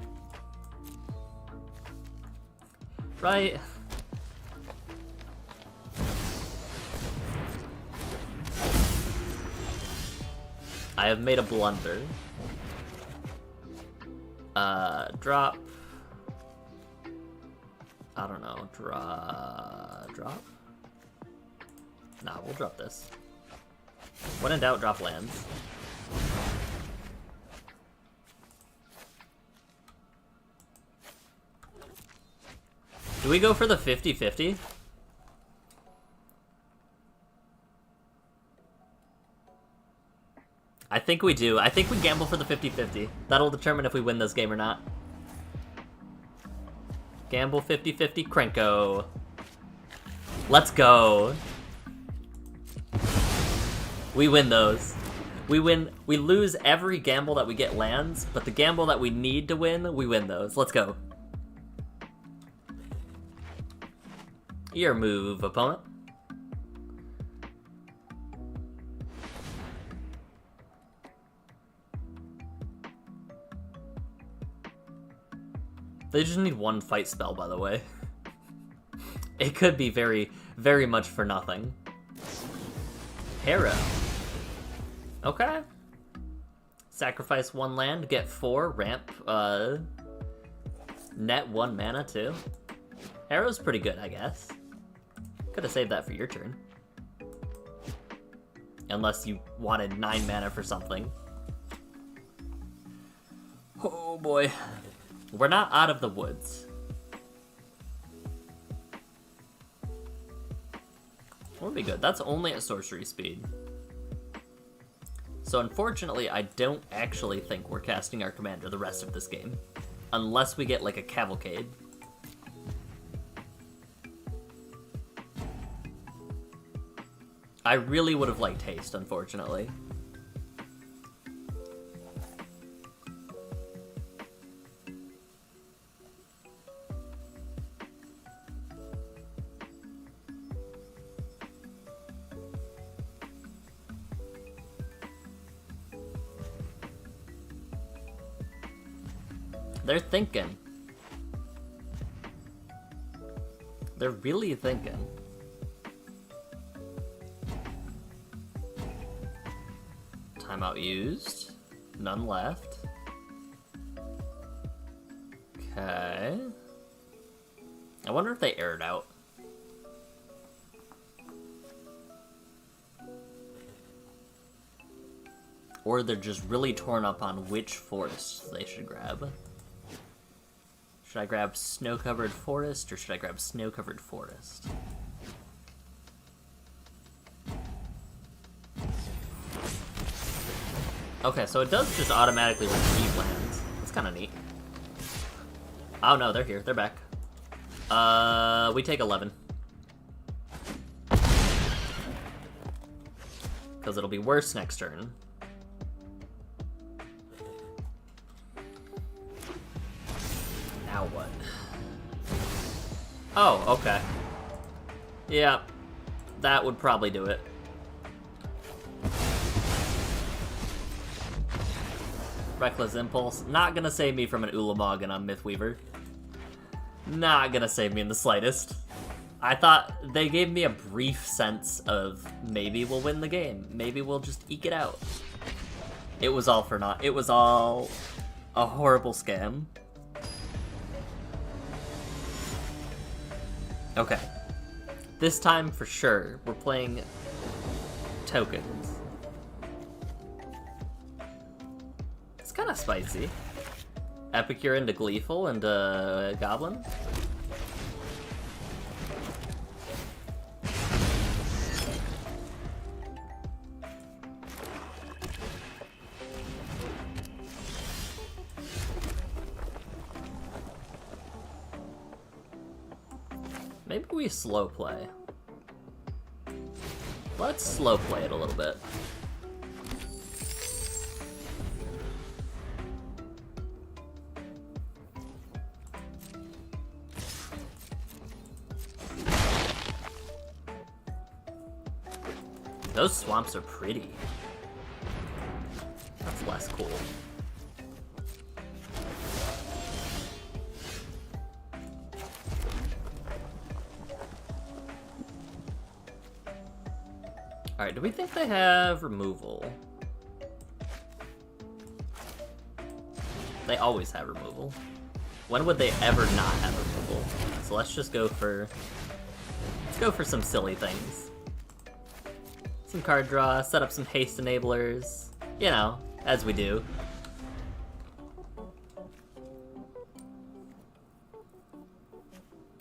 Right? I have made a blunder. Drop. I don't know. Drop? Nah, we'll drop this. When in doubt, drop lands. Do we go for the 50-50? I think we do. I think we gamble for the 50-50. That'll determine if we win this game or not. Gamble 50-50 Krenko. Let's go. We win those. We win. We lose every gamble that we get lands, but the gamble that we need to win, we win those. Let's go. Your move, opponent. They just need one fight spell, by the way. It could be very, very much for nothing. Heya. Okay. Sacrifice 1 land, get 4, ramp, net 1 mana too. Heya's pretty good, I guess. Could have saved that for your turn. Unless you wanted 9 mana for something. Oh boy. We're not out of the woods. We'll be good. That's only at sorcery speed. So unfortunately, I don't actually think we're casting our commander the rest of this game. Unless we get like a cavalcade. I really would have liked haste, unfortunately. They're thinking. They're really thinking. Timeout used. None left. Okay. I wonder if they aired out. Or they're just really torn up on which forests they should grab. Should I grab snow-covered forest, or should I grab snow-covered forest? Okay, so it does just automatically retrieve lands. That's kind of neat. Oh no, they're here. They're back. We take 11. Because it'll be worse next turn. Now what? Oh, okay. Yeah, that would probably do it. Reckless Impulse. Not gonna save me from an Ulamog on Mythweaver. Not gonna save me in the slightest. I thought they gave me a brief sense of maybe we'll win the game. Maybe we'll just eke it out. It was all for naught. It was all a horrible scam. Okay. This time for sure, we're playing tokens. It's kind of spicy. Epicure into Gleeful and Goblin. Maybe we slow play. Let's slow play it a little bit. Those swamps are pretty. That's less cool. Alright, do we think they have removal? They always have removal. When would they ever not have removal? So let's just go for... Let's go for some silly things. Some card draw, set up some haste enablers. You know, as we do.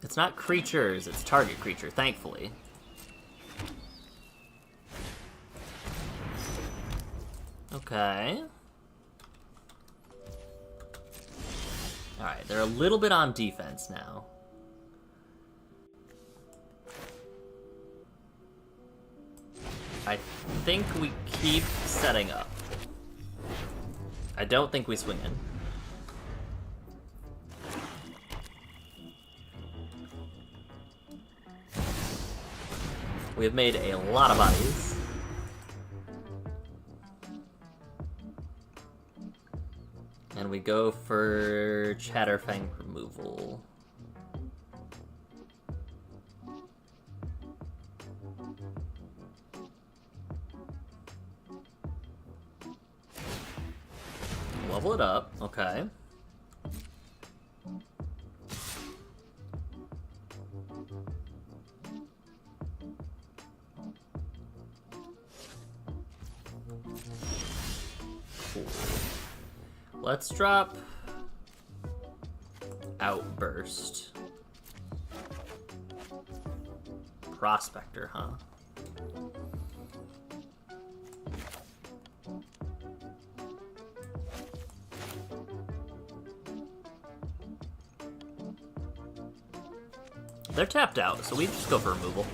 It's not creatures, it's target creature, thankfully. Okay. Alright, they're a little bit on defense now. I think we keep setting up. I don't think we swing in. We have made a lot of bodies. And we go for Chatterfang removal. Level it up, okay. Cool. Let's drop Outburst. Prospector, huh? They're tapped out, so we just go for removal.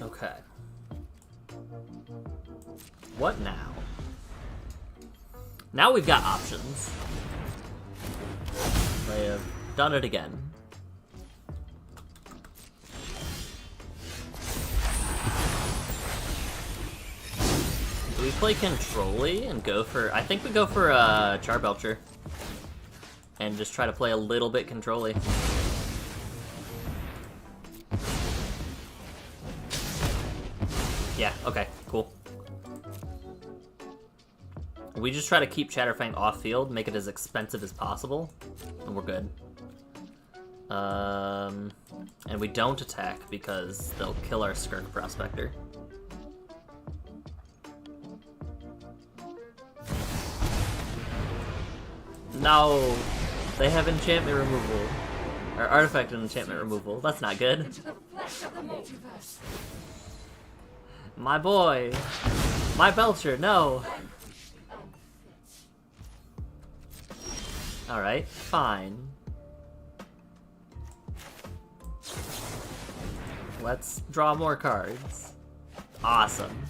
Okay. What now? Now we've got options. They have done it again. we play Control-y and go for... I think we go for Charbelcher. And just try to play a little bit Control-y. Yeah, okay, cool. We just try to keep Chatterfang off field, make it as expensive as possible, and we're good. And we don't attack because they'll kill our Skirk Prospector. No! They have enchantment removal. Or artifact and enchantment removal. That's not good. My boy! My Belcher, no! Alright, fine. Let's draw more cards. Awesome.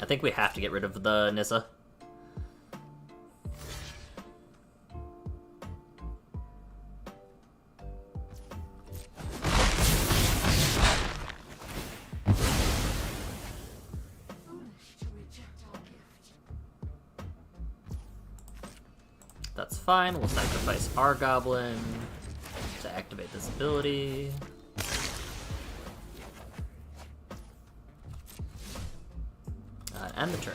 I think we have to get rid of the Nissa. That's fine, we'll sacrifice our Goblin to activate this ability. End the turn.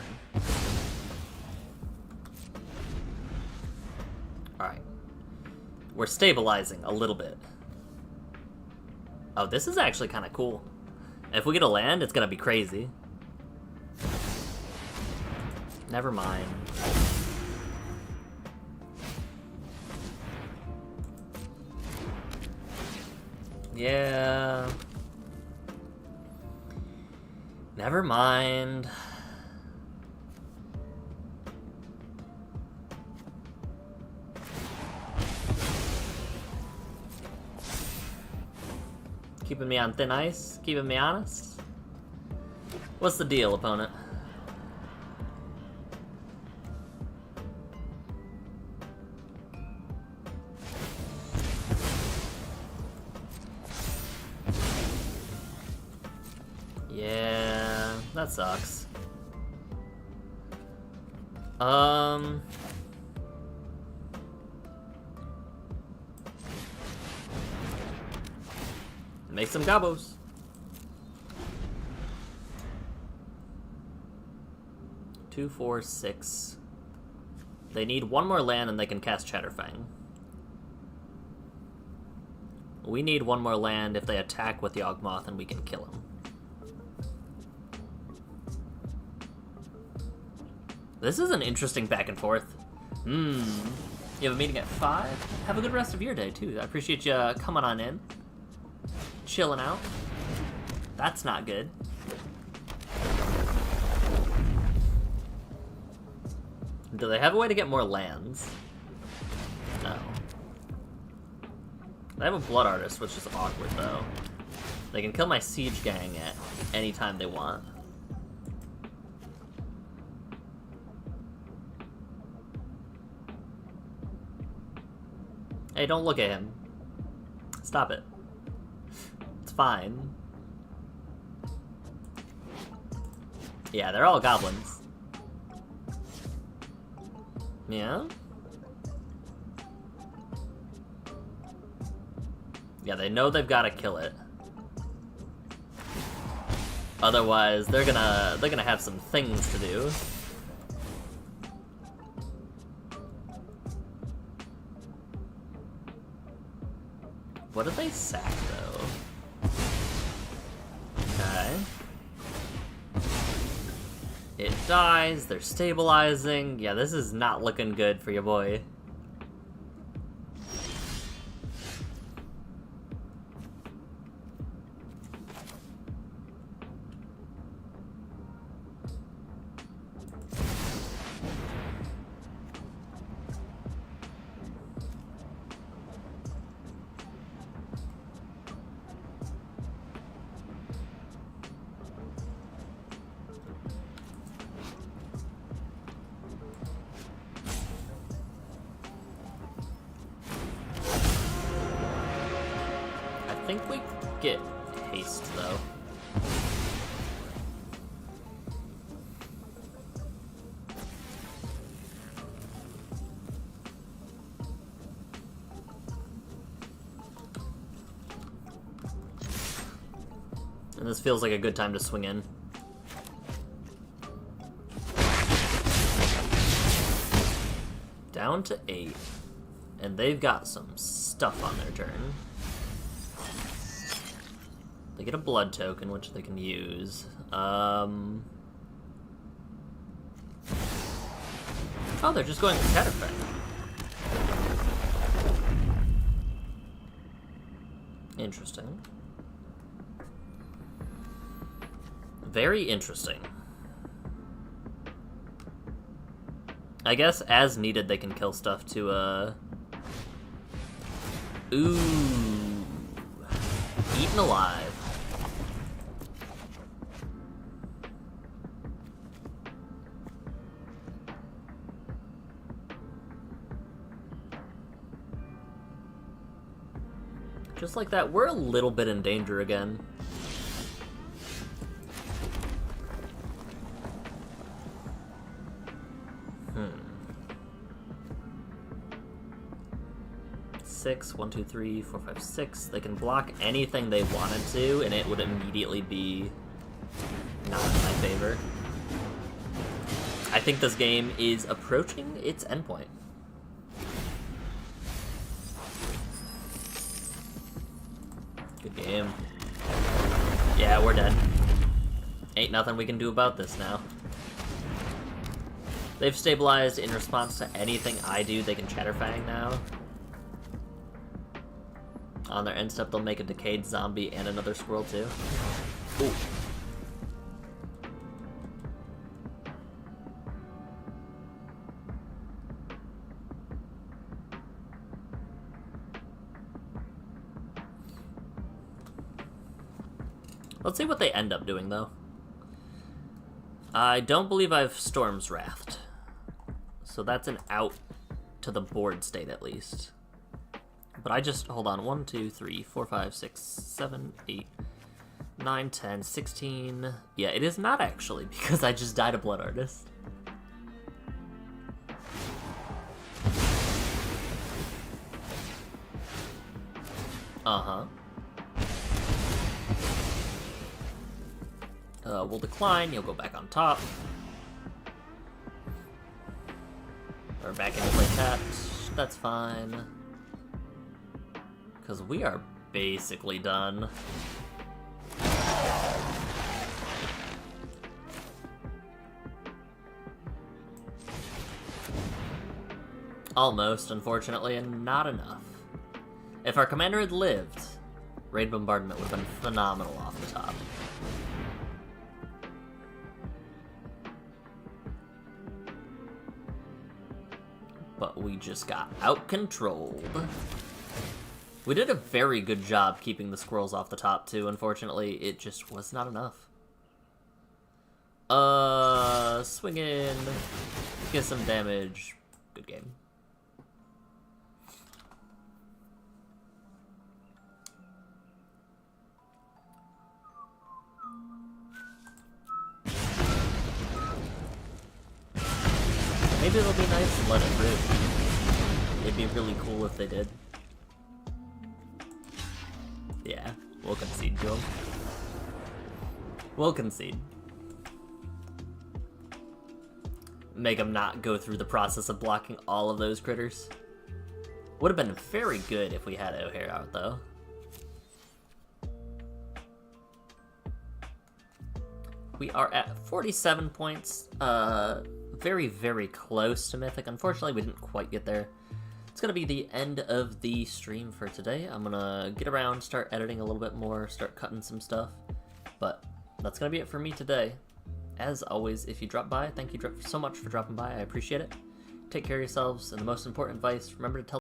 Alright. We're stabilizing a little bit. Oh, this is actually kind of cool. If we get a land, it's gonna be crazy. Never mind. Yeah. Never mind. Keeping me on thin ice? Keeping me honest? What's the deal, opponent? Yeah, that sucks. Make some gobos. Two, 4, 6. They need one more land and they can cast Chatterfang. We need one more land if they attack with the Yawgmoth and we can kill him. This is an interesting back and forth. You have a meeting at 5? Have a good rest of your day, too. I appreciate you coming on in. Chilling out. That's not good. Do they have a way to get more lands? No. They have a Blood Artist, which is awkward, though. They can kill my Siege Gang at any time they want. Hey, don't look at him. Stop it. It's fine. Yeah, they're all goblins. Yeah? Yeah, they know they've got to kill it. Otherwise, they're gonna have some things to do. What do they sack, though? Okay. It dies, they're stabilizing. Yeah, this is not looking good for your boy. think we get haste, though. And this feels like a good time to swing in. Down to 8. And they've got some stuff on their turn. They get a blood token, which they can use. Oh, they're just going with Catapult. Interesting. Very interesting. I guess as needed they can kill stuff to, Ooh. Eaten alive. Just like that, we're a little bit in danger again. 6, 1, 2, 3, 4, 5, 6. They can block anything they wanted to, and it would immediately be not in my favor. I think this game is approaching its endpoint. Good game. Yeah, we're dead. Ain't nothing we can do about this now. They've stabilized in response to anything I do. They can Chatterfang now. On their end step, they'll make a decayed zombie and another squirrel too. Ooh. Let's see what they end up doing, though. I don't believe I've Storm's Wrath. So that's an out to the board state, at least. But I just, hold on, 1, 2, 3, 4, 5, 6, 7, 8, 9, 10, 16. Yeah, it is not actually, because I just died a Blood Artist. Uh-huh. We'll decline, you'll go back on top. Or back into play tapped, that's fine. Because we are basically done. Almost, unfortunately, and not enough. If our commander had lived, Raid Bombardment would have been phenomenal off the top. But we just got out-controlled. We did a very good job keeping the squirrels off the top, too. Unfortunately, it just was not enough. Swing in. Get some damage. Good game. Maybe it'll be nice to let it rip. It'd be really cool if they did. Yeah, we'll concede to them. We'll concede. Make them not go through the process of blocking all of those critters. Would have been very good if we had O'Hare out, though. We are at 47 points. Very, very close to Mythic. Unfortunately, we didn't quite get there. It's going to be the end of the stream for today. I'm going to get around, start editing a little bit more, start cutting some stuff. But that's going to be it for me today. As always, if you drop by, thank you so much for dropping by. I appreciate it. Take care of yourselves, and the most important advice, remember to tell